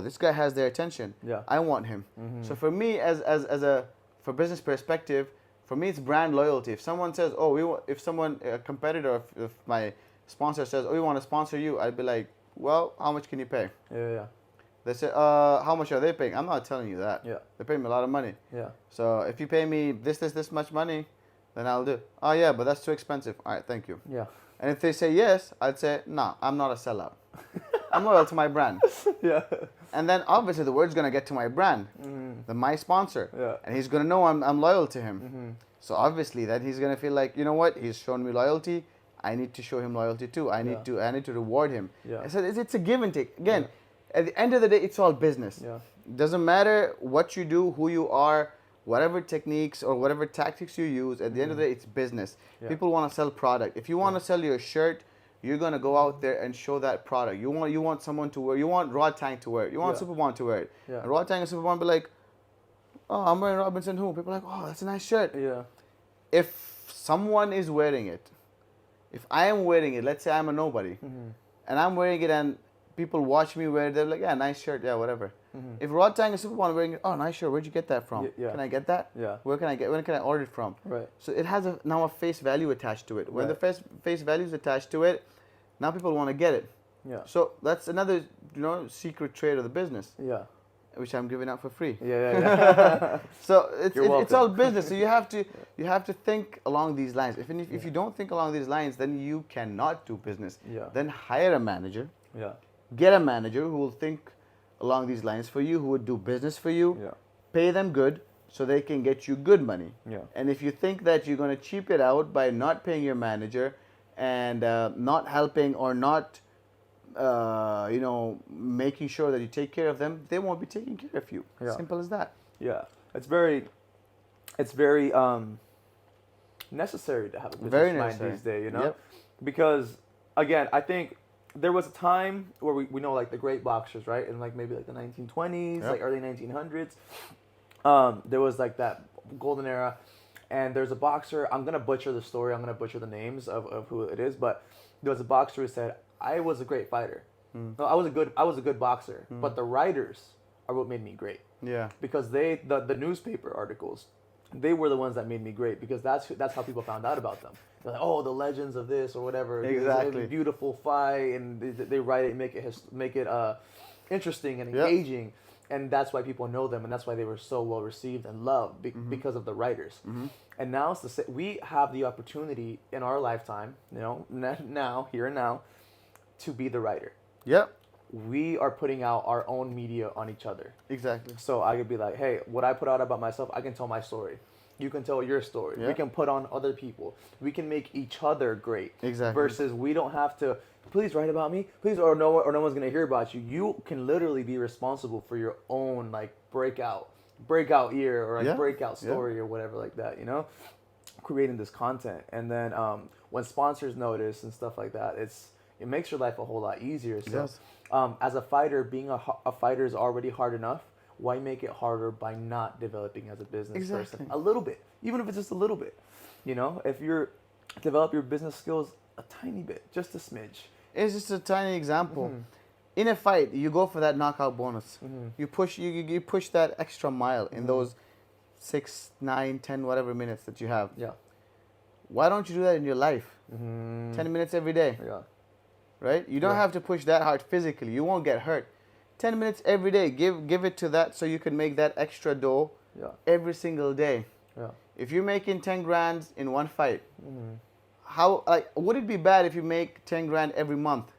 this guy has their attention. Yeah. I want him. So for me, for business perspective, for me, it's brand loyalty. If someone says, a competitor, if my sponsor says, oh, we want to sponsor you, I'd be like, well, how much can you pay? Yeah. They say, how much are they paying? I'm not telling you that. Yeah. They pay me a lot of money. Yeah. So if you pay me this much money, then I'll do. Oh, yeah, but that's too expensive. All right, thank you. Yeah. And if they say yes, I'd say, no, I'm not a sellout. I'm loyal to my brand. Yeah. And then obviously the word's going to get to my brand, my sponsor. Yeah. And he's going to know I'm loyal to him. So obviously then he's going to feel like, you know what, he's shown me loyalty. I need to show him loyalty too. I need to reward him. Yeah. So it's a give and take. Again, at the end of the day, it's all business. Yeah. It doesn't matter what you do, who you are, whatever techniques or whatever tactics you use. At the end of the day, it's business. Yeah. People want to sell product. If you want to sell your shirt, you're gonna go out there and show that product. You want someone to wear. You want Raw Tank to wear it. You want Superbond to wear it. Yeah. And Raw Tank and Superbond be like, oh, I'm wearing Robinson Who. People are like, oh, that's a nice shirt. Yeah. If someone is wearing it, if I am wearing it, let's say I'm a nobody, and I'm wearing it and people watch me wear it, they're like, yeah, nice shirt, yeah, whatever. If Raw Tank and Superbond are wearing it, oh, nice shirt, where'd you get that from? Yeah. Can I get that? Yeah. When can I order it from? Right. So it has now a face value attached to it. When the face value is attached to it, now people want to get it. Yeah. So that's another, secret trade of the business. Yeah. Which I'm giving out for free. Yeah. So it's welcome. all business. So you have to think along these lines. If you don't think along these lines, then you cannot do business. Yeah. Then hire a manager. Yeah. Get a manager who will think along these lines for you, who would do business for you. Yeah. Pay them good so they can get you good money. Yeah. And if you think that you're going to cheap it out by not paying your manager and not helping or not making sure that you take care of them, they won't be taking care of you. Yeah. Simple as that. Yeah. It's very necessary to have a business Very mind necessary. these days, Yep. Because again, I think there was a time where we know like the great boxers, right? In like maybe like the 1920s, Yep. like early 1900s. there was like that golden era, and there's a boxer. I'm gonna butcher the story. I'm gonna butcher the names of who it is, but there was a boxer who said, "I was a great fighter. No, I was a good boxer, but the writers are what made me great." Yeah. Because the newspaper articles, they were the ones that made me great, because that's how people found out about them. They're like, oh, the legends of this or whatever. Exactly. It's a beautiful fight, and they write it, make it interesting and engaging, and that's why people know them, and that's why they were so well received and loved because of the writers. And now it's we have the opportunity in our lifetime, now here and now, to be the writer. Yep. We are putting out our own media on each other. Exactly. So I could be like, hey, what I put out about myself, I can tell my story. You can tell your story. Yeah. We can put on other people. We can make each other great. Exactly. Versus we don't have to, please write about me, please, or no one's gonna hear about you. You can literally be responsible for your own like breakout year or like breakout story or whatever like that. Creating this content, and then when sponsors notice and stuff like that, it makes your life a whole lot easier. So, Yes. as a fighter, being a fighter is already hard enough. Why make it harder by not developing as a business person? A little bit, even if it's just a little bit. If you're develop your business skills a tiny bit, just a smidge. It's just a tiny example. In a fight, you go for that knockout bonus. You push that extra mile in those 6, 9, 10, whatever minutes that you have. Yeah. Why don't you do that in your life? 10 minutes every day. Yeah. Right? You don't have to push that hard physically. You won't get hurt. 10 minutes every day. Give it to that so you can make that extra dough every single day. Yeah. If you're making 10 grand in one fight, would it be bad if you make 10 grand every month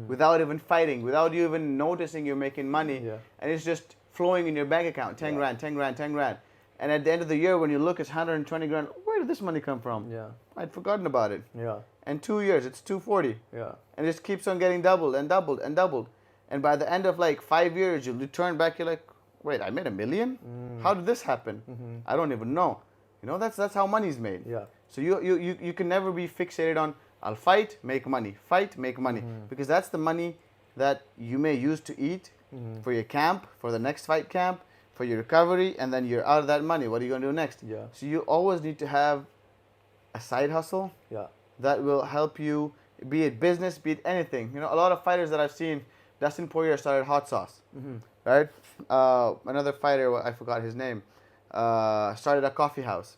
without even fighting, without you even noticing you're making money, and it's just flowing in your bank account, 10 grand, 10 grand, 10 grand. And at the end of the year, when you look, it's 120 grand. Where did this money come from? Yeah. I'd forgotten about it. Yeah. And 2 years, it's 240. Yeah. And it just keeps on getting doubled and doubled and doubled. And by the end of like 5 years, you turn back, you're like, wait, I made $1 million? How did this happen? I don't even know. That's how money's made. Yeah. So you can never be fixated on, I'll fight, make money, fight, make money. Because that's the money that you may use to eat for your camp, for the next fight camp, for your recovery, and then you're out of that money. What are you going to do next? Yeah. So you always need to have a side hustle that will help you, be it business, be it anything. A lot of fighters that I've seen, Dustin Poirier started hot sauce, right? Another fighter, I forgot his name, started a coffee house.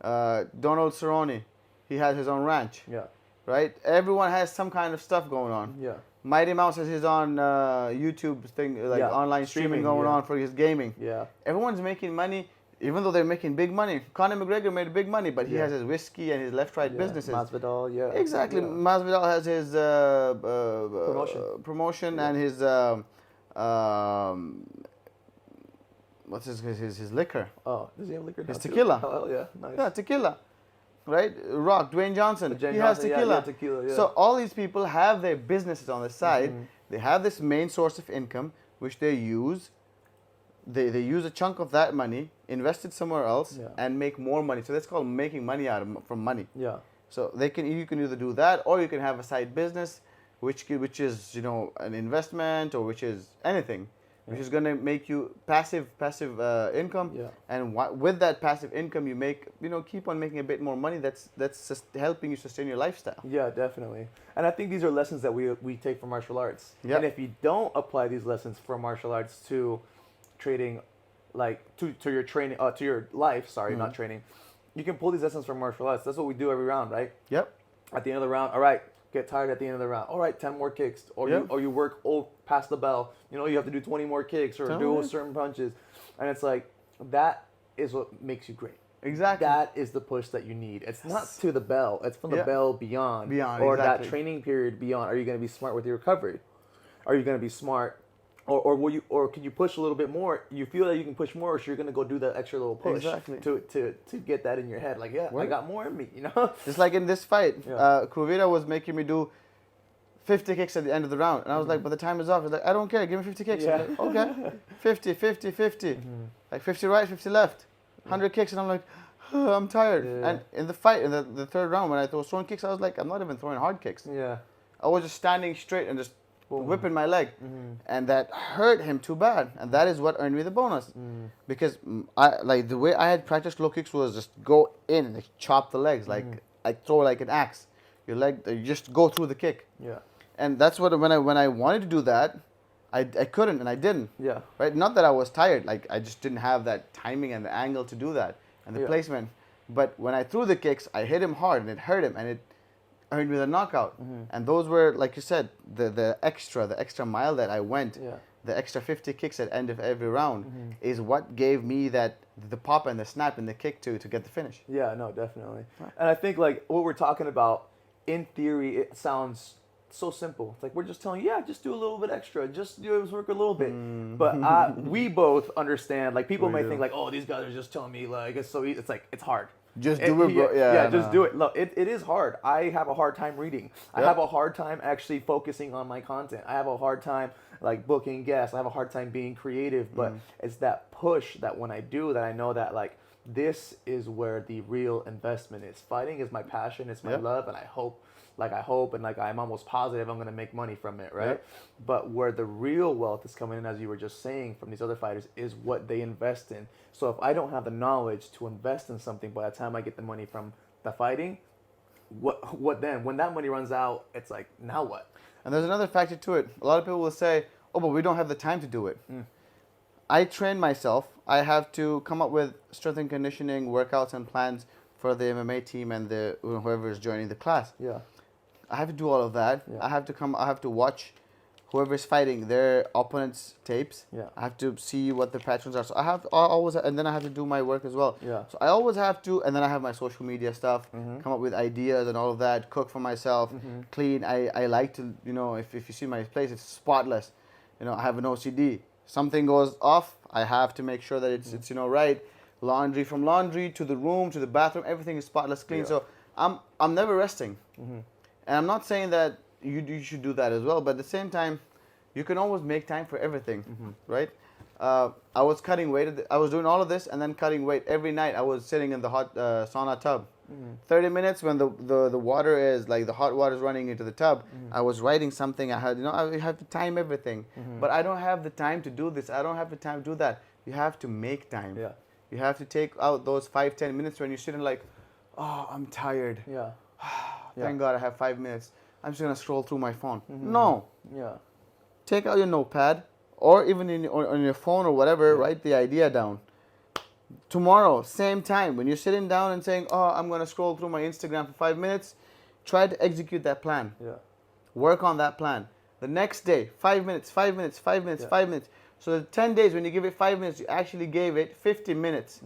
Donald Cerrone, he has his own ranch. Yeah. Right? Everyone has some kind of stuff going on. Yeah. Mighty Mouse has his own YouTube thing, online streaming going on for his gaming. Yeah. Everyone's making money, even though they're making big money. Conor McGregor made big money, but he has his whiskey and his left-right businesses. Masvidal, yeah. Exactly. Yeah. Masvidal has his promotion and his what's his liquor? Oh, does he have liquor? His tequila. Oh, yeah, nice. Yeah, tequila. Right? Rock, Dwayne Johnson. He has tequila. Yeah, tequila, yeah. So all these people have their businesses on the side. They have this main source of income, which they use. They use a chunk of that money, invest it somewhere else, and make more money. So that's called making money from money. Yeah. So you can either do that, or you can have a side business, which is an investment, or which is anything, which is going to make you passive income. Yeah. And with that passive income, you make keep on making a bit more money. That's just helping you sustain your lifestyle. Yeah, definitely. And I think these are lessons that we take from martial arts. Yep. And if you don't apply these lessons from martial arts to trading, like to your training, to your life. Sorry, not training. You can pull these lessons from martial arts. That's what we do every round, right? Yep. At the end of the round, all right. Get tired at the end of the round. All right, 10 more kicks, or you work past the bell. You have to do 20 more kicks or do certain punches, and it's like that is what makes you great. Exactly. That is the push that you need. It's not to the bell. It's from the bell beyond. Or that training period beyond. Are you going to be smart with your recovery? Are you going to be smart? Or can you push a little bit more? You feel that you can push more, so you're gonna go do that extra little push to get that in your head. Like, I got more in me, Just like in this fight, Kruvira was making me do 50 kicks at the end of the round, and I was like, but the time is off. He's like, I don't care, give me 50 kicks. Yeah. I'm like, okay, 50, 50, 50, like 50 right, 50 left, 100 kicks, and I'm like, I'm tired. Yeah. And in the fight, in the third round, when I was throwing kicks, I was like, I'm not even throwing hard kicks. Yeah. I was just standing straight and just whipping my leg, and that hurt him too bad, and that is what earned me the bonus, because the way I had practiced low kicks was just go in and chop the legs like I throw like an axe, your leg, you just go through the kick. Yeah. And that's what when I wanted to do that, I couldn't and I didn't. Yeah. Right. Not that I was tired, like I just didn't have that timing and the angle to do that and the placement. But when I threw the kicks, I hit him hard and it hurt him and it earned me the knockout. And those were, like you said, the extra mile that I went. Yeah. The extra 50 kicks at the end of every round is what gave me the pop and the snap and the kick to get the finish. Yeah, no, definitely. And I think like what we're talking about, in theory, it sounds so simple. It's like we're just telling you, yeah, just do a little bit extra, just work a little bit. But we both understand. Like people may think like, oh, these guys are just telling me like it's so easy. It's like it's hard. Just do it, bro. Yeah, just do it. Look, it is hard. I have a hard time reading. I have a hard time actually focusing on my content. I have a hard time like booking guests. I have a hard time being creative. But it's that push that when I do that, I know that like this is where the real investment is. Fighting is my passion. It's my love, and I hope and I'm almost positive I'm gonna make money from it, right? Yep. But where the real wealth is coming in, as you were just saying, from these other fighters, is what they invest in. So if I don't have the knowledge to invest in something, by the time I get the money from the fighting, what then? When that money runs out, it's like, now what? And there's another factor to it. A lot of people will say, oh, but we don't have the time to do it. I train myself. I have to come up with strength and conditioning workouts and plans for the MMA team and whoever is joining the class. Yeah. I have to do all of that. Yeah. I have to watch whoever's fighting their opponent's tapes. Yeah. I have to see what the patterns are. So I always, and then I have to do my work as well. Yeah. So I always have to, and then I have my social media stuff, come up with ideas and all of that, cook for myself, clean. I like to, if you see my place, it's spotless. I have an OCD. Something goes off, I have to make sure that it's right. Laundry, from laundry to the room to the bathroom, everything is spotless, clean. Yeah. So I'm never resting. And I'm not saying that you should do that as well, but at the same time, you can always make time for everything, right? I was cutting weight. I was doing all of this and then cutting weight. Every night I was sitting in the hot sauna tub. 30 minutes when the water is, like the hot water is running into the tub, I was writing something. I have to time everything. But I don't have the time to do this. I don't have the time to do that. You have to make time. Yeah. You have to take out those 5-10 minutes when you're sitting like, oh, I'm tired. Yeah. Thank God I have 5 minutes. I'm just going to scroll through my phone. No. Yeah. Take out your notepad or even on your phone or whatever, write the idea down. Tomorrow, same time, when you're sitting down and saying, oh, I'm going to scroll through my Instagram for 5 minutes, try to execute that plan. Yeah. Work on that plan. The next day, 5 minutes, 5 minutes, 5 minutes, 5 minutes. So the 10 days, when you give it 5 minutes, you actually gave it 50 minutes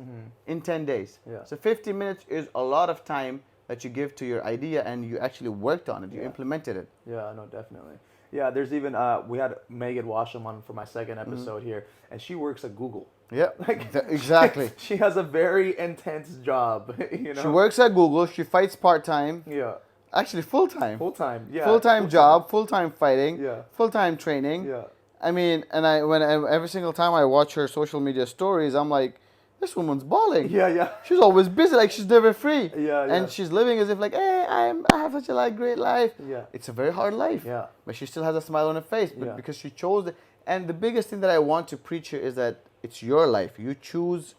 in 10 days. Yeah. So 50 minutes is a lot of time that you give to your idea and you actually worked on it. You implemented it. Yeah, no, definitely. Yeah, there's even, we had Megan Washam on for my second episode here, and she works at Google. Yeah, exactly. She has a very intense job, She works at Google. She fights part-time. Yeah. Actually, full-time. Full-time, yeah. Full-time job, full-time fighting, Yeah. full-time training. Yeah. I mean, and every single time I watch her social media stories, I'm like, this woman's balling. Yeah, yeah. She's always busy, like she's never free. Yeah, And yeah. she's living as if like, hey, I have such a great life. Yeah. It's a very hard life. Yeah. But she still has a smile on her face, but Yeah. because she chose it. And the biggest thing that I want to preach here is that it's your life. You choose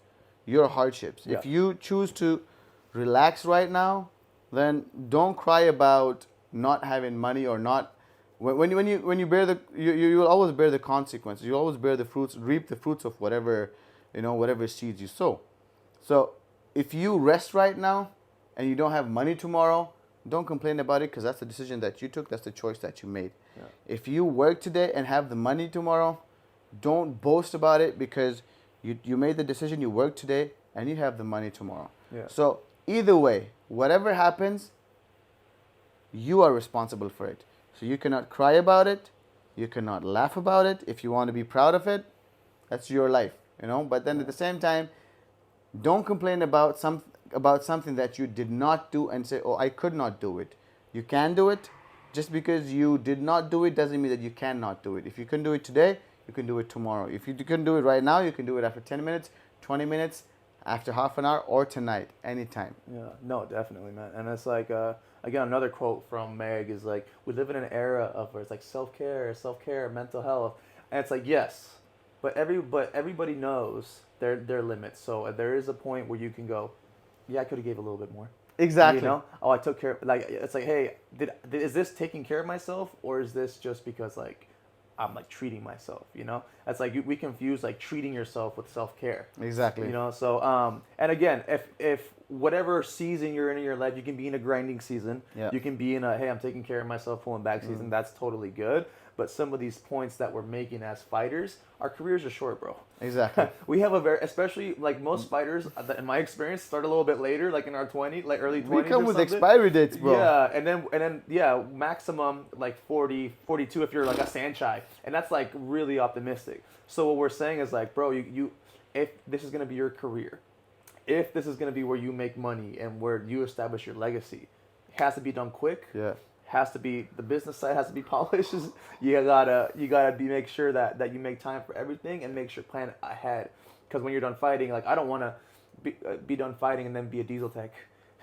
your hardships. Yeah. If you choose to relax right now, then don't cry about not having money or not. When you bear you will always bear the consequences. You always bear the fruits, reap the fruits of whatever seeds you sow. So if you rest right now and you don't have money tomorrow, don't complain about it because that's the decision that you took. That's the choice that you made. Yeah. If you work today and have the money tomorrow, don't boast about it because you made the decision. You work today and you have the money tomorrow. Yeah. So either way, whatever happens, you are responsible for it. So you cannot cry about it. You cannot laugh about it. If you want to be proud of it, that's your life, But then at the same time, don't complain about something that you did not do and say, oh, I could not do it. You can do it. Just because you did not do it doesn't mean that you cannot do it. If you can do it today, you can do it tomorrow. If you can do it right now, you can do it after 10 minutes, 20 minutes, after half an hour or tonight, anytime. Yeah, no, definitely, man. And it's like, again, another quote from Meg is like, we live in an era of where it's like self-care, mental health. And it's like, yes, but everybody knows their limits. So there is a point where you can go, yeah, I could have gave a little bit more. Exactly. You know? Oh, I took care, like, it's like, hey, is this taking care of myself, or is this just because, like, I'm like treating myself, you know? That's like we confuse like treating yourself with self-care. Exactly. You know, so and again, if whatever season you're in your life, you can be in a grinding season. Yeah. You can be in a, hey, I'm taking care of myself, pulling back season. That's totally good. But some of these points that we're making as fighters, our careers are short, bro. Exactly. We have a very, especially like most fighters, in my experience, start a little bit later, like in our 20s, like early 20s. We come with something. expiry dates, bro. Yeah, and then yeah, maximum like 40, 42 if you're like a Sanchai, and that's like really optimistic. So what we're saying is like, bro, you if this is gonna be your career, if this is gonna be where you make money and where you establish your legacy, it has to be done quick. Yeah. Has to be, the business side has to be polished. You gotta make sure that you make time for everything and make sure plan ahead. Because when you're done fighting, like I don't want to be done fighting and then be a diesel tech.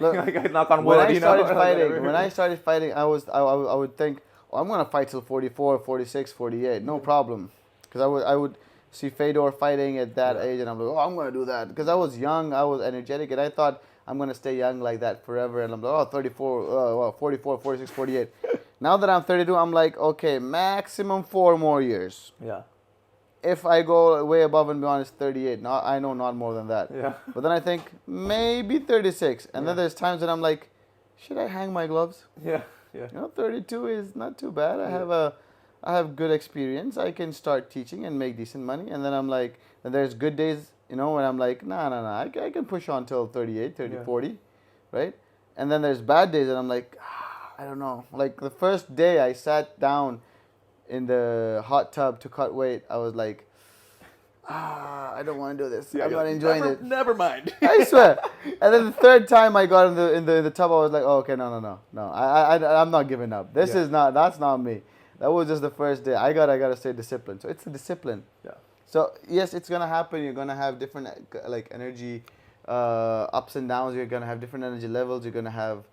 Look, like I knock on when wood. I You started know? fighting, I would think, oh, I'm gonna fight till 44, 46, 48, no problem, because I would see Fedor fighting at that age, and I'm like, oh, I'm gonna do that, because I was young, I was energetic, and I thought I'm gonna stay young like that forever, and I'm like, oh, 34, 44, 46, 48. Now that I'm 32, I'm like, okay, maximum 4 more years. Yeah. If I go way above and beyond, it's 38. Not, I know not more than that. Yeah. But then I think maybe 36. And then there's times that I'm like, should I hang my gloves? Yeah. Yeah. 32 is not too bad. I have good experience. I can start teaching and make decent money. And then I'm like, and there's good days, when I'm like, nah, I can push on till 38, 30, 40, right? And then there's bad days and I'm like, I don't know. Like the first day I sat down in the hot tub to cut weight, I was like, I don't want to do this. I'm not enjoying it. Never mind. I swear. And then the third time I got in the tub, I was like, oh, okay, no. I'm not giving up. That's not me. That was just the first day. I gotta stay disciplined. So it's a discipline. Yeah. So yes, it's gonna happen. You're gonna have different like energy ups and downs. You're gonna have different energy levels. You're gonna have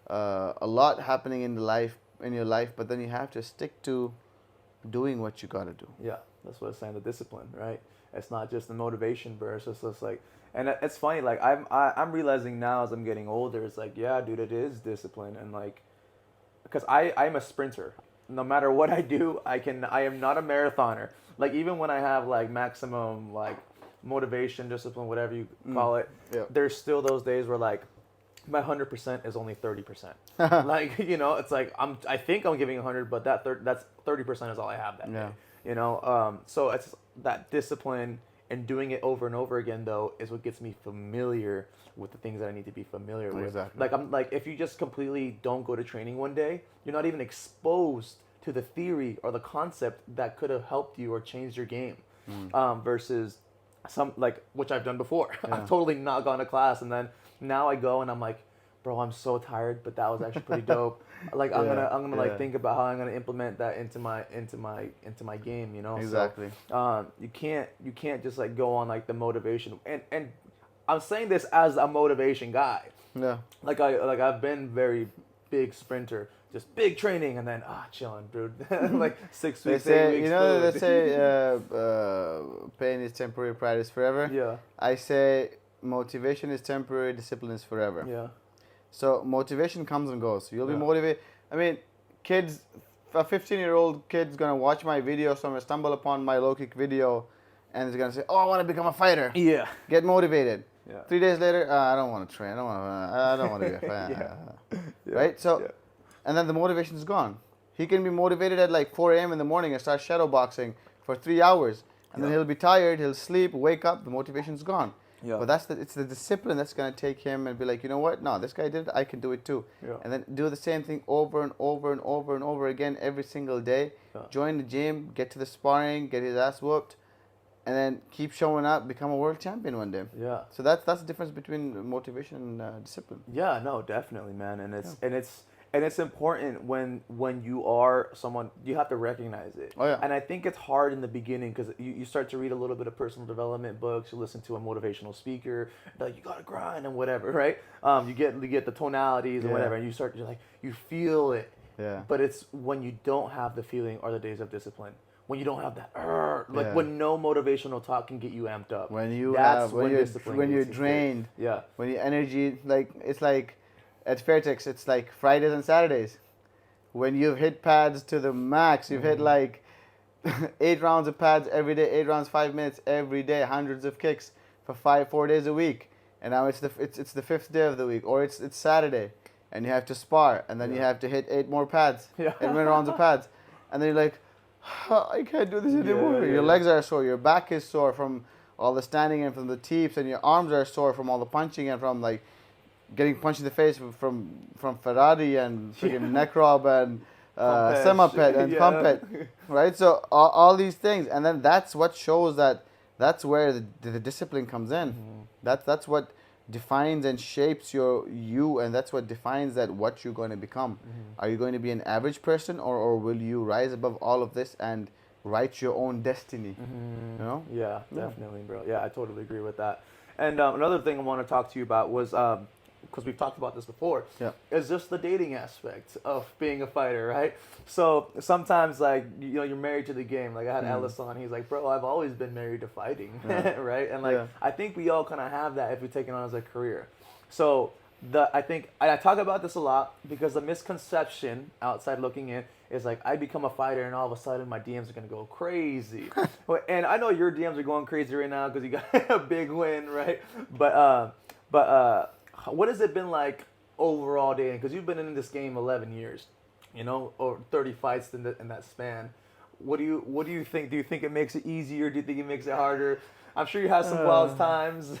a lot happening in your life, but then you have to stick to doing what you gotta do. Yeah, that's what I'm saying. The discipline, right? It's not just the motivation, bro. It's just like, and it's funny. Like I'm realizing now as I'm getting older, it's like, yeah, dude, it is discipline, and like, because I'm a sprinter. No matter what I do, I am not a marathoner. Like even when I have like maximum like motivation, discipline, whatever you call it, there's still those days where like my 100% is only 30%. Like, it's like I think I'm giving 100, but that's 30% is all I have that day. So it's that discipline and doing it over and over again though is what gets me familiar with the things that I need to be familiar with. Exactly. Like if you just completely don't go to training one day, you're not even exposed to the theory or the concept that could have helped you or changed your game. Versus some like which I've done before. I've totally not gone to class and then now I go and I'm like, bro, I'm so tired, but that was actually pretty dope. Like I'm gonna like think about how I'm gonna implement that into my game, Exactly. So, you can't just like go on like the motivation and I'm saying this as a motivation guy. Yeah. Like I've been very big sprinter, just big training and then chilling, dude. Like 6 weeks, 8 weeks. They say pain is temporary, pride is forever. Yeah. I say motivation is temporary, discipline is forever. Yeah. So motivation comes and goes. You'll be motivated. I mean, kids, a 15-year-old kid's gonna watch my video, so I'm gonna stumble upon my low kick video, and he's gonna say, "Oh, I want to become a fighter." Yeah. Get motivated. Yeah. 3 days later, I don't want to train. I don't want to be a fighter. Right? So, and then the motivation is gone. He can be motivated at like 4 a.m. in the morning and start shadow boxing for 3 hours, and then he'll be tired. He'll sleep, wake up. The motivation's gone. Yeah. But it's the discipline that's going to take him and be like, you know what? No, this guy did it. I can do it too. Yeah. And then do the same thing over and over and over and over again every single day. Yeah. Join the gym, get to the sparring, get his ass whooped, and then keep showing up, become a world champion one day. Yeah. So that's the difference between motivation and discipline. Yeah, no, definitely, man. And And it's important when you are someone, you have to recognize it. Oh, yeah. And I think it's hard in the beginning because you start to read a little bit of personal development books, you listen to a motivational speaker, like you gotta grind and whatever, right? You get the tonalities and Yeah. whatever, and you're like you feel it. Yeah. But it's when you don't have the feeling are the days of discipline. When you don't have that, Yeah. when no motivational talk can get you amped up. When you That's have when discipline you're gets you drained, fit. Yeah. when your energy, like it's like at Fairtex, it's like Fridays and Saturdays. When you've hit pads to the max, you've hit like 8 rounds of pads every day, 8 rounds, 5 minutes every day, hundreds of kicks for 4 days a week, and now it's the 5th day of the week, or it's Saturday, and you have to spar, and then you have to hit 8 more pads, 8 more rounds of pads, and then you're like, I can't do this anymore. Your legs are sore, your back is sore from all the standing and from the teeps, and your arms are sore from all the punching and from like getting punched in the face from Ferrari and freaking neck rob and Semapet and Pumpet, right? So all these things, and then that's what shows that's where the discipline comes in. That's what defines and shapes you, and that's what defines what you're going to become. Are you going to be an average person, or will you rise above all of this and write your own destiny? You know? Yeah, definitely, bro. Yeah, I totally agree with that. And another thing I want to talk to you about was because we've talked about this before, is just the dating aspect of being a fighter, right? So sometimes, like, you're married to the game. Like, I had Ellis on. He's like, bro, I've always been married to fighting, right? And, like, I think we all kind of have that if we take it on as a career. So I think I talk about this a lot because the misconception outside looking in is like I become a fighter and all of a sudden my DMs are going to go crazy. And I know your DMs are going crazy right now because you got a big win, right? But what has it been like overall dating? Because you've been in this game 11 years, or 30 fights in that span. What do you think? Do you think it makes it easier? Do you think it makes it harder? I'm sure you have some wild times.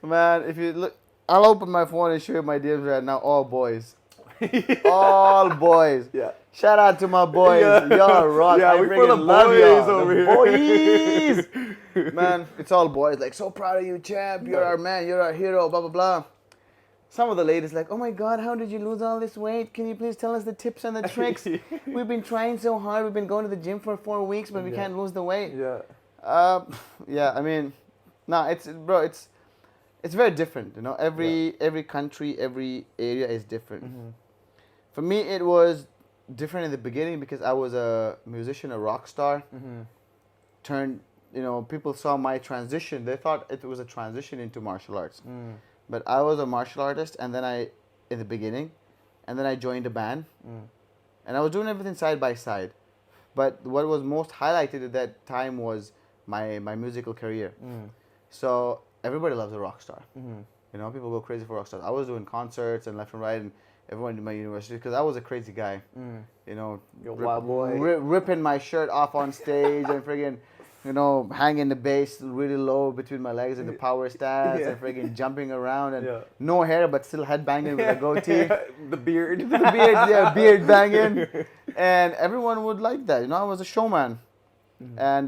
Man, if you look, I'll open my phone and show you my DMs right now. All boys. All boys. Yeah. Shout out to my boys. Y'all rock. Yeah, I we for the freaking love boys y'all. over The here. boys. Man, it's all boys. Like, so proud of you, champ. You're our man. You're our hero. Blah, blah, blah. Some of the ladies like, oh my God, how did you lose all this weight? Can you please tell us the tips and the tricks? We've been trying so hard. We've been going to the gym for 4 weeks, but we can't lose the weight. Yeah. I mean, it's very different. Every country, every area is different. For me, it was different in the beginning because I was a musician, a rock star. Turned, people saw my transition. They thought it was a transition into martial arts. But I was a martial artist, and then in the beginning, and then I joined a band, and I was doing everything side by side. But what was most highlighted at that time was my musical career. So everybody loves a rock star. People go crazy for rock stars. I was doing concerts and left and right, and everyone in my university because I was a crazy guy. You're a wild boy. Ripping my shirt off on stage and friggin'. Hanging the bass really low between my legs in the power stance and friggin' jumping around and no hair but still headbanging with a goatee. The beard. Beard banging. And everyone would like that. I was a showman. And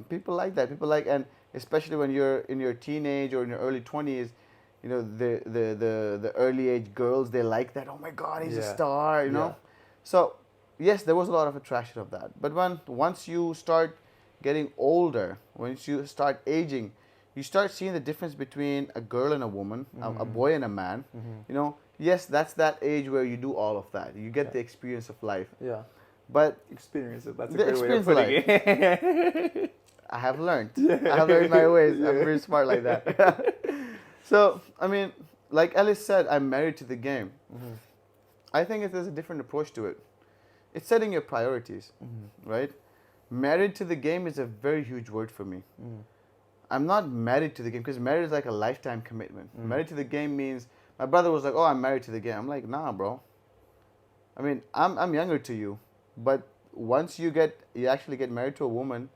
people like that. And especially when you're in your teenage or in your early 20s, the early age girls, they like that. Oh my God, he's a star, So, yes, there was a lot of attraction of that. But once you start getting older, once you start aging, you start seeing the difference between a girl and a woman, a boy and a man. Yes, that's that age where you do all of that. You get the experience of life. Yeah. But experience it. That's a great way of putting it. I have learned. I have learned my ways. I'm very smart like that. So, I mean, like Ellis said, I'm married to the game. I think there's a different approach to it. It's setting your priorities, right? Married to the game is a very huge word for me. I'm not married to the game because marriage is like a lifetime commitment. Married to the game means, my brother was like, oh, I'm married to the game. I'm like, nah, bro. I mean, I'm younger to you, but once you actually get married to a woman,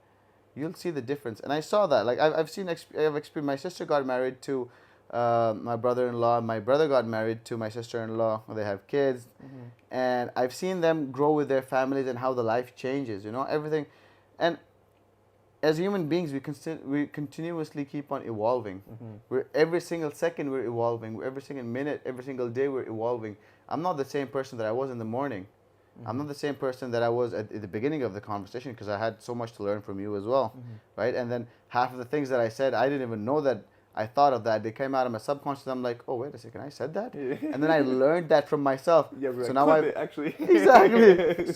you'll see the difference. And I saw that. Like I've experienced. My sister got married to my brother-in-law. My brother got married to my sister-in-law. They have kids, and I've seen them grow with their families and how the life changes. Everything. And as human beings, we continuously keep on evolving. We're every single second we're evolving. Every single minute, every single day we're evolving. I'm not the same person that I was in the morning. I'm not the same person that I was at the beginning of the conversation, because I had so much to learn from you as well, right? And then half of the things that I said, I didn't even know that I thought of that. They came out of my subconscious. I'm like, oh, wait a second, I said that? And then I learned that from myself. Yeah, so like, now actually. Exactly.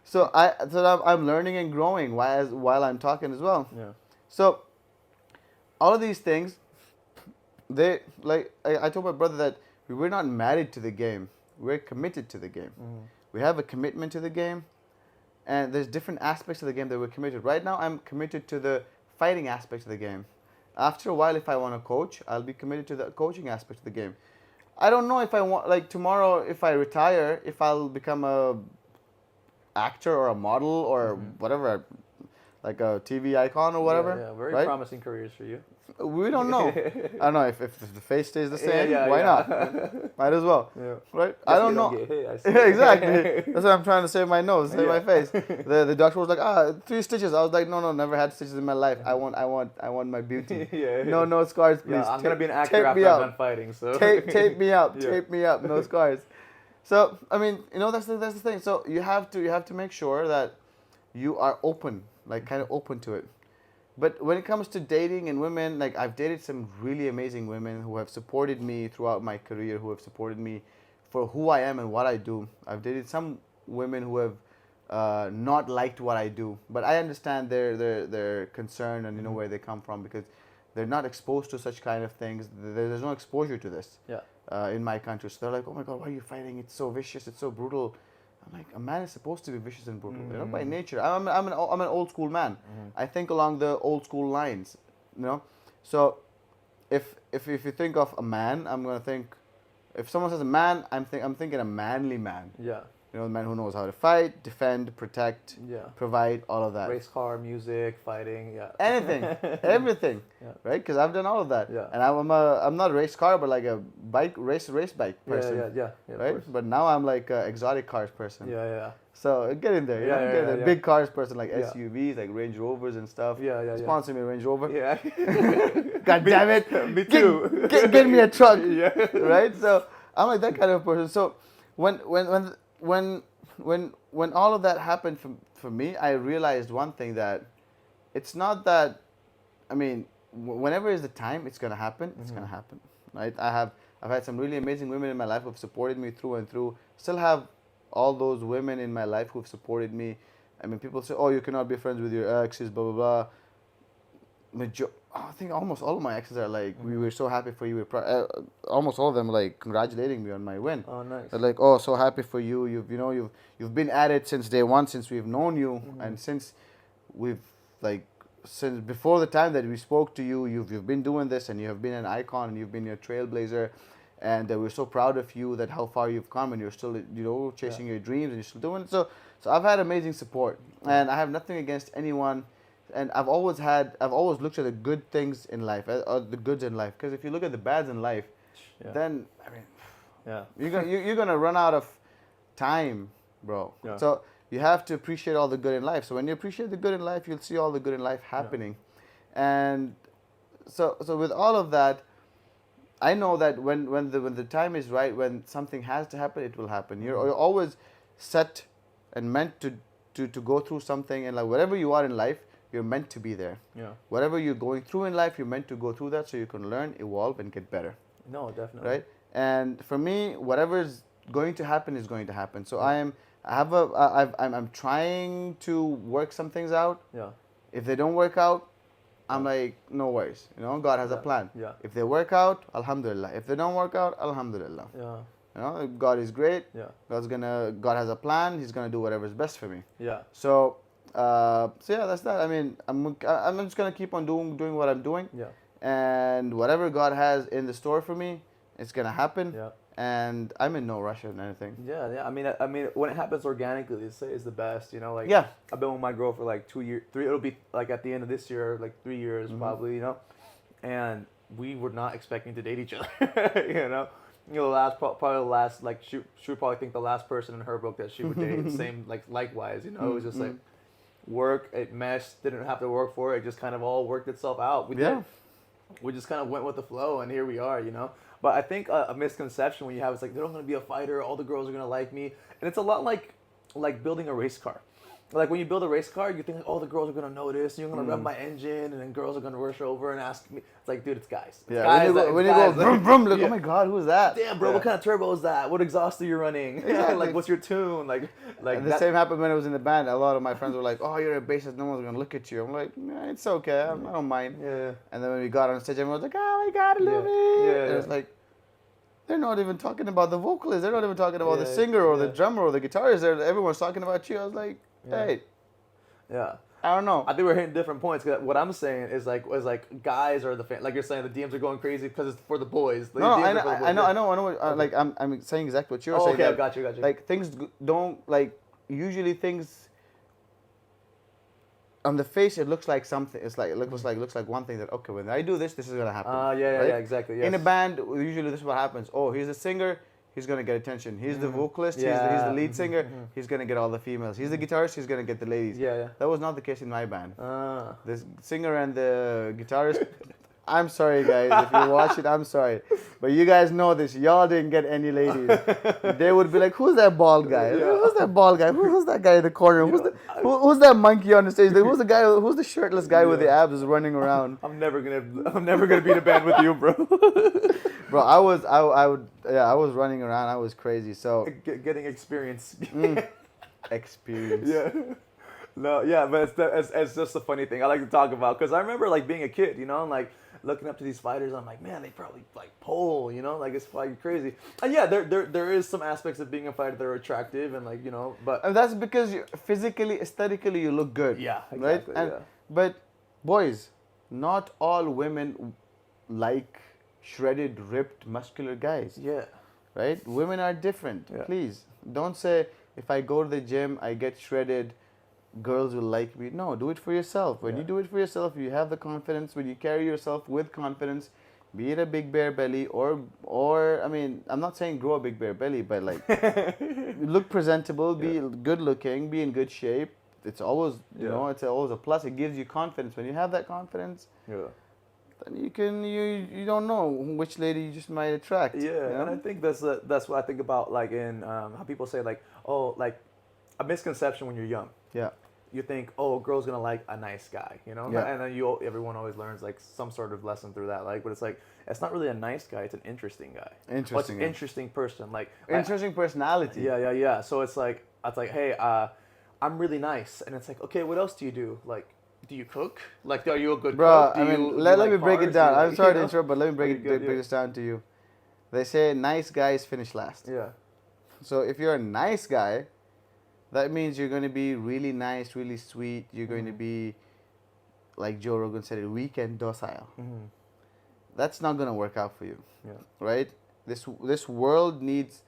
So I'm learning and growing while I'm talking as well. Yeah. So all of these things, they I told my brother that we're not married to the game. We're committed to the game. We have a commitment to the game, and there's different aspects of the game that we're committed. Right now, I'm committed to the fighting aspect of the game. After a while, if I want to coach, I'll be committed to the coaching aspect of the game. I don't know if I want, like tomorrow, if I retire, if I'll become a actor or a model or whatever, like a TV icon or whatever. Yeah, very right? promising careers for you. We don't know. I don't know if the face stays the same. Yeah, why yeah. not? Might as well. Yeah. Right? Just I don't know. Get hit, I see. Exactly. That's why I'm trying to save my nose, save my face. The doctor was like, 3 stitches. I was like, no, never had stitches in my life. I want my beauty. No scars, please. Yeah, I'm gonna be an actor after I'm done fighting. So tape me up, tape me up. No scars. So I mean, that's the thing. So you have to make sure that you are open, like kind of open to it. But when it comes to dating and women, like I've dated some really amazing women who have supported me throughout my career, who have supported me for who I am and what I do. I've dated some women who have not liked what I do, but I understand their concern and where they come from, because they're not exposed to such kind of things. There's no exposure to this in my country. So they're like, oh my God, why are you fighting? It's so vicious. It's so brutal. I'm like, a man is supposed to be vicious and brutal, by nature. I'm an old school man. I think along the old school lines, So, if you think of a man, I'm gonna think. If someone says a man, I'm thinking a manly man. Yeah. A man who knows how to fight, defend, protect, provide, all of that. Race car, music, fighting, Anything, everything, right? Because I've done all of that. And I'm not a race car, but like a race bike person. Yeah, right? But now I'm like an exotic cars person. Yeah. So get in there, get in there. Big cars person, like SUVs, like Range Rovers and stuff. Yeah. Sponsor me a Range Rover. Yeah. God damn it. Me too. Get me a truck. Yeah. Right? So I'm like that kind of person. So when all of that happened for me, I realized one thing, that it's not that, whenever is the time, it's gonna happen. It's gonna happen, right? I've had some really amazing women in my life who've supported me through and through. Still have all those women in my life who've supported me. People say, oh, you cannot be friends with your exes, blah blah blah. I think almost all of my exes are like, we were so happy for you. Almost all of them like congratulating me on my win. Oh, nice. They're like, oh, so happy for you. You've been at it since day one, since we've known you, and since before the time that we spoke to you, you've been doing this, and you have been an icon, and you've been a trailblazer, and we're so proud of you, that how far you've come, and you're still chasing your dreams, and you're still doing it. So I've had amazing support, and I have nothing against anyone. And I've always looked at the good things in life, or the goods in life. Because if you look at the bads in life, then you're gonna run out of time, bro. Yeah. So you have to appreciate all the good in life. So when you appreciate the good in life, you'll see all the good in life happening. And so with all of that, I know that when the time is right, when something has to happen, it will happen. You're always set and meant to go through something, and like whatever you are in life, you're meant to be there. Yeah. Whatever you're going through in life, you're meant to go through that so you can learn, evolve, and get better. No, definitely. Right? And for me, whatever's going to happen is going to happen. So I'm trying to work some things out. Yeah. If they don't work out, I'm like, no worries. God has a plan. Yeah. If they work out, alhamdulillah. If they don't work out, alhamdulillah. Yeah. God is great. Yeah. God has a plan. He's gonna do whatever's best for me. Yeah. So that's that. I'm just gonna keep on doing what I'm doing. Yeah. And whatever God has in the store for me, it's gonna happen. Yeah. And I'm in no rush or anything. Yeah. I mean, when it happens organically, it's the best. Yeah. I've been with my girl for like 2 years, 3. It'll be like at the end of this year, like 3 years probably. And we were not expecting to date each other. Probably the last, like she would probably think the last person in her book that she would date. Same, like likewise. It was just like. work. It meshed. Didn't have to work for it. It just kind of all worked itself out. We just kind of went with the flow, and here we are, you know. But I think a misconception when you have is like, they're going to be a fighter. All the girls are going to like me, and it's a lot like building a race car. Like when you build a race car, you think like, oh, the girls are gonna notice. You're gonna rev my engine, and then girls are gonna rush over and ask me. It's like, dude, it's guys. It's guys when you go vroom vroom, like, oh my god, who's that? Damn, bro, what kind of turbo is that? What exhaust are you running? Exactly. Like, what's your tune? Like and the same happened when I was in the band. A lot of my friends were like, oh, you're a bassist. No one's gonna look at you. I'm like, nah, it's okay. I don't mind. Yeah. And then when we got on stage, everyone was like, oh my god, Uloomi. Yeah. And it's like, they're not even talking about the vocalist. They're not even talking about the singer or the drummer or the guitarist. Everyone's talking about you. I was like, hey. Yeah. I don't know. I think we're hitting different points. Cause what I'm saying is like guys are the fan. Like you're saying, the DMs are going crazy because it's for the boys. No, I know. Like I'm saying exactly what you were saying. Okay, got you. Like things don't like usually things. On the face, it looks like something. It's like looks like one thing that okay, when I do this, this is gonna happen. Yeah, exactly. Yes. In a band, usually this is what happens. Oh, he's a singer. He's gonna get attention. He's the vocalist. He's the lead singer. He's gonna get all the females. He's the guitarist. He's gonna get the ladies. Yeah. That was not the case in my band. The singer and the guitarist. I'm sorry, guys. If you watch it, I'm sorry, but you guys know this. Y'all didn't get any ladies. They would be like, "Who's that bald guy? Who's that bald guy? Who's that guy in the corner? Who's that monkey on the stage? Who's the guy? Who's the shirtless guy with the abs running around?" I'm never gonna be in a band with you, bro. Bro, I was running around. I was crazy. So getting experience. Experience. Yeah. No, yeah, but it's just a funny thing I like to talk about because I remember like being a kid, you know, and like looking up to these fighters. I'm like, man, they probably like pole, you know, like it's like crazy. And yeah, there is some aspects of being a fighter that are attractive and like, you know, but and that's because physically, aesthetically, you look good. Yeah, exactly. Right. But boys, not all women like shredded, ripped, muscular guys. Yeah. Right? Women are different. Yeah. Please don't say if I go to the gym, I get shredded, girls will like me. No, do it for yourself. When you do it for yourself, you have the confidence. When you carry yourself with confidence, be it a big bear belly or I mean, I'm not saying grow a big bear belly, but like look presentable, be good looking, be in good shape. It's always you know, it's always a plus. It gives you confidence. When you have that confidence, then you don't know which lady you just might attract. Yeah, you know? and I think that's what I think about like in how people say like, oh, like a misconception when you're young. Yeah. You think, oh, a girl's gonna like a nice guy, you know, Yeah. and then everyone always learns like some sort of lesson through that, like, but it's like it's not really a nice guy; it's an interesting guy. Interesting. Interesting person, like interesting personality. Yeah. So it's like hey, I'm really nice, and it's like, okay, what else do you do? Like, do you cook? Like, are you a good cook? I mean, let me break it down. I'm sorry to interrupt, but let me break this down to you. They say nice guys finish last. Yeah. So if you're a nice guy, that means you're going to be really nice, really sweet. You're going to be, like Joe Rogan said, weak and docile. Mm-hmm. That's not going to work out for you. Yeah. Right? This world needs,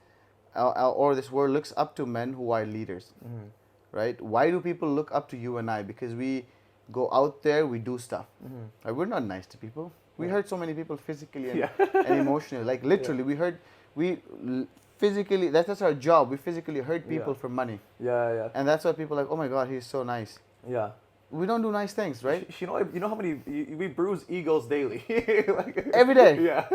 or this world looks up to men who are leaders. Mm-hmm. Right? Why do people look up to you and I? Because we go out there, we do stuff. Mm-hmm. Right? We're not nice to people. We hurt so many people physically and, Yeah. and emotionally. Like literally, physically, that's our job. We physically hurt people for money. Yeah. And that's why people are like, oh my God, he's so nice. Yeah. We don't do nice things, right? You know how many we bruise egos daily. Like, Every day. Yeah.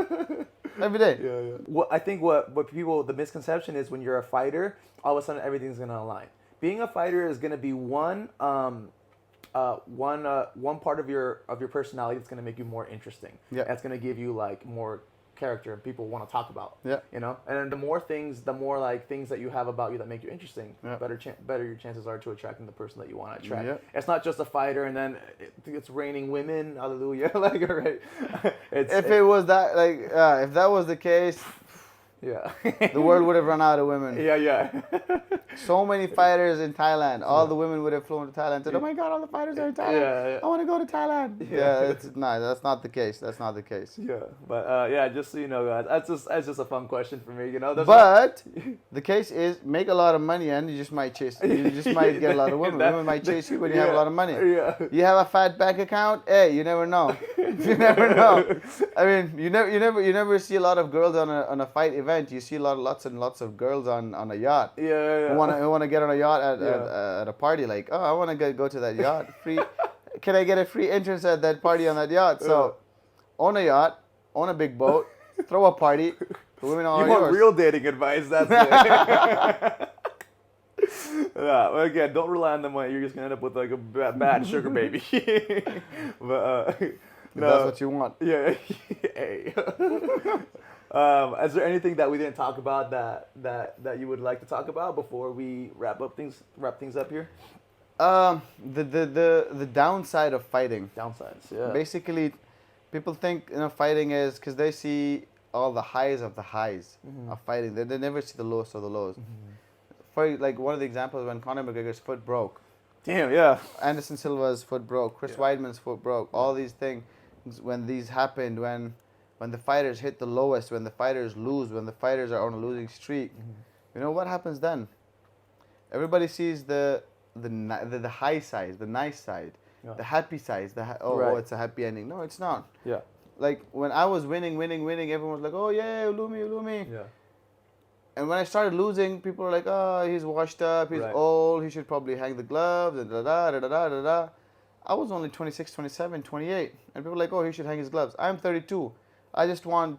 Every day. Yeah. I think what people, the misconception is when you're a fighter, all of a sudden everything's gonna align. Being a fighter is gonna be one part of your personality that's gonna make you more interesting. Yeah. That's gonna give you like more character and people want to talk about. Yeah. You know, and the more things that you have about you that make you interesting, better your chances are to attracting the person that you want to attract. Yeah. It's not just a fighter and then it's raining women. Hallelujah. Like, all right. If that was the case, yeah, the world would have run out of women. Yeah. So many fighters in Thailand. All the women would have flown to Thailand and said, oh my God, all the fighters are in Thailand. Yeah. I want to go to Thailand. Yeah, that's not the case. That's not the case. Yeah, but just so you know, guys, that's just a fun question for me. You know, but the case is make a lot of money and you just might get a lot of women. Women might chase you when you have a lot of money. Yeah. You have a fat bank account. Hey, you never know. You never know. I mean, you never see a lot of girls on a fight event. You see lots and lots of girls on a yacht. Yeah. Who wanna get on a yacht at a party. Like, oh, I wanna go to that yacht. Free. Can I get a free entrance at that party on that yacht? So, own a yacht, own a big boat, throw a party. The women are You want yours. real dating advice? That's it. Yeah, well, again, don't rely on the money. You're just gonna end up with like a bad sugar baby. But If that's what you want. yeah. Hey. Is there anything that we didn't talk about that you would like to talk about before we wrap things up here? The downside of fighting. Downsides, yeah. Basically, people think fighting is because they see all the highs of the highs of fighting. They never see the lowest of the lows. For like one of the examples when Conor McGregor's foot broke, Damn, yeah. Anderson Silva's foot broke, Chris Weidman's foot broke. All these things, when these happened, when the fighters hit the lowest, when the fighters lose, when the fighters are on a losing streak, you know what happens then? Everybody sees the high side, the nice side, the happy side. Oh, it's a happy ending. No, it's not. Yeah. Like when I was winning, everyone was like, oh yeah, Uloomi. Yeah. And when I started losing, people were like, oh, he's washed up, he's old, he should probably hang the gloves, and da-da-da. I was only 26, 27, 28. And people were like, oh, he should hang his gloves. I'm 32. I just won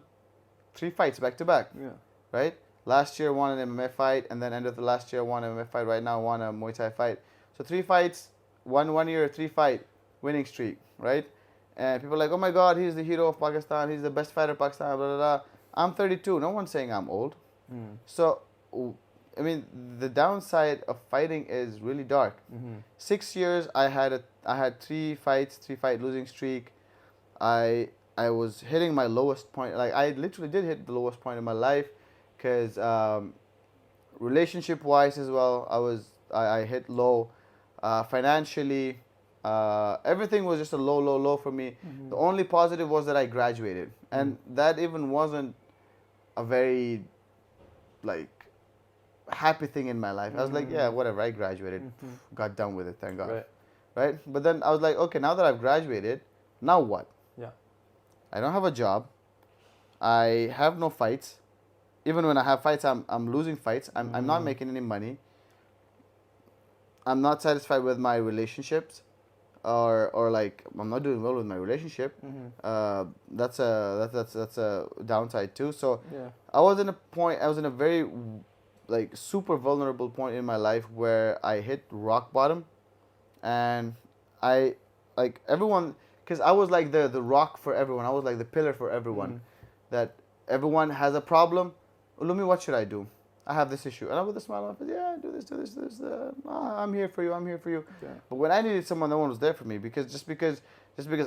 3 fights back to back. Yeah. Right? Last year, won an MMA fight, and then end of the last year, won an MMA fight. Right now, won a Muay Thai fight. So 3 fights, 1 year, 3 fight winning streak, right? And people are like, oh my God, he's the hero of Pakistan. He's the best fighter of Pakistan, blah, blah, blah. I'm 32. No one's saying I'm old. So, I mean, the downside of fighting is really dark. 6 years, I had 3 fights, 3-fight losing streak. I was hitting my lowest point. Like, I literally did hit the lowest point in my life because relationship-wise as well, I hit low. Financially, everything was just a low for me. The only positive was that I graduated. And that even wasn't a very, like, happy thing in my life. I was like, yeah, whatever, I graduated. Got done with it, thank God. Right? But then I was like, okay, now that I've graduated, now what? Yeah. I don't have a job. I have no fights. Even when I have fights, I'm losing fights. I'm not making any money. I'm not satisfied with my relationships, or like I'm not doing well with my relationship. That's a downside too. So I was in a very like super vulnerable point in my life where I hit rock bottom, and I like everyone, because I was like the rock for everyone. I was like the pillar for everyone. That everyone has a problem. Uloomi, what should I do? I have this issue. And I with a smile on my face, yeah, do this. I'm here for you. Yeah. But when I needed someone, no one was there for me because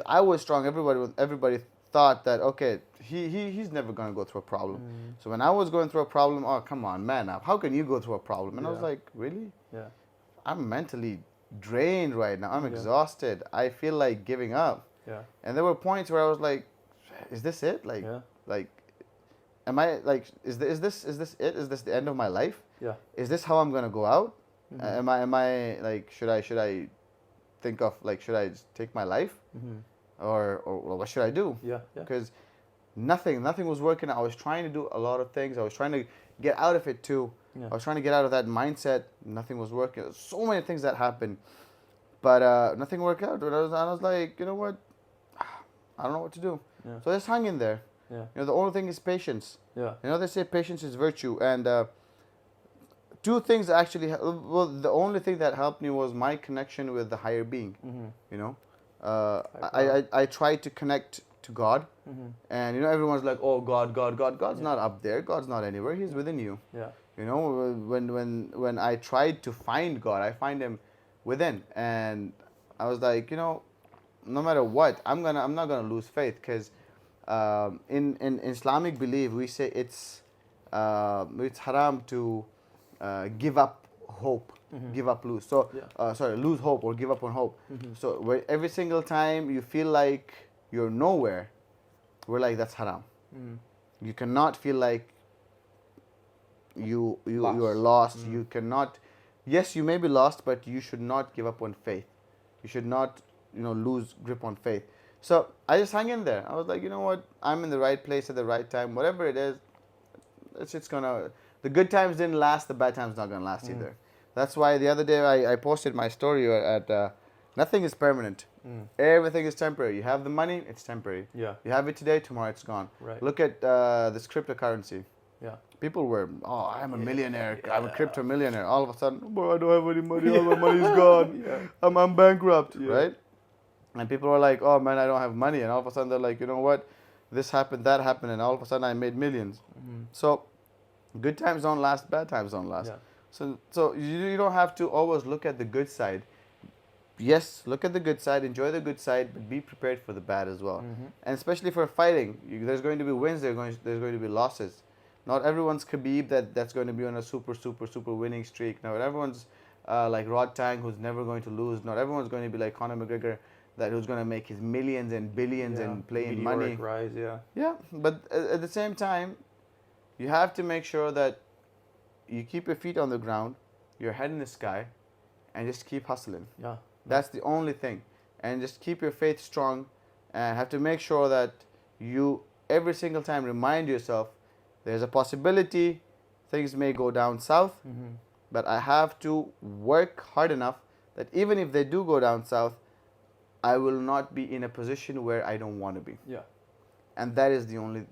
I was strong, everybody thought that, okay, he's never going to go through a problem. So when I was going through a problem, oh, come on, man up. How can you go through a problem? And I was like, really? Yeah. I'm mentally drained right now. I'm exhausted. I feel like giving up. Yeah. And there were points where I was like, is this it? Like, am I like? Is this it? Is this the end of my life? Yeah. Is this how I'm gonna go out? Am I like? Should I think of like? Should I just take my life? Or what should I do? Yeah. Because nothing was working. I was trying to do a lot of things. I was trying to get out of it too. Yeah. I was trying to get out of that mindset. Nothing was working. So many things that happened, but nothing worked out. And I was like, you know what? I don't know what to do. Yeah. So I just hung in there. Yeah. You know, the only thing is patience. Yeah. You know, they say patience is virtue, and 2 things actually. Well, the only thing that helped me was my connection with the higher being. You know, I tried to connect to God, and you know, everyone's like, oh, God. God's not up there. God's not anywhere. He's within you. Yeah. You know, when I tried to find God, I find Him within, and I was like, you know, no matter what, I'm not gonna lose faith, because in Islamic belief we say it's haram to give up hope, give up lose. So lose hope or give up on hope. So where every single time you feel like you're nowhere, we're like, that's haram. You cannot feel like you are lost. You cannot. Yes, you may be lost, but you should not give up on faith. You should not lose grip on faith. So I just hung in there. I was like, you know what? I'm in the right place at the right time. Whatever it is, it's just gonna. The good times didn't last. The bad times not gonna last either. That's why the other day I posted my story at nothing is permanent. Everything is temporary. You have the money, it's temporary. Yeah. You have it today, tomorrow it's gone. Right. Look at this cryptocurrency. Yeah. People were, oh, I'm a millionaire. I'm a crypto millionaire. All of a sudden, bro, I don't have any money. All my money's gone. I'm bankrupt, right? And people were like, oh man, I don't have money. And all of a sudden they're like, you know what? This happened, that happened, and all of a sudden I made millions. So good times don't last, bad times don't last. So you don't have to always look at the good side. Yes, look at the good side, enjoy the good side, but be prepared for the bad as well. And especially for fighting, there's going to be wins, there's going to be losses. Not everyone's Khabib that's going to be on a super winning streak. Not everyone's like Rod Tang, who's never going to lose. Not everyone's going to be like Conor McGregor, who's going to make his millions and billions and play in money. Rise, Yeah, but at the same time, you have to make sure that you keep your feet on the ground, your head in the sky, and just keep hustling. Yeah. That's the only thing. And just keep your faith strong, and have to make sure that you every single time remind yourself there's a possibility things may go down south, but I have to work hard enough that even if they do go down south, I will not be in a position where I don't want to be. Yeah. And that is the only,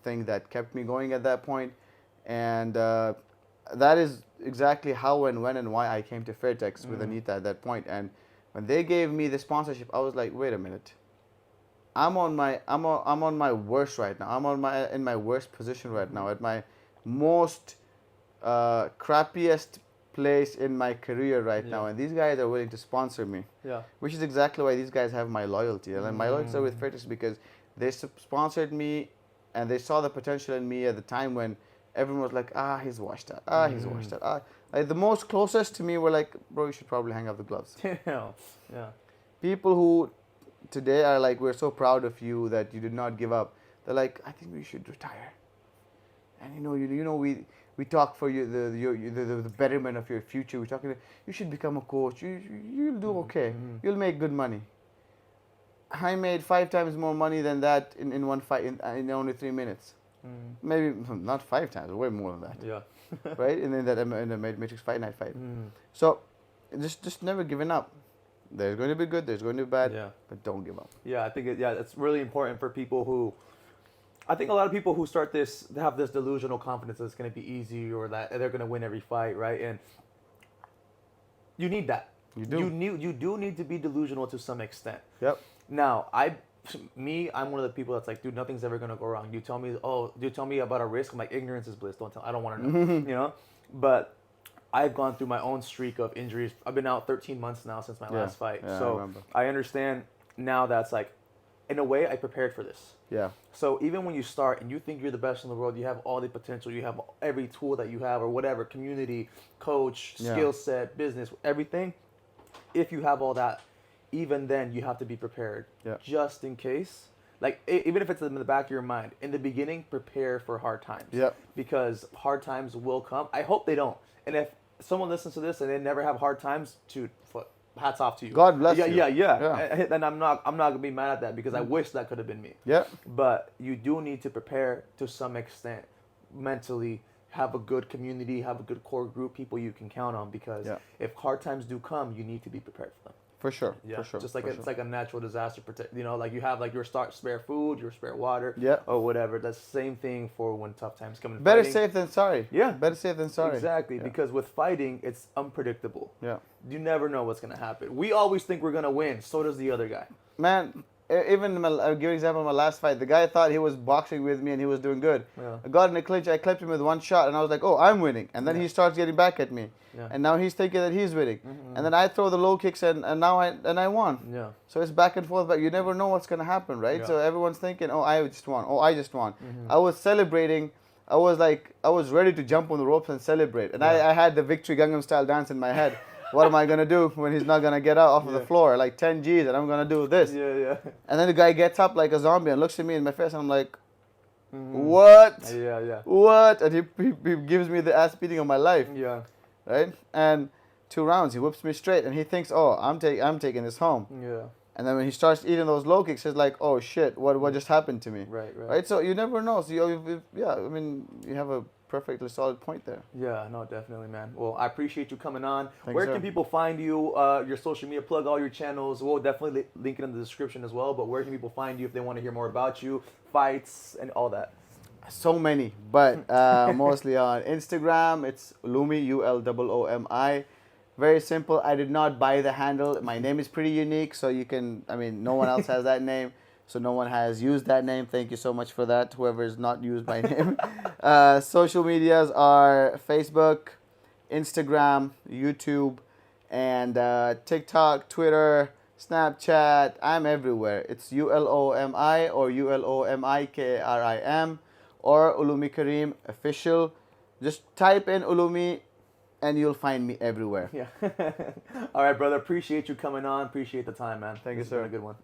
thing that kept me going at that point. And that is exactly how and when and why I came to Fairtex with Anita at that point. And when they gave me the sponsorship, I was like, wait a minute. I'm on my worst right now. In my worst position right now, at my most crappiest place in my career right now, and these guys are willing to sponsor me. Yeah. Which is exactly why these guys have my loyalty. And my loyalty are with Fairtex because they sponsored me and they saw the potential in me at the time when everyone was like, he's washed out. He's washed out. Like the most closest to me were like, bro, you should probably hang up the gloves. Yeah. People who today are like, we're so proud of you that you did not give up. They're like, I think we should retire. And we talk for you the betterment of your future. We're talking. You should become a coach. You'll do okay. You'll make good money. I made 5 times more money than that in one fight in only 3 minutes. Maybe not 5 times, way more than that. Yeah. Right? And then in the Matrix Fight Night fight. So just never giving up. There's going to be good, there's going to be bad, but don't give up. Yeah, I think it's really important for people who, I think a lot of people who start this have this delusional confidence that it's going to be easy or that they're going to win every fight, right? And you need that. You do. You do need to be delusional to some extent. Yep. Now, I'm one of the people that's like, dude, nothing's ever going to go wrong. You tell me about a risk. I'm like, ignorance is bliss. I don't want to know, But I've gone through my own streak of injuries. I've been out 13 months now since my last fight. Yeah, so I understand now that's like, in a way, I prepared for this. Yeah. So even when you start and you think you're the best in the world, you have all the potential, you have every tool that you have or whatever, community, coach, skill set, business, everything. If you have all that, even then you have to be prepared just in case. Like, even if it's in the back of your mind, in the beginning, prepare for hard times. Yep. Because hard times will come. I hope they don't. And if someone listens to this and they never have hard times, dude, hats off to you. God bless you. Yeah. And I'm not gonna be mad at that because I wish that could have been me. Yeah. But you do need to prepare to some extent mentally. Have a good community, have a good core group, people you can count on, because if hard times do come, you need to be prepared for them. For sure. Yeah. For sure. Just like it's like a natural disaster like you have like your spare food, your spare water, or whatever. That's the same thing for when tough times come. Better safe than sorry. Yeah. Better safe than sorry. Exactly. Yeah. Because with fighting, it's unpredictable. Yeah. You never know what's gonna happen. We always think we're gonna win. So does the other guy. Man, even I'll give an example of my last fight. The guy thought he was boxing with me and he was doing good. Yeah. I got in a clinch, I clipped him with one shot, and I was like, oh, I'm winning. And then he starts getting back at me. Yeah. And now he's thinking that he's winning. And then I throw the low kicks and now I won. Yeah. So it's back and forth, but you never know what's gonna happen, right? Yeah. So everyone's thinking, oh, I just won. Oh, I just won. I was celebrating. I was ready to jump on the ropes and celebrate. And I had the victory Gangnam style dance in my head. What am I going to do when he's not going to get out off of the floor? Like 10 G's and I'm going to do this. Yeah. And then the guy gets up like a zombie and looks at me in my face and I'm like, what? Yeah. What? And he gives me the ass beating of my life. Yeah. Right? And 2 rounds, he whips me straight and he thinks, oh, I'm taking this home. Yeah. And then when he starts eating those low kicks, he's like, oh shit, what just happened to me? Right. Right? So you never know. So yeah, I mean, you have a perfectly solid point there. Yeah, no, definitely, man. Well, I appreciate you coming on. Thanks, Where sir. can people find you? Your social media, plug all your channels. We'll definitely link it in the description as well. But where can people find you if they want to hear more about you, fights, and all that? So many, but mostly on Instagram. It's Uloomi, Uloomi. Very simple. I did not buy the handle. My name is pretty unique, so you can. I mean, no one else has that name, so no one has used that name. Thank you so much for that. Whoever has not used my name. Social medias are Facebook, Instagram, YouTube, and TikTok, Twitter, Snapchat. I'm everywhere. It's Uloomi or Uloomi Karim or Uloomi Karim official. Just type in Uloomi and you'll find me everywhere. Yeah. All right, brother. Appreciate you coming on. Appreciate the time, man. Thank you, This has been sir. a good one.